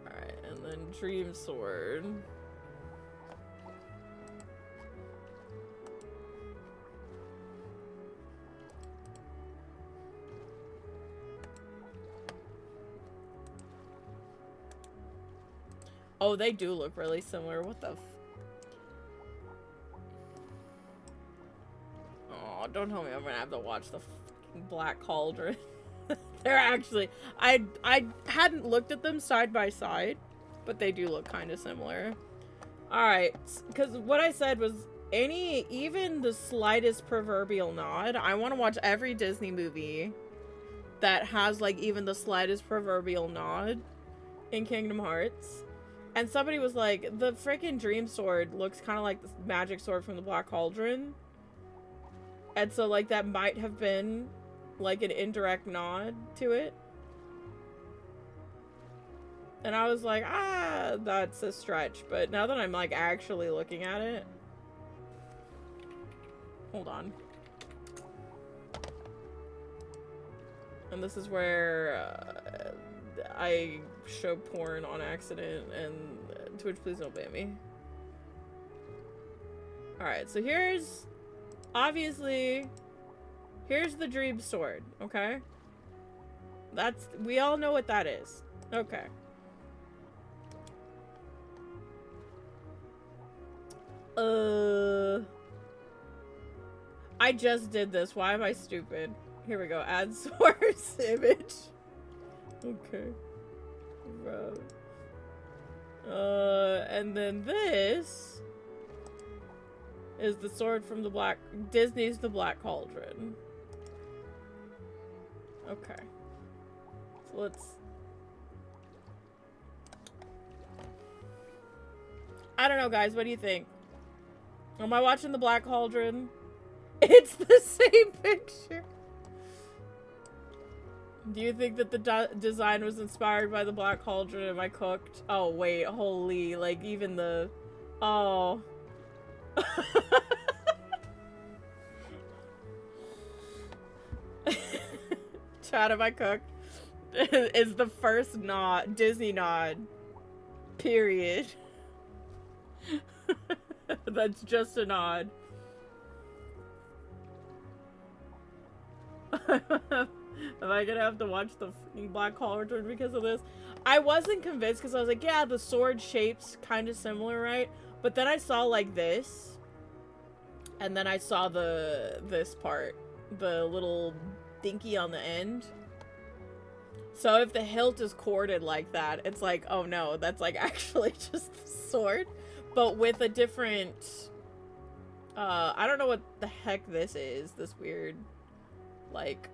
Alright, and then Dream Sword. Oh, they do look really similar. What the f... Oh, don't tell me I'm gonna have to watch the fucking Black Cauldron. They're actually... I hadn't looked at them side by side, but they do look kind of similar. Alright, because what I said was even the slightest proverbial nod. I want to watch every Disney movie that has, like, even the slightest proverbial nod in Kingdom Hearts. And somebody was like, the freaking Dream Sword looks kind of like the magic sword from the Black Cauldron. And so, like, that might have been, like, an indirect nod to it. And I was like, ah, that's a stretch. But now that I'm like actually looking at it, hold on. And this is where I show porn on accident, and Twitch, please don't ban me. Alright, so here's, obviously, here's the dream sword, okay? That's, we all know what that is. Okay. I just did this. Why am I stupid? Here we go. Add source image. Okay. And then this is the sword from the Disney's The Black Cauldron. Okay. So let's... I don't know, guys. What do you think? Am I watching The Black Cauldron? It's the same picture. Do you think that the design was inspired by The Black Cauldron? Am I cooked? Oh, wait. Holy. Like, even the... Oh. Chat, am I cooked? Is the first nod. Disney nod. Period. That's just a nod. Am I gonna have to watch the Black Cauldron because of this? I wasn't convinced because I was like, yeah, the sword shape's kind of similar, right? But then I saw like this, and then I saw this part, the little dinky on the end. So if the hilt is corded like that, it's like, oh no, that's like actually just the sword, but with a different, I don't know what the heck this is, this weird, like,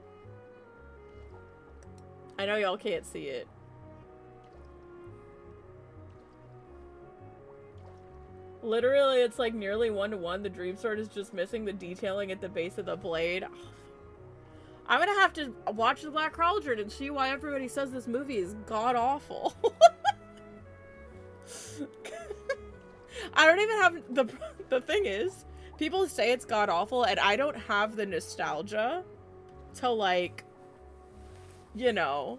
I know y'all can't see it. Literally, it's like nearly 1-to-1. The dream sword is just missing the detailing at the base of the blade. I'm gonna have to watch The Black Cauldron and see why everybody says this movie is god-awful. I don't even have... The thing is, people say it's god-awful, and I don't have the nostalgia to, like, you know,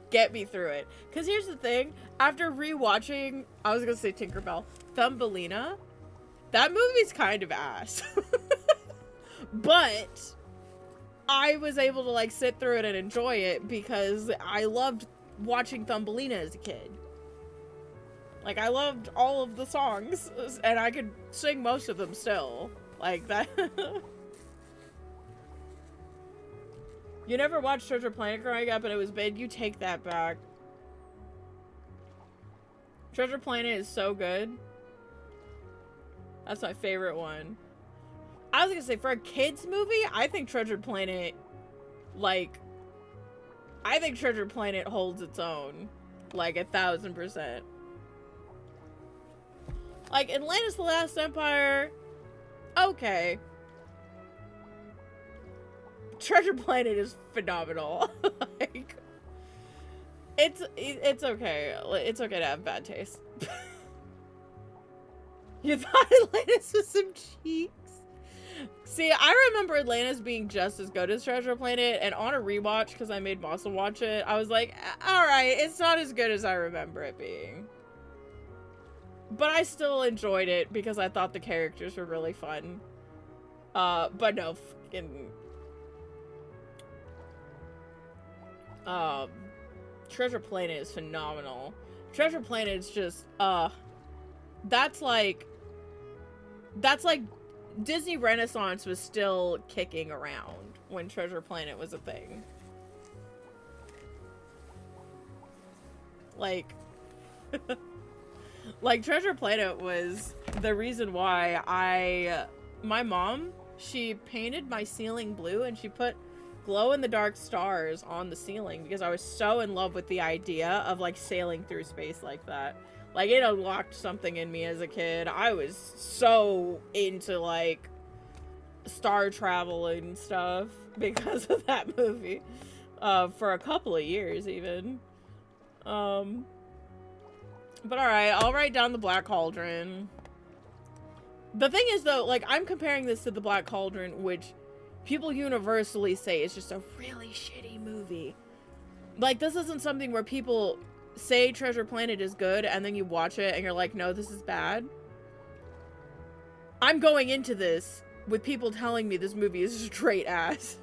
get me through it. Because here's the thing. After rewatching, I was gonna say Tinkerbell, Thumbelina, that movie's kind of ass. But I was able to, like, sit through it and enjoy it because I loved watching Thumbelina as a kid. Like, I loved all of the songs, and I could sing most of them still. Like, that... You never watched Treasure Planet growing up and it was big? You take that back. Treasure Planet is so good. That's my favorite one. I was gonna say, for a kid's movie, I think Treasure Planet, like, I think Treasure Planet holds its own. Like, 1000%. Like, Atlantis: The Last Empire, okay. Treasure Planet is phenomenal. Like, it's okay. It's okay to have bad taste. You thought Atlantis was some cheeks? See, I remember Atlantis being just as good as Treasure Planet, and on a rewatch, because I made Masa watch it, I was like, alright, it's not as good as I remember it being. But I still enjoyed it because I thought the characters were really fun. But no, fucking... Treasure Planet is phenomenal. Treasure Planet is just, that's like Disney Renaissance was still kicking around when Treasure Planet was a thing. Like, like Treasure Planet was the reason why my mom, she painted my ceiling blue and she put glow-in-the-dark stars on the ceiling because I was so in love with the idea of, like, sailing through space like that. Like, it unlocked something in me as a kid. I was so into, like, star travel and stuff because of that movie. For a couple of years, even. But alright, I'll write down the Black Cauldron. The thing is, though, like, I'm comparing this to the Black Cauldron, which people universally say is just a really shitty movie. Like, this isn't something where people say Treasure Planet is good, and then you watch it, and you're like, no, this is bad. I'm going into this with people telling me this movie is straight ass.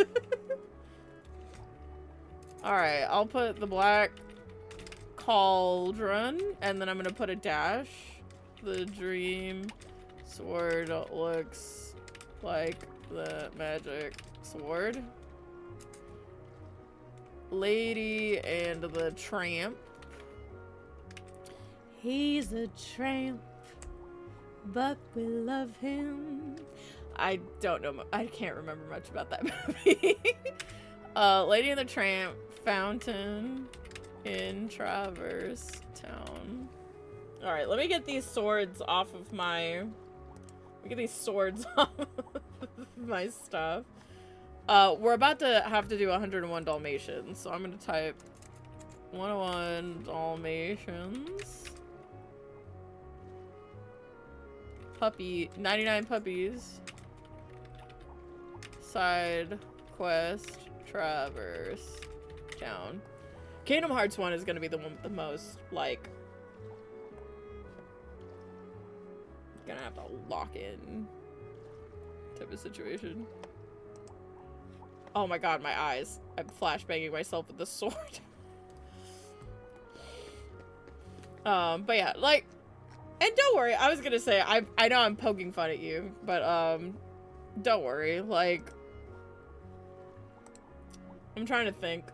Alright, I'll put the Black Cauldron, and then I'm gonna put a dash. The dream sword looks like the magic sword. Lady and the Tramp. He's a tramp, but we love him. I don't know. I can't remember much about that movie. Lady and the Tramp, Fountain in Traverse Town. All right, let me get these swords off of my. Let me get these swords off of my stuff. We're about to have to do 101 Dalmatians, so I'm gonna type 101 Dalmatians. Puppy, 99 puppies. Side quest, Traverse Town. Kingdom Hearts 1 is gonna be the one with the most, like, gonna have to lock in type of situation. Oh my god, my eyes. I'm flashbanging myself with the sword. But yeah, like, and don't worry, I was gonna say, I know I'm poking fun at you, but, don't worry, like, I'm trying to think.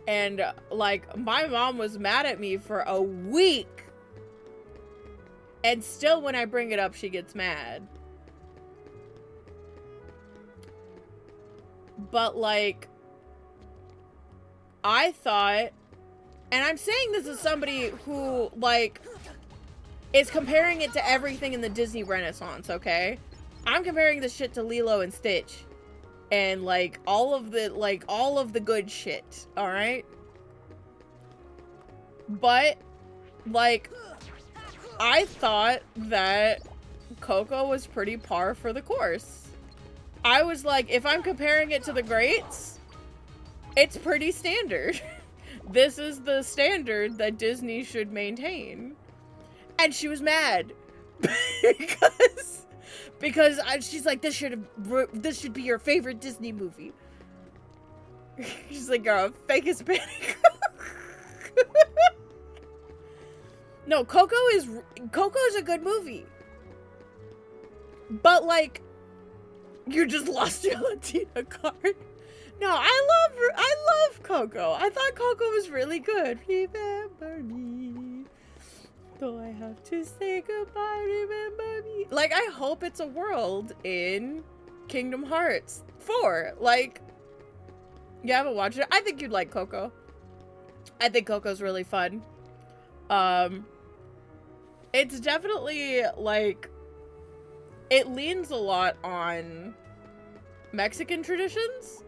And, like, my mom was mad at me for a week. And still, when I bring it up, she gets mad. But, like, I thought, and I'm saying this as somebody who, like, is comparing it to everything in the Disney Renaissance, okay? I'm comparing this shit to Lilo and Stitch. And, like, all of the good shit, alright? But, like, I thought that Coco was pretty par for the course. I was like, if I'm comparing it to the greats, it's pretty standard. This is the standard that Disney should maintain. And she was mad. Because she's like, this should be your favorite Disney movie. She's like, you're a fake Hispanic. No, Coco is a good movie. But, like, you just lost your Latina card. No, I love Coco. I thought Coco was really good. Remember me. Though I have to say goodbye, remember me. Like, I hope it's a world in Kingdom Hearts 4. Like, you haven't watched it? I think you'd like Coco. I think Coco's really fun. It's definitely, like, it leans a lot on Mexican traditions.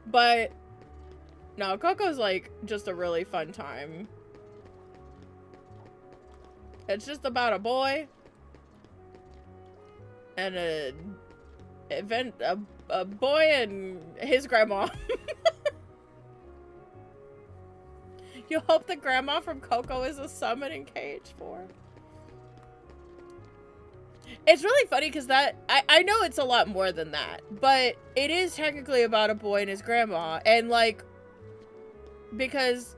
But, no, Coco's, like, just a really fun time. It's just about a boy and a boy and his grandma. You hope the grandma from Coco is a summoning cage for. It's really funny because that I know it's a lot more than that, but it is technically about a boy and his grandma, and like, because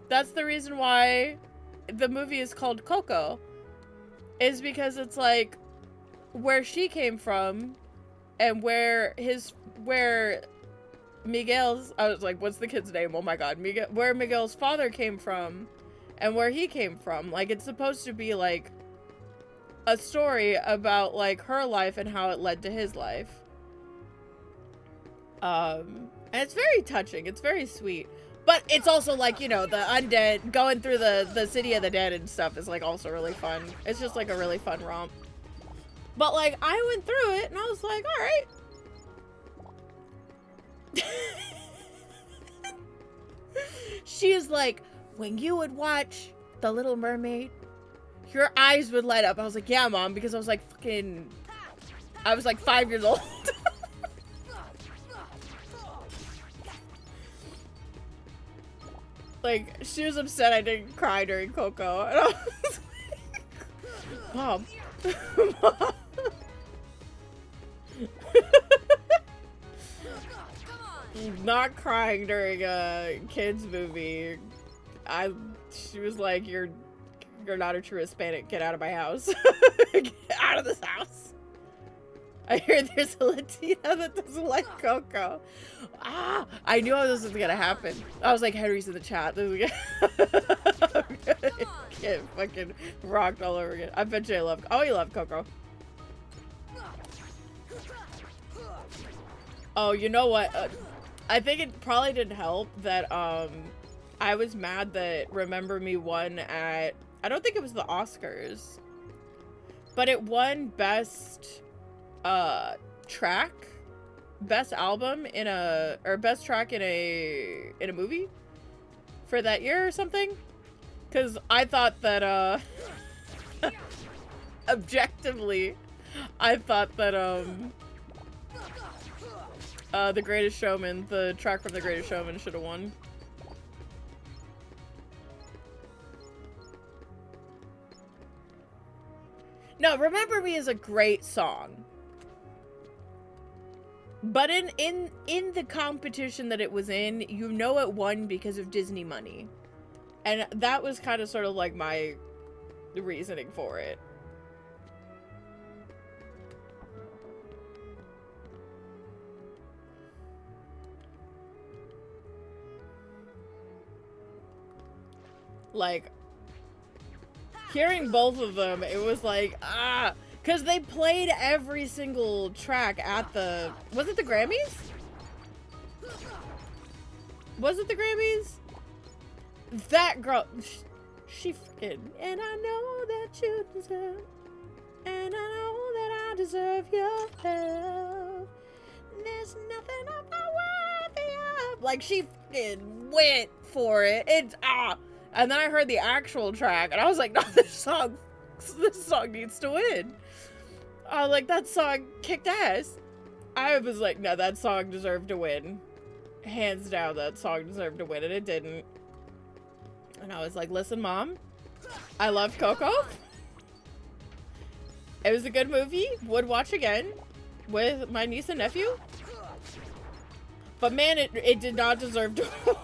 that's the reason why the movie is called Coco, is because it's like where she came from and where Miguel's, I was like, what's the kid's name? Oh my god, where Miguel's father came from and where he came from. Like, it's supposed to be like a story about like her life and how it led to his life. And it's very touching. It's very sweet. But it's also like, you know, the undead, going through the city of the dead and stuff is like also really fun. It's just like a really fun romp. But like, I went through it and I was like, alright. She is like, when you would watch The Little Mermaid, your eyes would light up. I was like, yeah, Mom, because I was like I was like 5 years old. Like, she was upset I didn't cry during Coco. And I was like, Mom. Mom. Not crying during a kids movie. She was like, you're not a true Hispanic. Get out of my house. Get out of this house. I hear there's a Latina that doesn't like Coco. Ah, I knew this was gonna happen. I was like, Henry's in the chat. This is gonna get fucking rocked all over again. I bet you I love. Oh, you love Coco. Oh, you know what? I think it probably didn't help that I was mad that Remember Me won at, I don't think it was the Oscars, but it won best track, best album in a, or best track in a movie for that year or something. Cause I thought that objectively, I thought that The Greatest Showman, the track from The Greatest Showman should have won. No, Remember Me is a great song. But in the competition that it was in, you know it won because of Disney money. And that was kind of sort of like my reasoning for it. Like, hearing both of them, it was like, ah, because they played every single track at the, was it the Grammys? Was it the Grammys? That girl, she freaking, and I know that you deserve, and I know that I deserve your love. There's nothing I'm not worthy of. Like, she freaking went for it. It's, ah. And then I heard the actual track, and I was like, no, this song needs to win. I was like, that song kicked ass. I was like, no, that song deserved to win. Hands down, that song deserved to win, and it didn't. And I was like, listen, Mom, I love Coco. It was a good movie. Would watch again with my niece and nephew. But man, it did not deserve to win.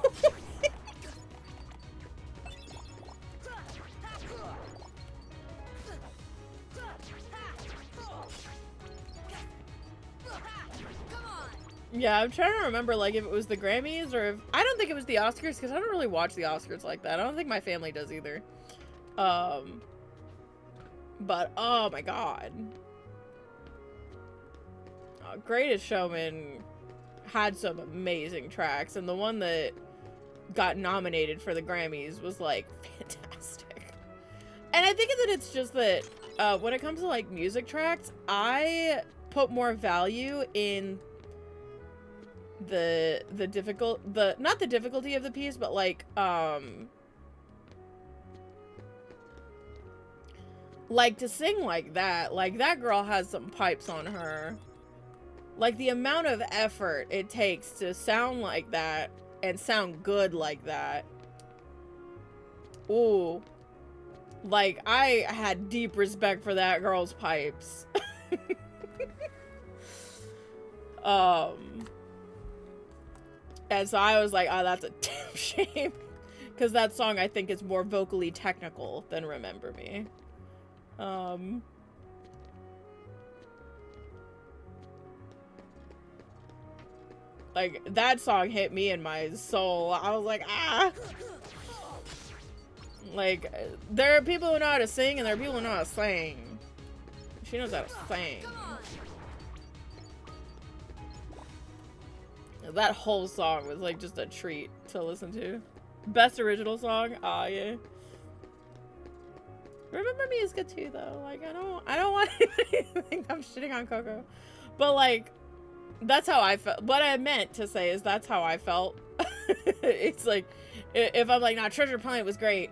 Yeah, I'm trying to remember, like, if it was the Grammys or if... I don't think it was the Oscars, because I don't really watch the Oscars like that. I don't think my family does either. But, oh my god. Greatest Showman had some amazing tracks, and the one that got nominated for the Grammys was, like, fantastic. And I think that it's just that, when it comes to, like, music tracks, I put more value in... not the difficulty of the piece, but like to sing like that girl has some pipes on her. Like, the amount of effort it takes to sound like that and sound good like that. Ooh. Like, I had deep respect for that girl's pipes. And so I was like, oh, that's a damn shame. Because that song, I think, is more vocally technical than Remember Me. Like, that song hit me in my soul. I was like, ah! Like, there are people who know how to sing, and there are people who know how to sing. She knows how to sing. That whole song was like just a treat to listen to. Best original song? Ah, yeah. Remember Me is good too, though. Like, I don't want anybody to think I'm shitting on Coco. But like, that's how I felt. What I meant to say is that's how I felt. It's like, If I'm like, nah, Treasure Planet was great,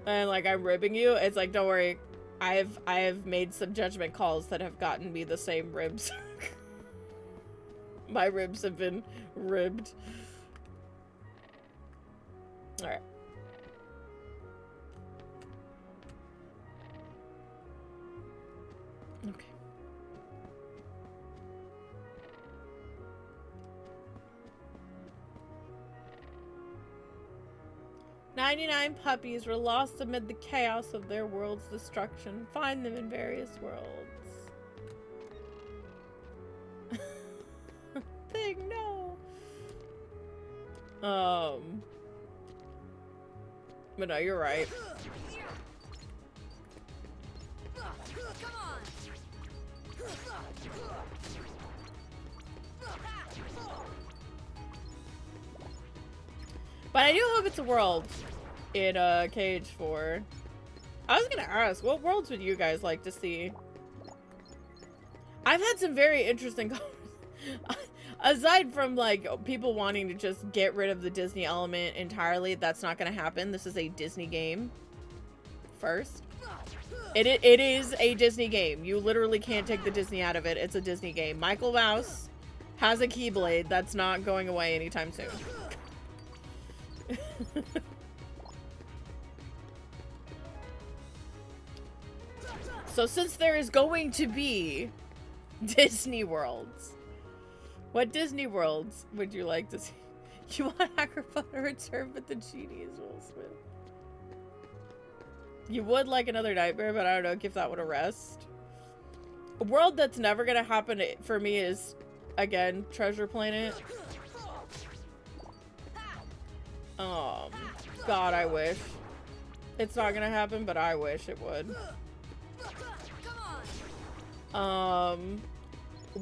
and like I'm ribbing you, it's like, don't worry, I have made some judgment calls that have gotten me the same ribs. My ribs have been ribbed. All right. Okay. 99 puppies were lost amid the chaos of their world's destruction. Find them in various worlds. Thing, no. But no, you're right. But I do hope it's a world in Cage 4. I was gonna ask, what worlds would you guys like to see? I've had some very interesting aside from like people wanting to just get rid of the Disney element entirely, that's not gonna happen. This is a Disney game first. It is a Disney game. You literally can't take the Disney out of it. It's a Disney game. Michael Mouse has a Keyblade that's not going away anytime soon. So since there is going to be Disney worlds, what Disney worlds would you like to see? You want Agrabah to return, but the genie is Will Smith. You would like another nightmare, but I don't know, give that one a rest. A world that's never gonna happen for me is, again, Treasure Planet. God, I wish. It's not gonna happen, but I wish it would.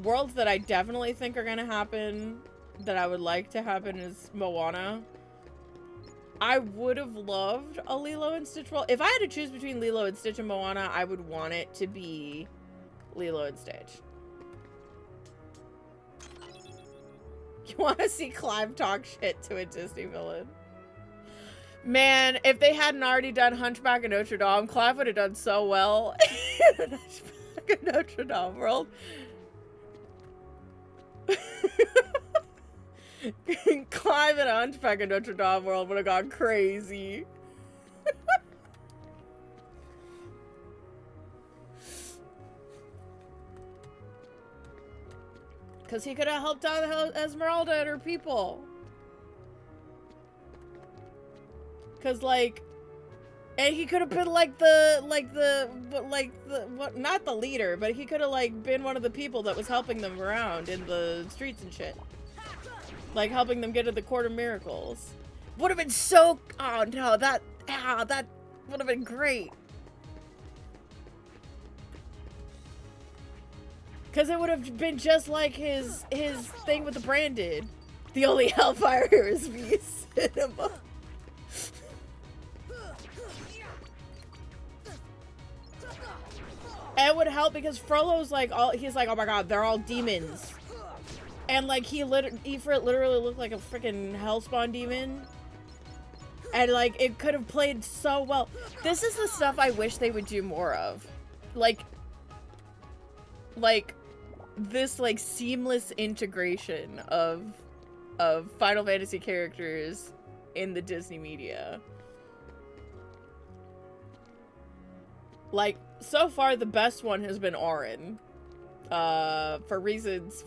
Worlds that I definitely think are gonna happen, that I would like to happen, is Moana. I would have loved a Lilo and Stitch world. If I had to choose between Lilo and Stitch and Moana, I would want it to be Lilo and Stitch. You want to see Clive talk shit to a Disney villain? Man, if they hadn't already done Hunchback of Notre Dame, Clive would have done so well in Hunchback of Notre Dame world. Clive in a Hunchback of Notre Dame world would have gone crazy. Because he could have helped out Esmeralda and her people. Because, like, and he could have been like not the leader, but he could have, like, been one of the people that was helping them around in the streets and shit. Like, helping them get to the Court of Miracles. Would have been so, oh no, that would have been great. Because it would have been just like his thing with the Branded. The only Hellfire here is V Cinema. And it would help because Frollo's like, he's like, oh my god, they're all demons. And like, Ifrit literally looked like a freaking Hellspawn demon. And like, it could have played so well. This is the stuff I wish they would do more of. Like this like seamless integration of Final Fantasy characters in the Disney media. Like, so far the best one has been Auron. For reasons.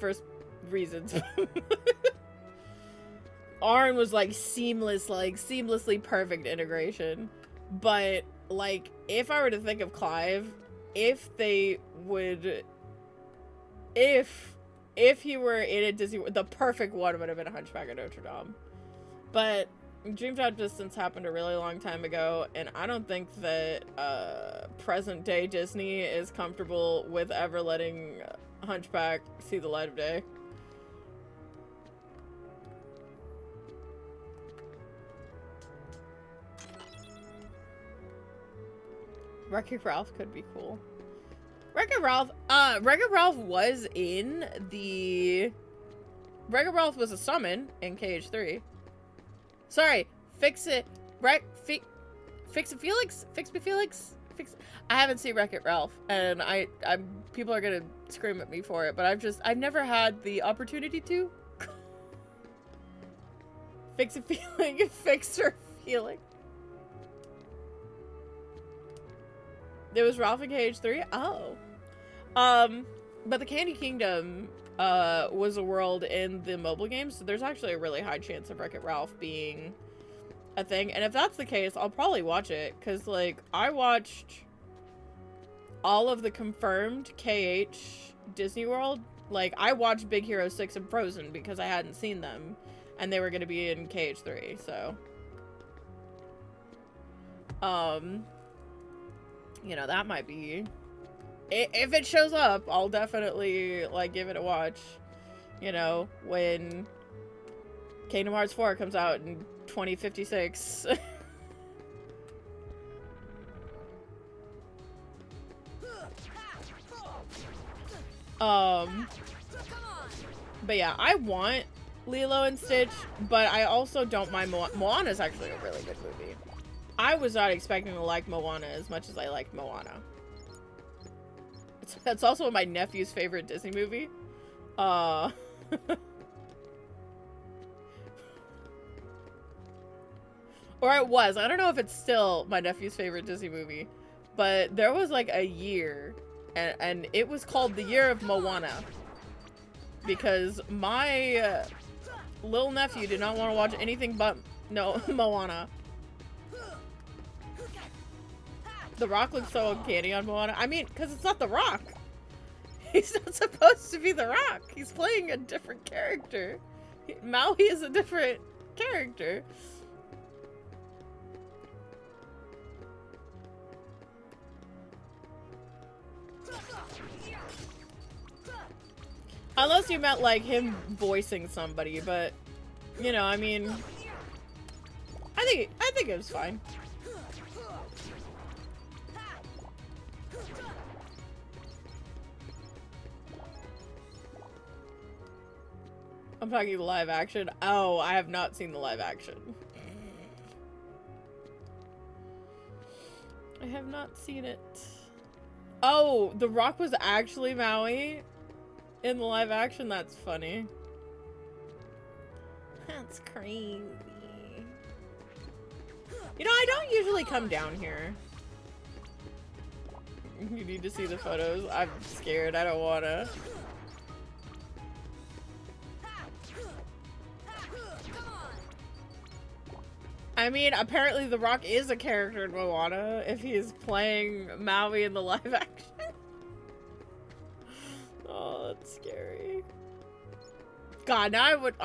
Auron was like seamlessly perfect integration. But like, if I were to think of Clive, if he were in a Disney, the perfect one would have been a Hunchback of Notre Dame. But Dreamtime Distance happened a really long time ago, and I don't think that present day Disney is comfortable with ever letting Hunchback see the light of day. Wreck-It Ralph could be cool. Wreck-It Ralph was in the... Wreck-It Ralph was a summon in KH3. Sorry, Fix It Felix? Fix Me Felix? I haven't seen Wreck-It Ralph, and I'm people are gonna scream at me for it, but I've never had the opportunity to. Fix It Feeling, Fix Her Feeling. There was Ralph and KH3? Oh. But the Candy Kingdom was a world in the mobile game, so there's actually a really high chance of Wreck-It Ralph being a thing. And if that's the case, I'll probably watch it, because, like, I watched all of the confirmed KH Disney World. Like, I watched Big Hero 6 and Frozen because I hadn't seen them, and they were going to be in KH3, so. You know, that might be... If it shows up, I'll definitely, like, give it a watch. You know, when Kingdom Hearts 4 comes out in 2056. But yeah, I want Lilo and Stitch, but I also don't mind Moana is actually a really good movie. I was not expecting to like Moana as much as I liked Moana. It's also my nephew's favorite Disney movie. Or it was. I don't know if it's still my nephew's favorite Disney movie. But there was like a year, and it was called the Year of Moana. Because my little nephew did not want to watch anything but Moana. The Rock looks so uncanny on Moana. I mean, because it's not The Rock. He's not supposed to be The Rock. He's playing a different character. Maui is a different character. Unless you meant, like, him voicing somebody, but, you know, I mean, I think it was fine. I'm talking the live action. Oh, I have not seen the live action. I have not seen it. Oh, The Rock was actually Maui in the live action? That's funny. That's crazy. You know, I don't usually come down here. You need to see the photos. I'm scared. I don't wanna. I mean, apparently The Rock is a character in Moana if he's playing Maui in the live action. Oh, that's scary. God, now I would,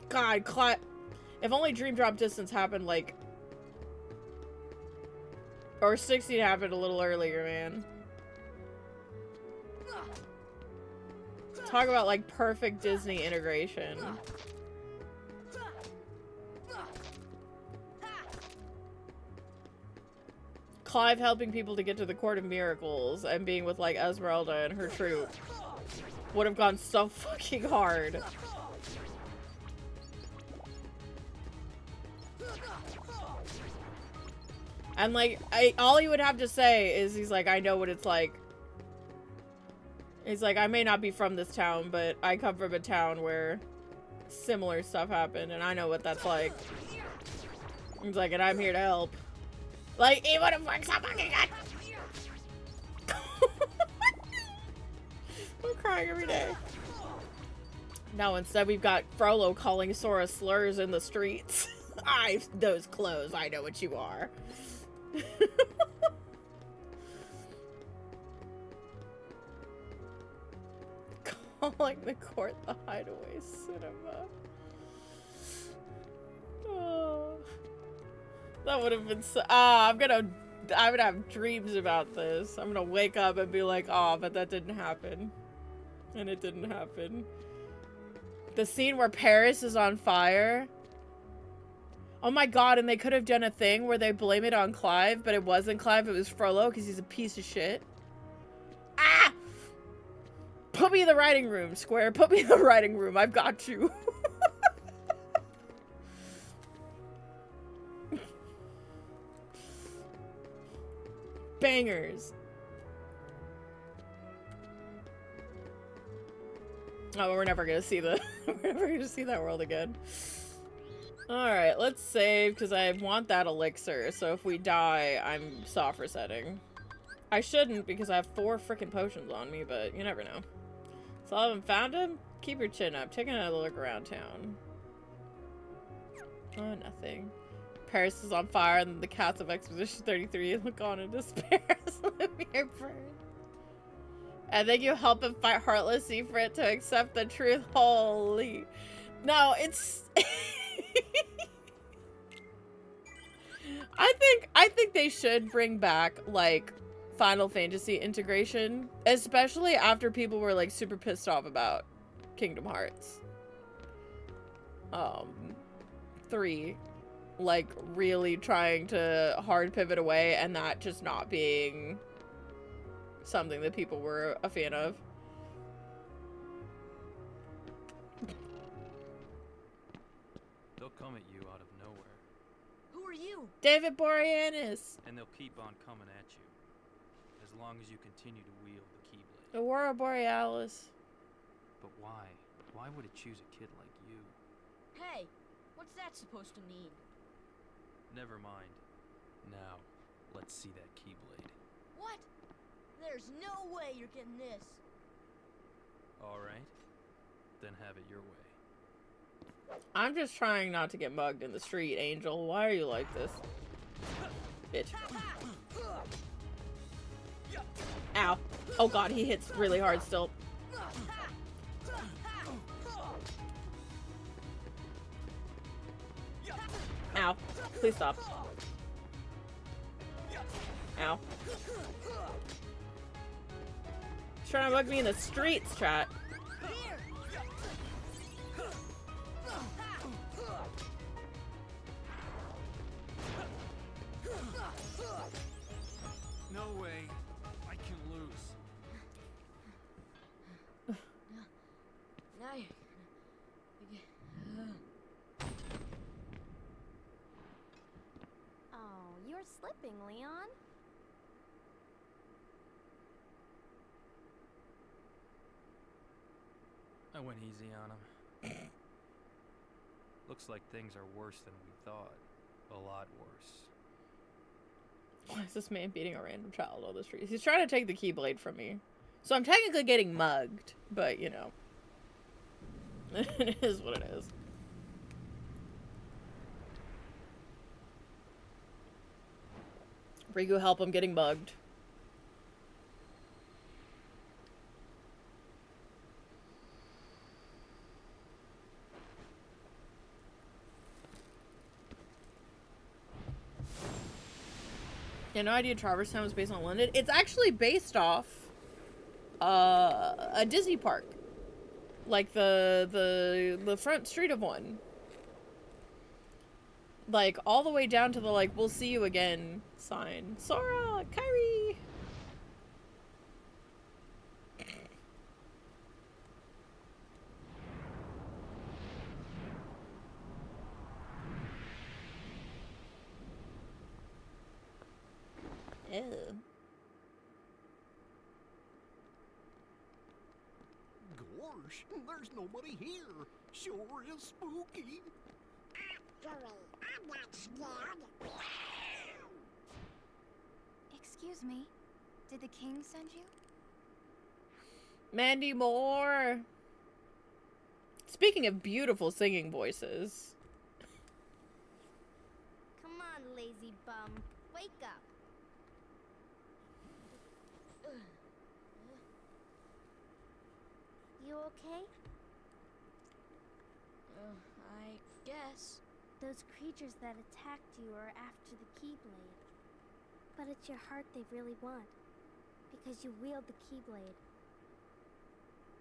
God, if only Dream Drop Distance happened, like, or 16 happened a little earlier, man. Talk about, like, perfect Disney integration. Clive helping people to get to the Court of Miracles and being with, like, Esmeralda and her troop would have gone so fucking hard. And, like, all he would have to say is, he's like, I know what it's like. He's like, I may not be from this town, but I come from a town where similar stuff happened, and I know what that's like. He's like, and I'm here to help. Like, he would have worked so fucking good! I'm crying every day. No, instead we've got Frollo calling Sora slurs in the streets. Those clothes, I know what you are. Calling the court the hideaway cinema. Oh. That would have been so- I'm gonna have dreams about this. I'm gonna wake up and be like, oh, but that didn't happen. And it didn't happen. The scene where Paris is on fire. Oh my god, and they could have done a thing where they blame it on Clive, but it wasn't Clive, it was Frollo, because he's a piece of shit. Ah! Put me in the writing room, Square. Put me in the writing room. I've got you. Bangers. Oh, we're never gonna see the we're never gonna see that world again. Alright, let's save because I want that elixir, so if we die, I'm soft resetting. I shouldn't because I have 4 freaking potions on me, but you never know. So I haven't found him? Keep your chin up. Take another look around town. Oh, nothing. Paris is on fire and the cats of Expedition 33 look on in despair as Lumiere burns. And then you help him fight Heartless Ifrit to accept the truth. Holy. No, it's... I think they should bring back, like, Final Fantasy integration. Especially after people were, like, super pissed off about Kingdom Hearts. 3. Like, really trying to hard pivot away and that just not being something that people were a fan of. They'll come at you out of nowhere. Who are you? David Boreanaz. And they'll keep on coming at you. As long as you continue to wield the Keyblade. Aurora Borealis. But why? Why would it choose a kid like you? Hey, what's that supposed to mean? Never mind. Now, let's see that Keyblade. What? There's no way you're getting this. Alright. Then have it your way. I'm just trying not to get mugged in the street, Angel. Why are you like this? Bitch. Ow. Oh god, he hits really hard still. Ow. Please stop. Ow. He's trying to bug me in the streets, chat. No way. I can lose. Now you're Oh, you're slipping, Leon. I went easy on him. Looks like things are worse than we thought. A lot worse. Why is this man beating a random child on the street? He's trying to take the Keyblade from me. So I'm technically getting mugged, but you know. It is what it is. Riku, help him getting mugged. Yeah, no idea Traverse Town was based on London. It's actually based off a Disney park. Like the front street of one. Like all the way down to the like we'll see you again sign. Sora, Kairi. Ew. Gosh, there's nobody here. Sure is spooky. Actually, I'm not scared. Excuse me, did the king send you? Mandy Moore. Speaking of beautiful singing voices. Come on, lazy bum. Wake up. You okay? I guess. Those creatures that attacked you are after the Keyblade. But it's your heart they really want. Because you wield the Keyblade.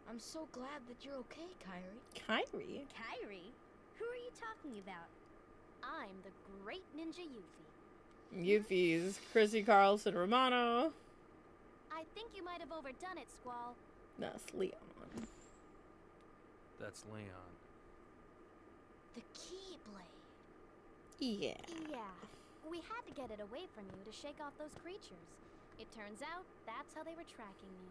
I'm so glad that you're okay, Kairi. Kairi? Kairi? Who are you talking about? I'm the great ninja Yuffie. Yuffie's Chrissy Carlson Romano. I think you might have overdone it, Squall. That's Leon. That's Leon. The Keyblade. Yeah. Yeah. We had to get it away from you to shake off those creatures. It turns out that's how they were tracking you.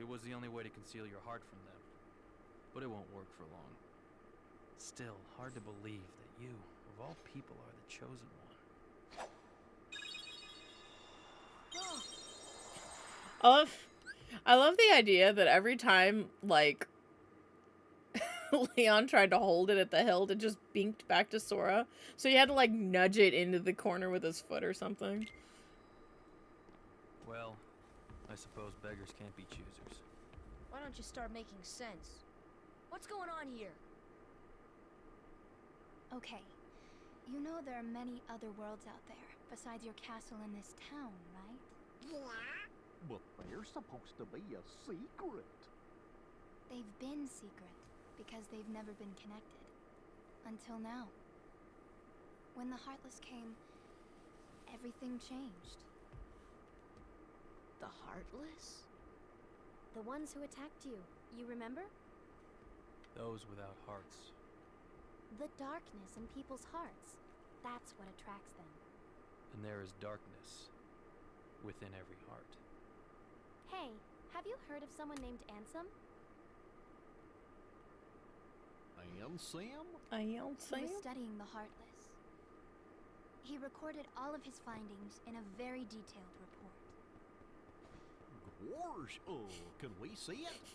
It was the only way to conceal your heart from them. But it won't work for long. Still, hard to believe that you, of all people, are the chosen one. I love the idea that every time, like, Leon tried to hold it at the hilt, it just binked back to Sora. So he had to, like, nudge it into the corner with his foot or something. Well, I suppose beggars can't be choosers. Why don't you start making sense? What's going on here? Okay. You know there are many other worlds out there, besides your castle in this town, right? But they're supposed to be a secret. They've been secret, because they've never been connected. Until now. When the Heartless came, everything changed. The Heartless? The ones who attacked you, you remember? Those without hearts. The darkness in people's hearts. That's what attracts them. And there is darkness within every heart. Hey, have you heard of someone named Ansem? Ansem? He was studying the Heartless. He recorded all of his findings in a very detailed report. Gosh, can we see it?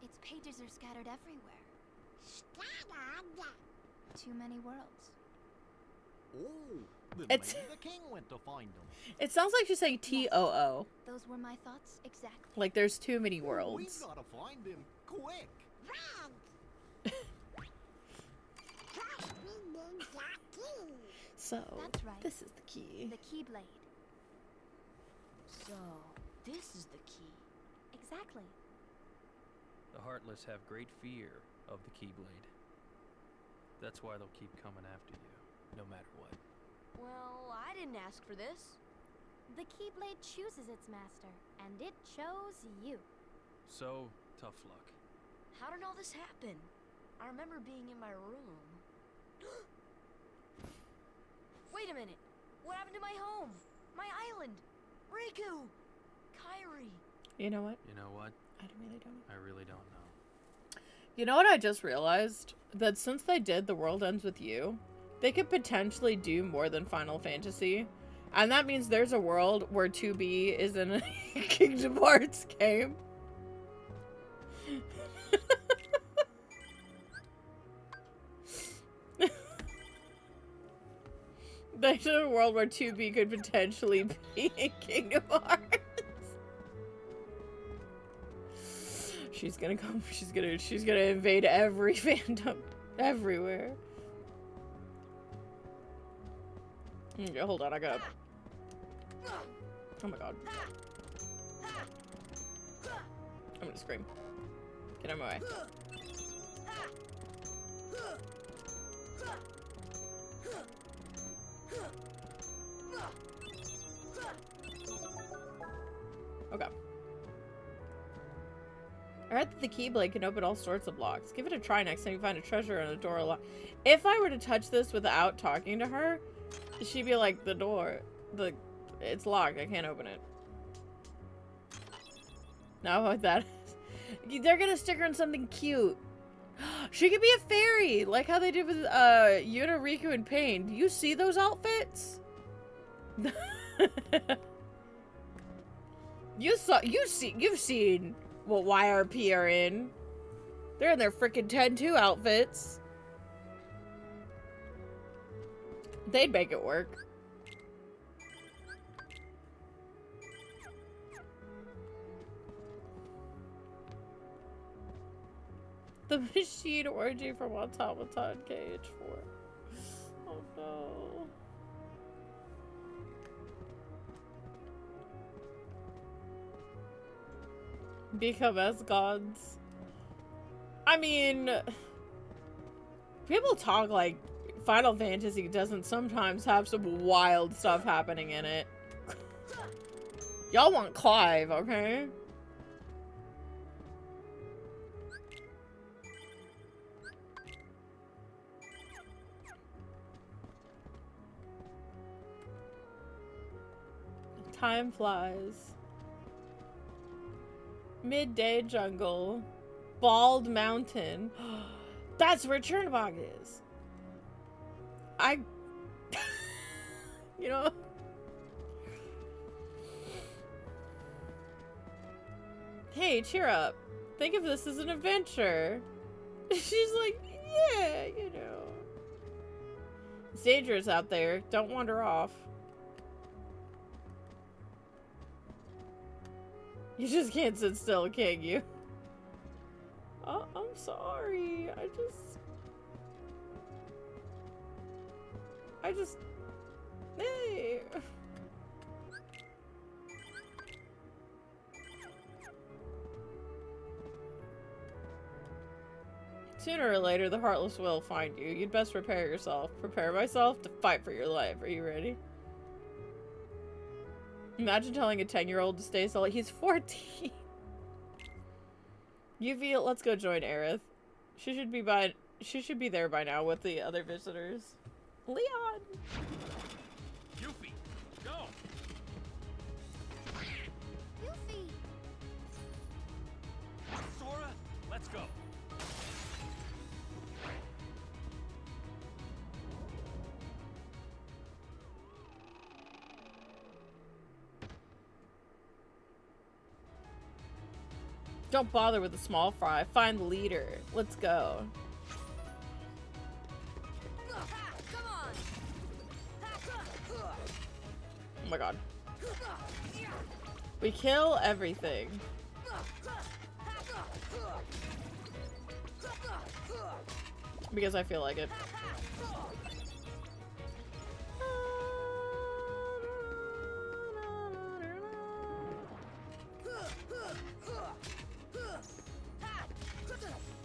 Its pages are scattered everywhere. Scattered? Too many worlds. Oh, then It's- maybe the king went to find them. It sounds like she's saying T-O-O. Those were my thoughts exactly. Like there's too many We've worlds. gotta find him quick. So, That's right. this is the key. The Keyblade. So, this is the key. Exactly. The Heartless have great fear of the Keyblade. That's why they'll keep coming after you, no matter what. Well, I didn't ask for this. The Keyblade chooses its master, and it chose you. So, tough luck. How did all this happen? I remember being in my room. Wait a minute. What happened to my home? My island? Riku! Kairi! You know what? You know what? I really don't know. I really don't know. You know what I just realized? That since they did The World Ends With You, they could potentially do more than Final Fantasy. And that means there's a world where 2B is in a Kingdom Hearts game. There's a world where 2B could potentially be in Kingdom Hearts. She's gonna come, she's gonna invade every fandom. Everywhere. Okay, hold on, I got. Oh my god. I'm gonna scream. Get out of my way. Okay. I heard that the Keyblade can open all sorts of locks. Give it a try next time you find a treasure and a door locked. If I were to touch this without talking to her, she'd be like, it's locked, I can't open it. Now what that is. They're gonna stick her in something cute. She could be a fairy, like how they did with Yuna, Riku, and Pain. Do you see those outfits? You've seen what YRP are in. They're in their frickin' 10-2 outfits. They'd make it work. The machine orgy from Automaton KH4. Oh no. Become as gods. I mean, people talk like Final Fantasy doesn't sometimes have some wild stuff happening in it. Y'all want Clive, okay? Time flies. Midday jungle. Bald mountain. That's where Chernobog is. You know? Hey, cheer up. Think of this as an adventure. She's like, yeah, you know. It's dangerous out there. Don't wander off. You just can't sit still, can you? Oh, I'm sorry. Hey. Sooner or later, the Heartless will find you. You'd best prepare yourself. Prepare myself to fight for your life. Are you ready? Imagine telling a 10-year-old to stay solid. He's 14. UV, let's go join Aerith. She should be there by now with the other visitors. Leon! Yuffie, go! Yuffie! Sora, let's go. Don't bother with the small fry. Find the leader. Let's go. Oh my god. We kill everything. Because I feel like it.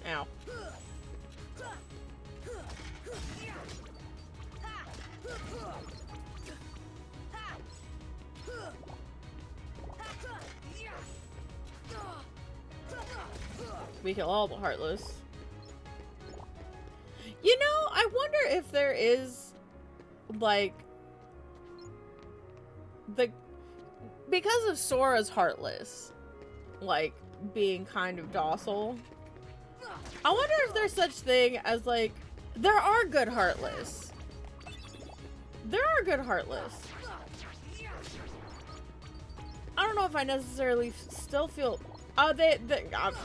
Ow. We kill all the Heartless. You know, I wonder if there is, like, because of Sora's Heartless, like, being kind of docile, I wonder if there's such thing as, like, there are good Heartless. There are good Heartless. I don't know if I necessarily still feel...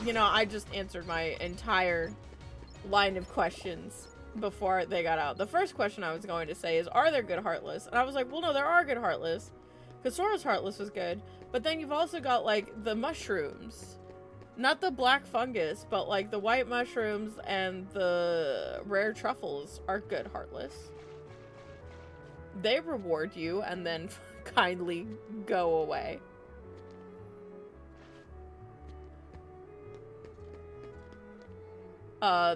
you know, I just answered my entire line of questions before they got out. The first question I was going to say is, are there good Heartless? And I was like, well, no, there are good Heartless. Because Sora's Heartless was good. But then you've also got, like, the mushrooms. Not the black fungus, but, like, the white mushrooms and the rare truffles are good Heartless. They reward you and then kindly go away.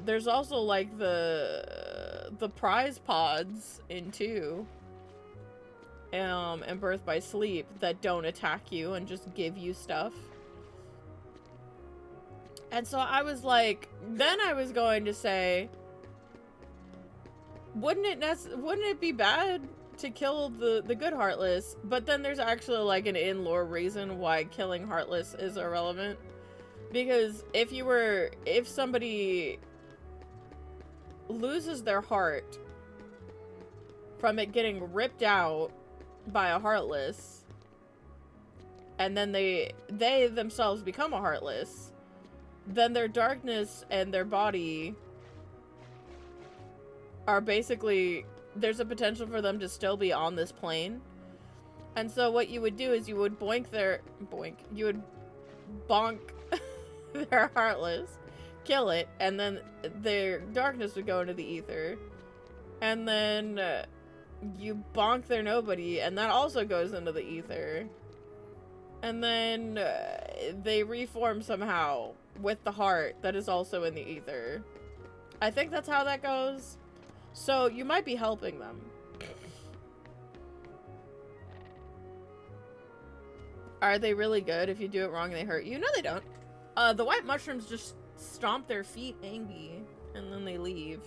There's also, like, the prize pods in 2. And Birth by Sleep that don't attack you and just give you stuff. And so I was like, then I was going to say, wouldn't it be bad to kill the good Heartless? But then there's actually, like, an in-lore reason why killing Heartless is irrelevant. Because if somebody loses their heart from it getting ripped out by a Heartless, and then they themselves become a Heartless, then their darkness and their body are basically, there's a potential for them to still be on this plane. And so what you would do is you would bonk their Heartless, kill it, and then their darkness would go into the ether. And then you bonk their nobody, and that also goes into the ether. And then they reform somehow with the heart that is also in the ether. I think that's how that goes. So you might be helping them. Are they really good if you do it wrong and they hurt you? No, they don't. The white mushrooms just stomp their feet angry, and then they leave.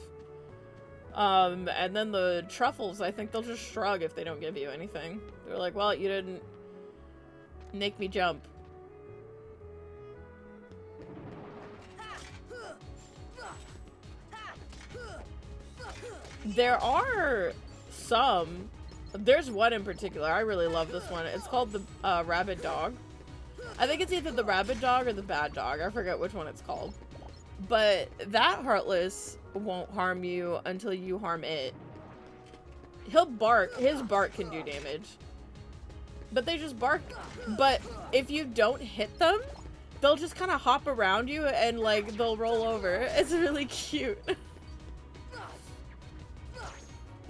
And then the truffles, I think they'll just shrug if they don't give you anything. They're like, well, you didn't Make me jump. There are some. There's one in particular. I really love this one. It's called the Rabid Dog. I think it's either the Rabid Dog or the Bad Dog. I forget which one it's called. But that Heartless won't harm you until you harm it. He'll bark. His bark can do damage. But they just bark. But if you don't hit them, they'll just kind of hop around you and like they'll roll over. It's really cute.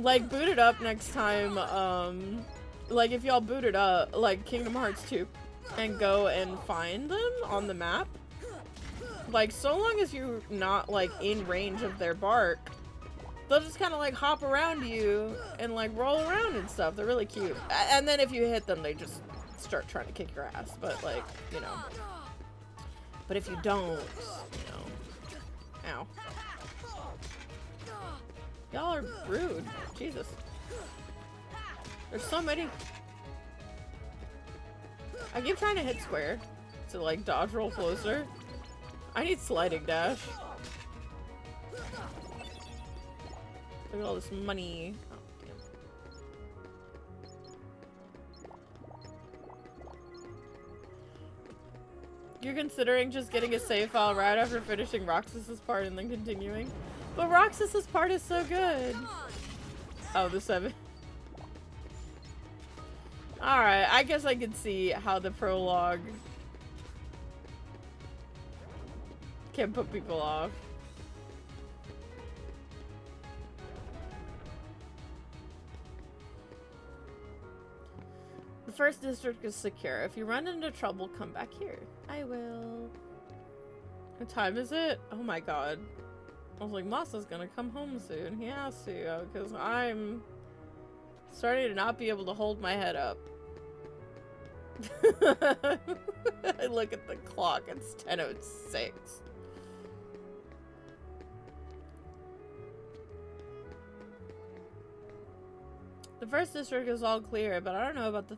Like, boot it up next time, like, if y'all boot it up, like, Kingdom Hearts 2, and go and find them on the map, like, so long as you're not, like, in range of their bark, they'll just kind of, like, hop around you and, like, roll around and stuff. They're really cute. And then if you hit them, they just start trying to kick your ass, but, like, you know. But if you don't, you know. Ow. Y'all are rude. Jesus. There's so many. I keep trying to hit square to like dodge roll closer. I need sliding dash. Look at all this money. Oh, damn. You're considering just getting a save file right after finishing Roxas's part and then continuing? But Roxas's part is so good. Oh, the 7. Alright, I guess I can see how the prologue can put people off. The first district is secure. If you run into trouble, come back here. I will. What time is it? Oh my god. I was like, Masa's gonna come home soon. He has to, because I'm starting to not be able to hold my head up. I look at the clock, it's 10:06. The first district is all clear, but I don't know about the...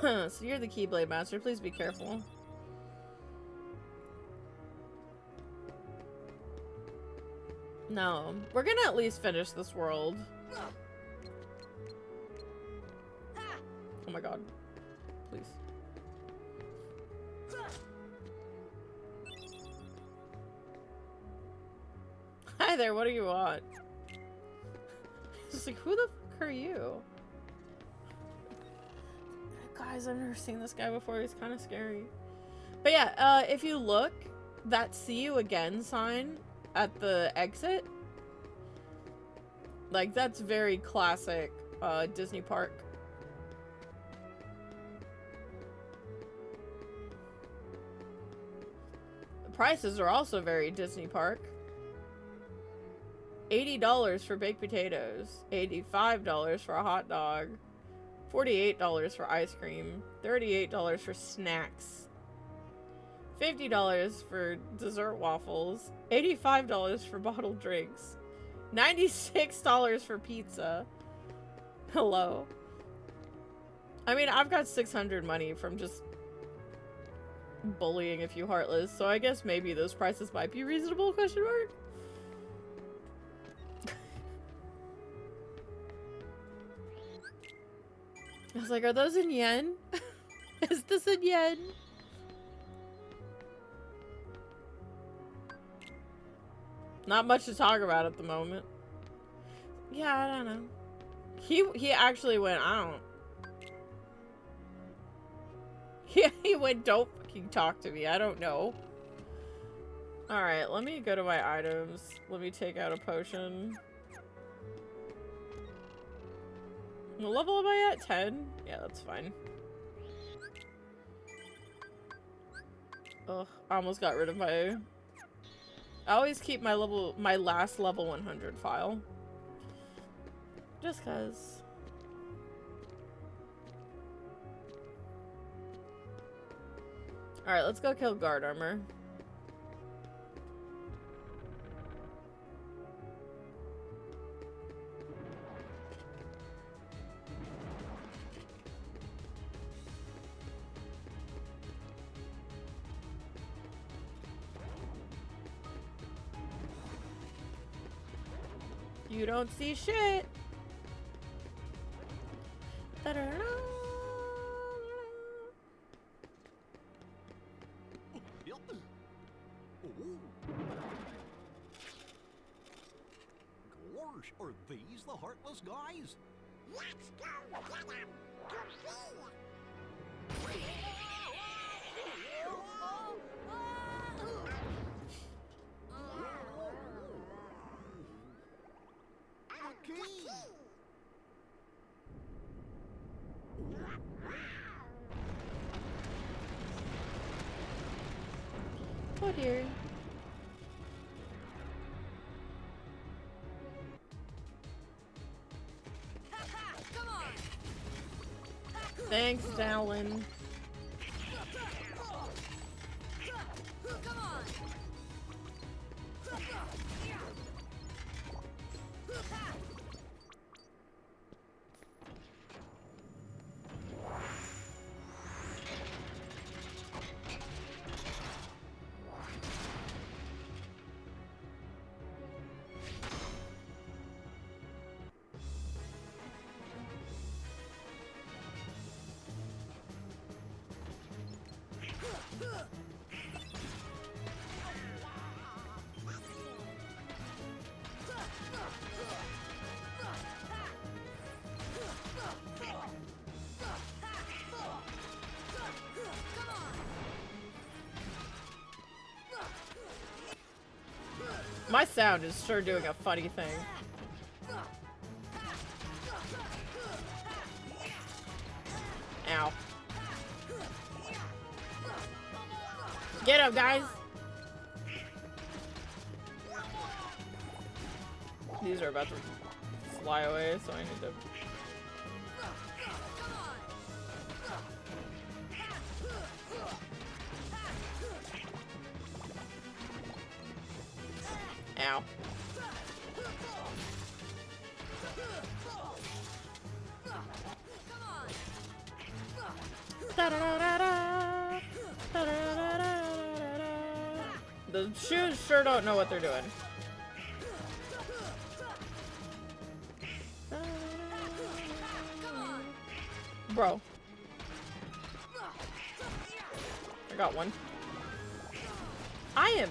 So you're the Keyblade Master, please be careful. No, we're gonna at least finish this world. Oh my god. Please. Hi there, what do you want? Just like, who the fuck are you? Guys, I've never seen this guy before. He's kind of scary. But yeah, if you look, that see you again sign at the exit, like, that's very classic Disney park. The prices are also very Disney park. $80 for baked potatoes, $85 for a hot dog, $48 for ice cream, $38 for snacks, $50 for dessert waffles, $85 for bottled drinks, $96 for pizza. Hello. I mean, I've got 600 money from just bullying a few Heartless, so I guess maybe those prices might be reasonable, question mark? I was like, are those in yen? Is this in yen? Not much to talk about at the moment. Yeah, I don't know. He actually went, I don't. He went, don't fucking talk to me. I don't know. Alright, let me go to my items. Let me take out a potion. What level am I at? 10? Yeah, that's fine. Ugh, I almost got rid of my... I always keep my last level 100 file. Just cause. Alright, let's go kill guard armor. You don't see shit. Da-da-da-da. Gosh, are these the Heartless guys? Let's go get them to see. Oh dear. Thanks, Dallin. My sound is sure doing a funny thing. Ow. Get him, guys! These are about to fly away, so I need to... Ow. The shoes sure don't know what they're doing. Bro. I got one. I am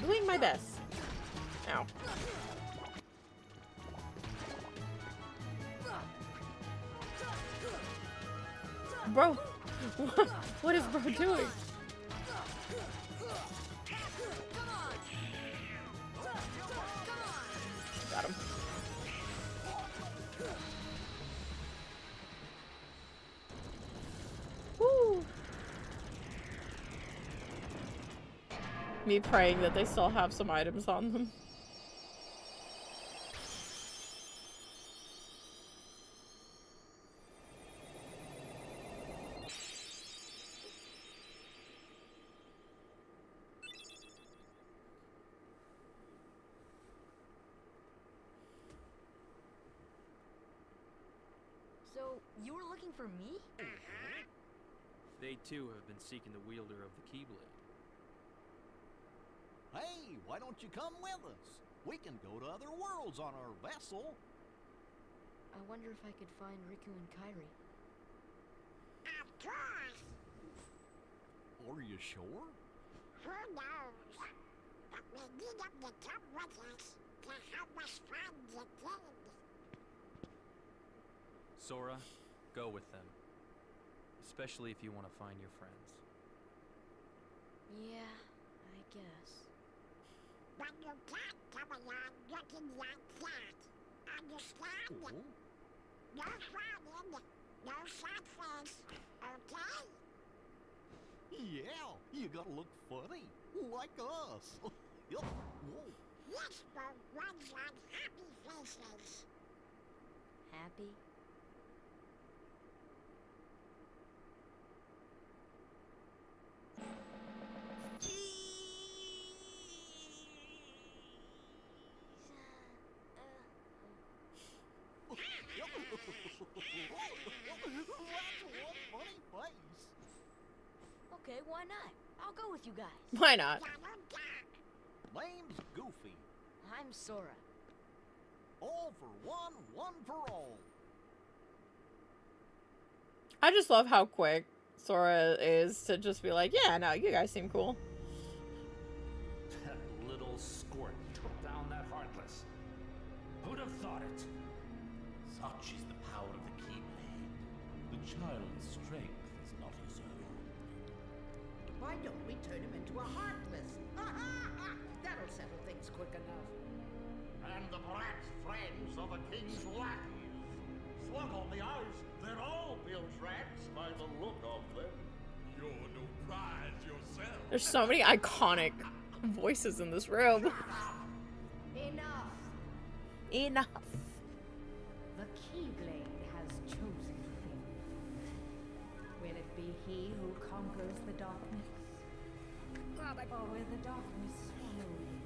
doing my best. Ow. Bro, what is bro doing? Got him. Woo. Me praying that they still have some items on them. So, you were looking for me? They too have been seeking the wielder of the Keyblade. Hey, why don't you come with us? We can go to other worlds on our vessel. I wonder if I could find Riku and Kairi. Of course. Are you sure? Who knows? But we need them to come with us to help us find the thing. Sora, go with them. Especially if you want to find your friends. Yeah, I guess. But you can't come along looking like that. Understand? No frowning, no sad face, okay? Yeah, you gotta look funny, like us. Yup. Whoa. Yes, but ones on happy faces. Happy? Okay, why not? I'll go with you guys. Why not? Name's Goofy. I'm Sora. All for one, one for all. I just love how quick Sora is to just be like, yeah, no, you guys seem cool. That little squirt took down that Heartless. Who'd have thought it? Such is the power of the Keyblade. The child's strength is not his own. Why don't we turn him into a Heartless? That'll settle things quick enough. And the brat's friends are the king's lackeys. Slug on the ice, they're all bilge rats by the look of them. You're no prize yourself. There's so many iconic voices in this room. Enough. Enough. The Keyblade has chosen him. Will it be he who conquers the darkness? Or will the darkness swallow him?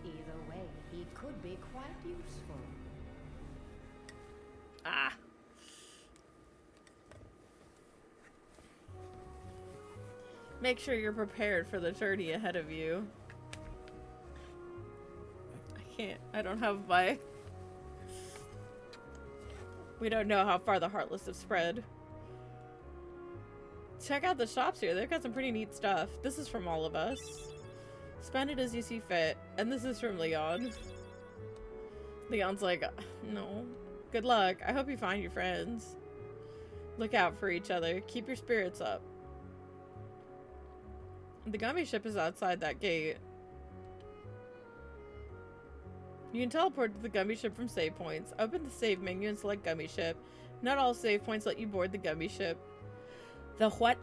Either way, he could be quite useful. Ah. Make sure you're prepared for the journey ahead of you. I don't have my... We don't know how far the Heartless have spread. Check out the shops here. They've got some pretty neat stuff. This is from all of us. Spend it as you see fit. And this is from Leon. Leon's like, no. Good luck. I hope you find your friends. Look out for each other. Keep your spirits up. The Gummy ship is outside that gate. You can teleport to the Gummy ship from save points. Open the save menu and select Gummy ship. Not all save points let you board the Gummy ship. The what?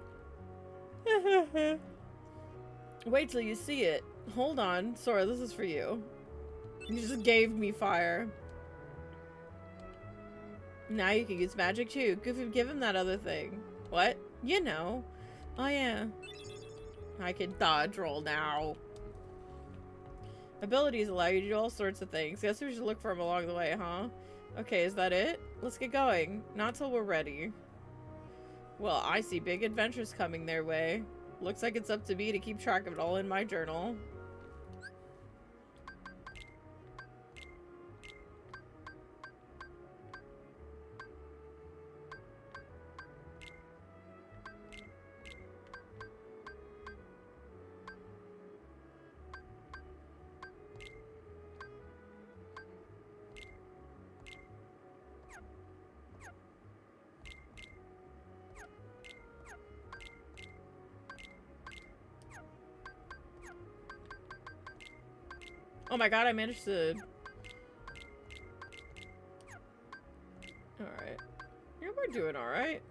Wait till you see it. Hold on. Sora, this is for you. You just gave me fire. Now you can use magic too. Goofy, give him that other thing. What? You know. Oh yeah. I can dodge roll now. Abilities allow you to do all sorts of things. Guess we should look for them along the way, huh? Okay, is that it? Let's get going. Not till we're ready. Well, I see big adventures coming their way. Looks like it's up to me to keep track of it all in my journal. Oh my god, I managed to... Alright. Yeah, we're doing alright.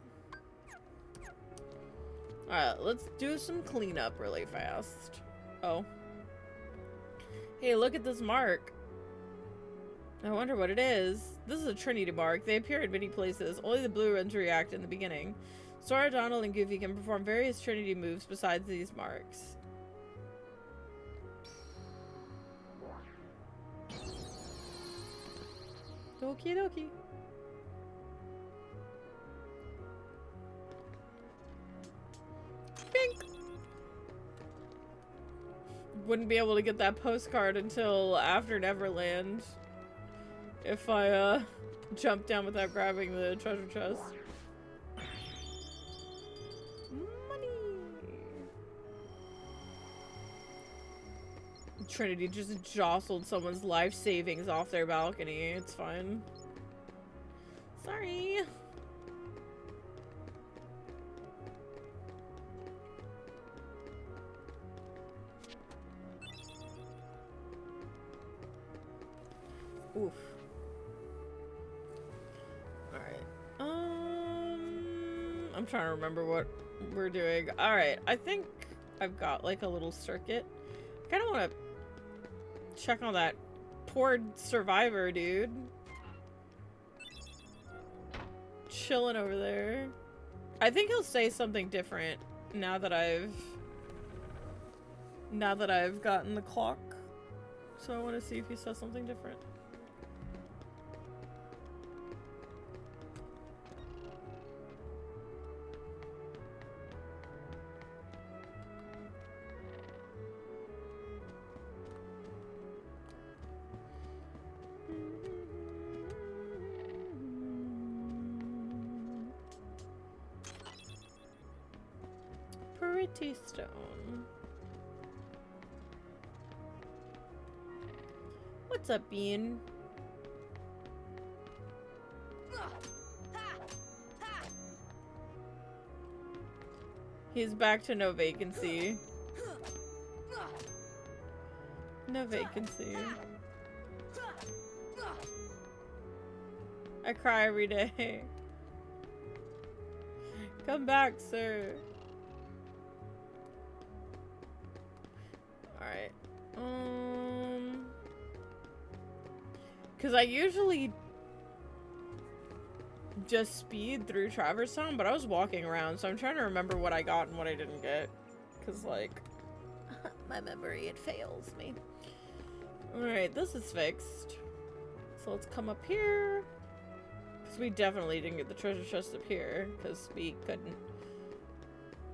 Alright, let's do some cleanup really fast. Oh. Hey, look at this mark. I wonder what it is. This is a Trinity mark. They appear in many places. Only the blue ones react in the beginning. Sora, Donald, and Goofy can perform various Trinity moves besides these marks. Okie dokie. Bink! Wouldn't be able to get that postcard until after Neverland if I jumped down without grabbing the treasure chest. Money! Trinity just jostled someone's life savings off their balcony. It's fine. Sorry. Oof. Alright. I'm trying to remember what we're doing. Alright, I think I've got like a little circuit. I kinda wanna check on that poor survivor dude. Chilling over there. I think he'll say something different now that I've gotten the clock. So I want to see if he says something different. Pretty stone. What's up, Bean? He's back to no vacancy. No vacancy. I cry every day. Come back, sir. Alright. Cause I usually just speed through Traverse Town, but I was walking around, so I'm trying to remember what I got and what I didn't get. Cause like, my memory, it fails me. Alright, this is fixed. So let's come up here. Cause we definitely didn't get the treasure chest up here, cause we couldn't.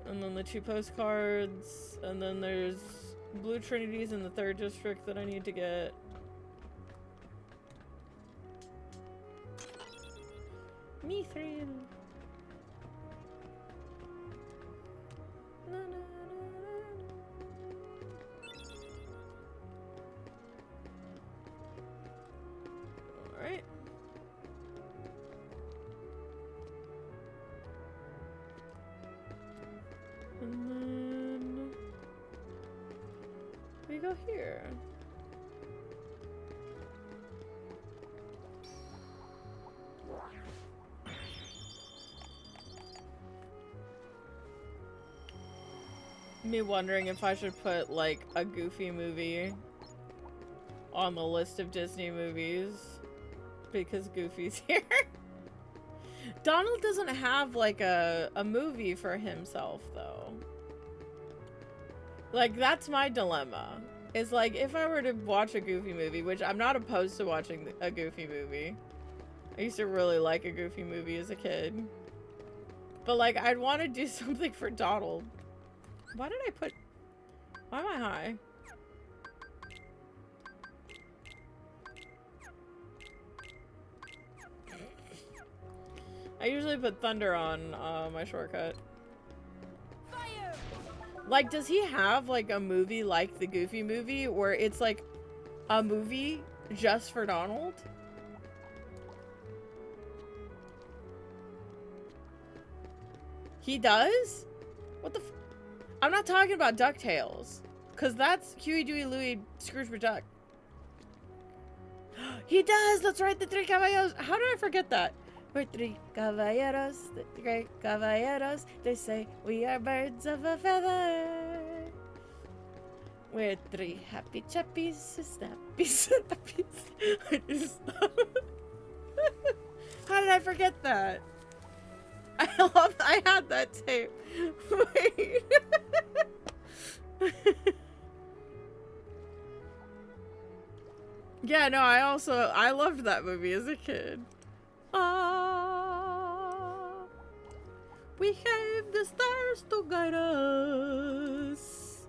And then the 2 postcards, and then there's Blue Trinities in the 3rd district that I need to get. Mithril. Na, na, na, na. Alright. And then we go here. Me wondering if I should put like a Goofy movie on the list of Disney movies because Goofy's here. Donald doesn't have like a movie for himself though. Like that's my dilemma. Is like if I were to watch a Goofy movie, which I'm not opposed to watching a Goofy movie. I used to really like a Goofy movie as a kid. But like I'd want to do something for Donald. Why did I put... Why am I high? I usually put thunder on my shortcut. Fire! Like, does he have like a movie like the Goofy movie where it's like a movie just for Donald? He does? What the f- I'm not talking about DuckTales, because that's Huey, Dewey, Louie, Scrooge McDuck. He does! That's right, the 3 caballeros! How did I forget that? We're 3 caballeros, the 3 caballeros. They say we are birds of a feather. We're 3 happy chappies, snappy snappies. How did I forget that? I had that tape. Wait. Yeah, no, I loved that movie as a kid. We have the stars to guide us.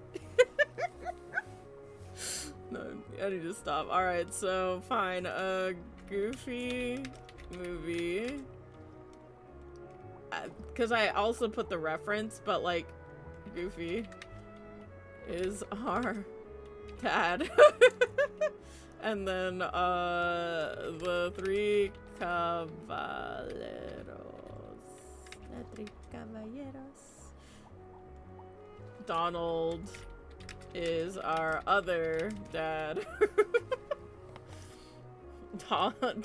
No, I need to stop. Alright, so fine. A Goofy movie. Because I also put the reference, but like, Goofy is our dad. And then, the 3 caballeros. The 3 caballeros. Donald is our other dad.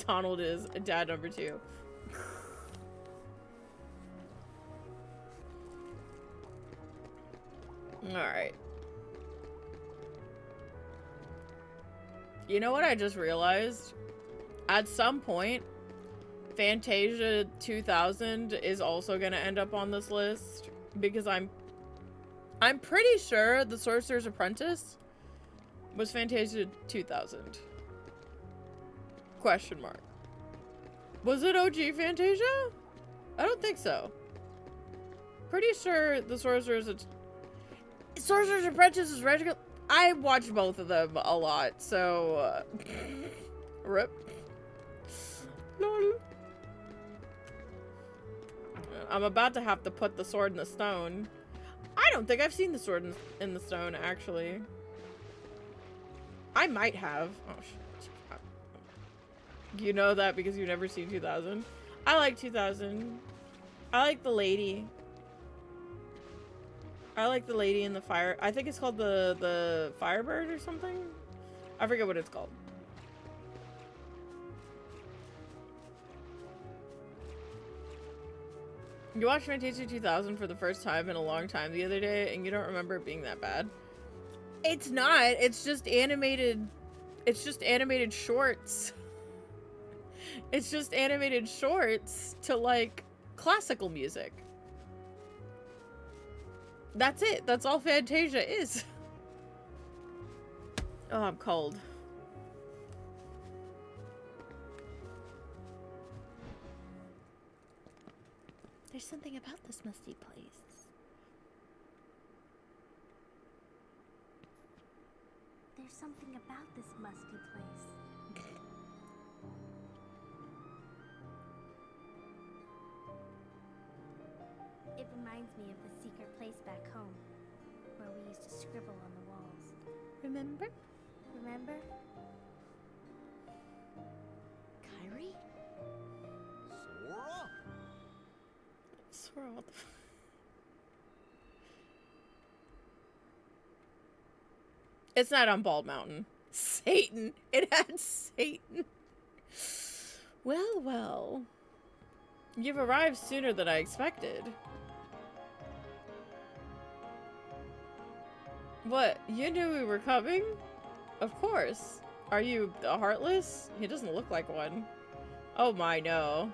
Donald is dad number 2. Alright. You know what I just realized? At some point, Fantasia 2000 is also gonna end up on this list. Because I'm pretty sure The Sorcerer's Apprentice was Fantasia 2000. Question mark. Was it OG Fantasia? I don't think so. Pretty sure The Sorcerer's Apprentice is Reginald. I watched both of them a lot, so rip. Lol. I'm about to have to put the sword in the stone. I don't think I've seen the Sword in the Stone, actually. I might have. Oh, shit. You know that because you've never seen 2000. I like 2000. I like the lady. I like the lady in the fire. I think it's called the Firebird or something. I forget what it's called. You watched Fantasia 2000 for the first time in a long time the other day, and you don't remember it being that bad. It's not. It's just animated. It's just animated shorts. It's just animated shorts to, like, classical music. That's it. That's all Fantasia is. Oh, I'm cold. There's something about this musty place. There's something about this musty place. It reminds me of the secret place back home, where we used to scribble on the walls. Remember? Remember? Kyrie? Sora? Sora, what the f- It's not on Bald Mountain. Satan. It had Satan. Well, well. You've arrived sooner than I expected. What? You knew we were coming? Of course. Are you a Heartless? He doesn't look like one. Oh my, no.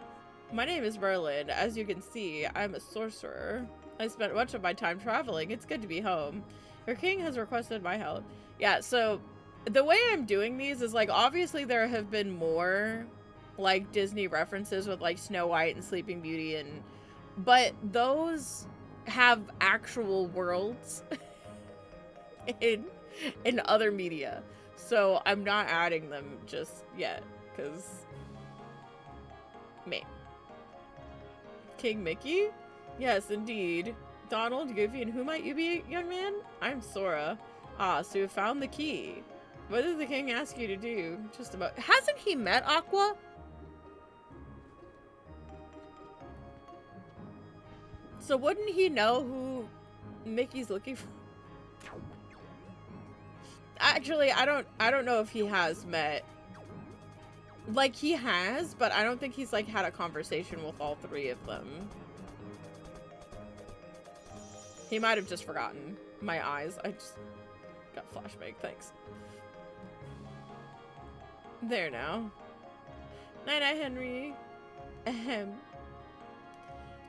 My name is Merlin. As you can see, I'm a sorcerer. I spent much of my time traveling. It's good to be home. Your king has requested my help. Yeah, so the way I'm doing these is, like, obviously there have been more, like, Disney references with, like, Snow White and Sleeping Beauty, but those have actual worlds in other media. So I'm not adding them just yet, because me. King Mickey? Yes, indeed. Donald, Goofy, and who might you be, young man? I'm Sora. Ah, so you found the key. What did the king ask you to do? Just about. Hasn't he met Aqua? So wouldn't he know who Mickey's looking for? Actually, I don't know if he has met. Like, he has, but I don't think he's, like, had a conversation with all three of them. He might have just forgotten. My eyes. I just got flashback. Thanks. There now. Night-night, Henry. Ahem.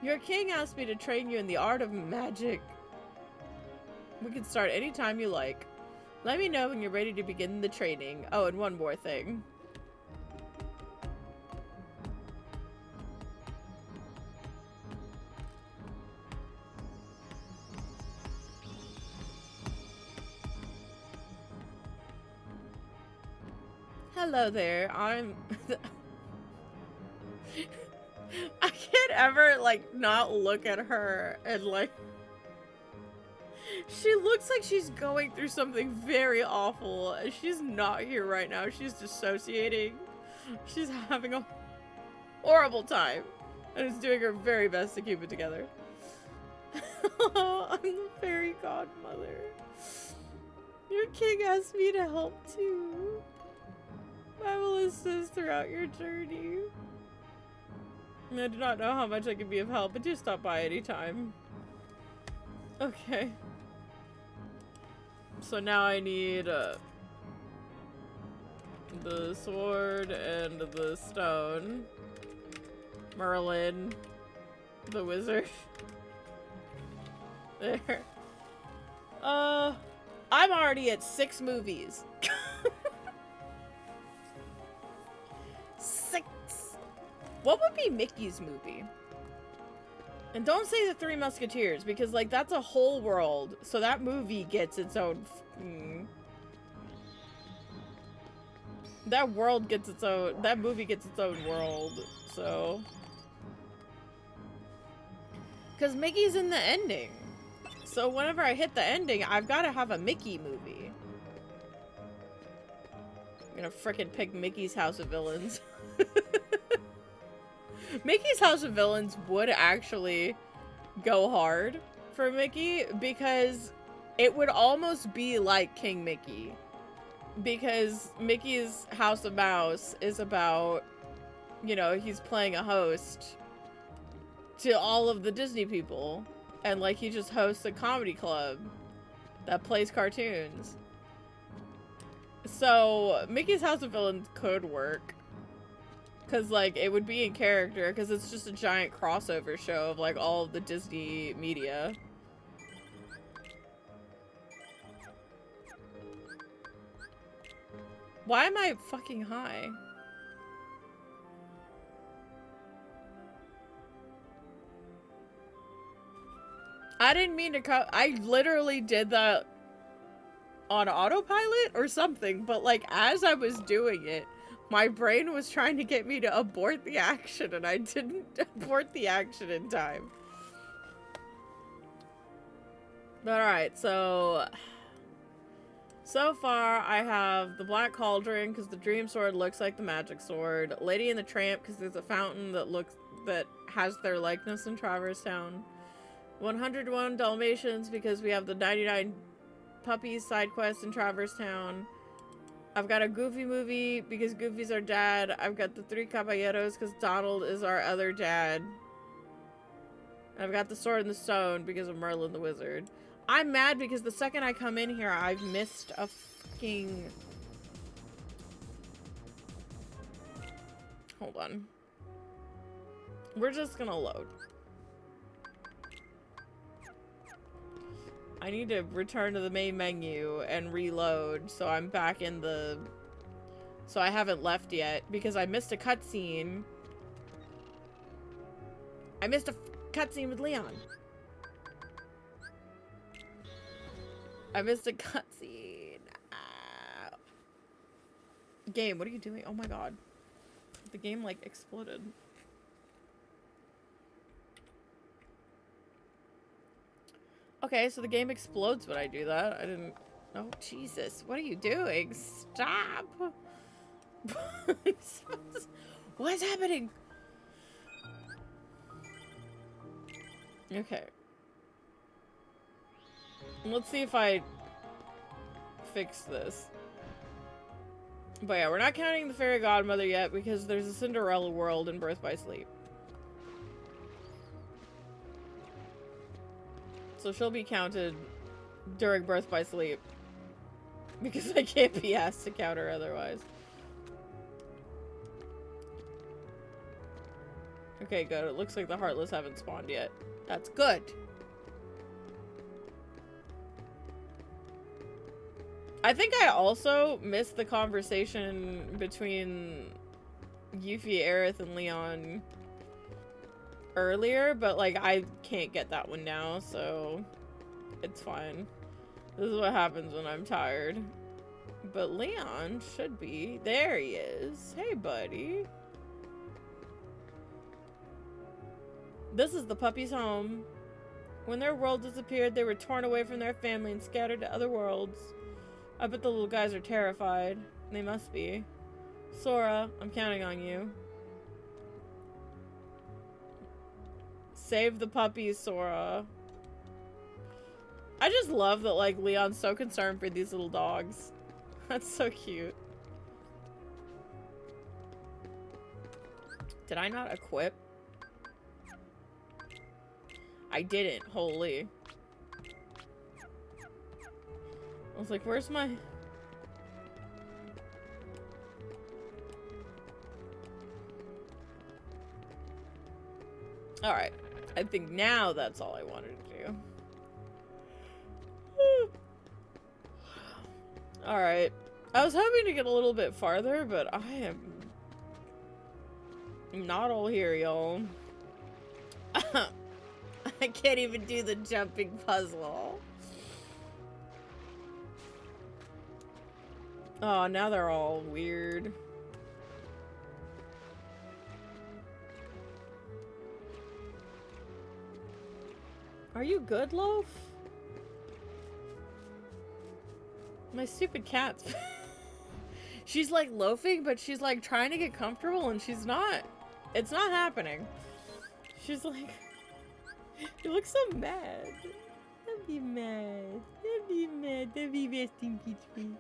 Your king asked me to train you in the art of magic. We can start anytime you like. Let me know when you're ready to begin the training. Oh, and one more thing. Hello there, I'm... I can't ever, like, not look at her and, like... She looks like she's going through something very awful. She's not here right now. She's dissociating. She's having a horrible time. And is doing her very best to keep it together. I'm the fairy godmother. Your king asked me to help too. I will assist throughout your journey. I do not know how much I can be of help, but do stop by anytime. Okay. So now I need the sword and the stone. Merlin, the wizard. There. I'm already at 6 movies. 6. What would be Mickey's movie? And don't say the Three Musketeers, because, like, that's a whole world. So that movie gets its own... That world gets its own... That movie gets its own world, so... Because Mickey's in the ending. So whenever I hit the ending, I've got to have a Mickey movie. I'm gonna frickin' pick Mickey's House of Villains. Mickey's House of Villains would actually go hard for Mickey because it would almost be like King Mickey. Because Mickey's House of Mouse is about, you know, he's playing a host to all of the Disney people. And, like, he just hosts a comedy club that plays cartoons. So, Mickey's House of Villains could work. Because, like, it would be in character. Because it's just a giant crossover show of, like, all of the Disney media. Why am I fucking high? I didn't mean to I literally did that on autopilot or something, but like as I was doing it, my brain was trying to get me to abort the action and I didn't abort the action in time. But alright, so far I have the Black Cauldron because the Dream Sword looks like the Magic Sword, Lady and the Tramp because there's a fountain that has their likeness in Traverse Town, 101 Dalmatians because we have the 99 Puppies side quest in Traverse Town. I've got a Goofy movie because Goofy's our dad. I've got the 3 Caballeros because Donald is our other dad. And I've got the Sword in the Stone because of Merlin the Wizard. I'm mad because the second I come in here, I've missed a fucking... Hold on. We're just gonna load. I need to return to the main menu and reload so I'm back in the... So I haven't left yet because I missed a cutscene. I missed a cutscene with Leon. I missed a cutscene. Game, what are you doing? Oh my god. The game, like, exploded. Okay, so the game explodes when I do that. I didn't... Oh, Jesus. What are you doing? Stop! What's happening? Okay. Let's see if I fix this. But yeah, we're not counting the Fairy Godmother yet because there's a Cinderella world in Birth by Sleep. So she'll be counted during Birth by Sleep. Because I can't be asked to count her otherwise. Okay, good. It looks like the Heartless haven't spawned yet. That's good. I think I also missed the conversation between Yuffie, Aerith, and Leon earlier, but like I can't get that one now, so it's fine. This is what happens when I'm tired. But Leon should be. There he is. Hey, buddy. This is the puppy's home. When their world disappeared, they were torn away from their family and scattered to other worlds. I bet the little guys are terrified. They must be. Sora, I'm counting on you. Save the puppies, Sora. I just love that, like, Leon's so concerned for these little dogs. That's so cute. Did I not equip? I didn't. Holy. I was like, where's my... Alright. I think now that's all I wanted to do. Alright. I was hoping to get a little bit farther, but I am not all here, y'all. I can't even do the jumping puzzle. Oh, now they're all weird. Are you good, Loaf? My stupid cat's. She's like loafing, but she's like trying to get comfortable and she's not. It's not happening. She's like, you look so mad. Don't be mad. Don't be mad. Don't be resting peacefully.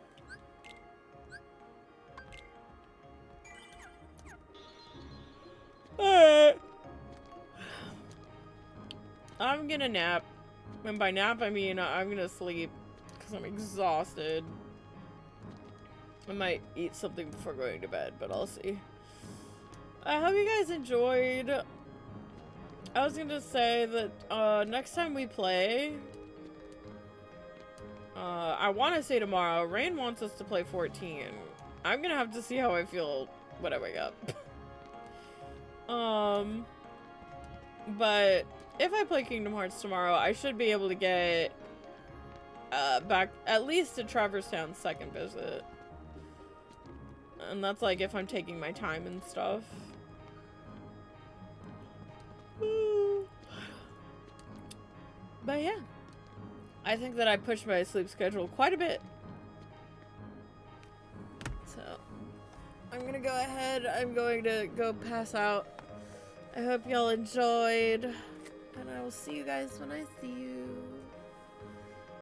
Alright. I'm gonna nap. And by nap, I mean I'm gonna sleep. Because I'm exhausted. I might eat something before going to bed, but I'll see. I hope you guys enjoyed. I was gonna say that next time we play, I want to say tomorrow. Rain wants us to play 14. I'm gonna have to see how I feel when I wake up. But if I play Kingdom Hearts tomorrow, I should be able to get back at least to Traverse Town's second visit. And that's like if I'm taking my time and stuff. But yeah, I think that I pushed my sleep schedule quite a bit. So I'm gonna go ahead. I'm going to go pass out. I hope y'all enjoyed. And I will see you guys when I see you.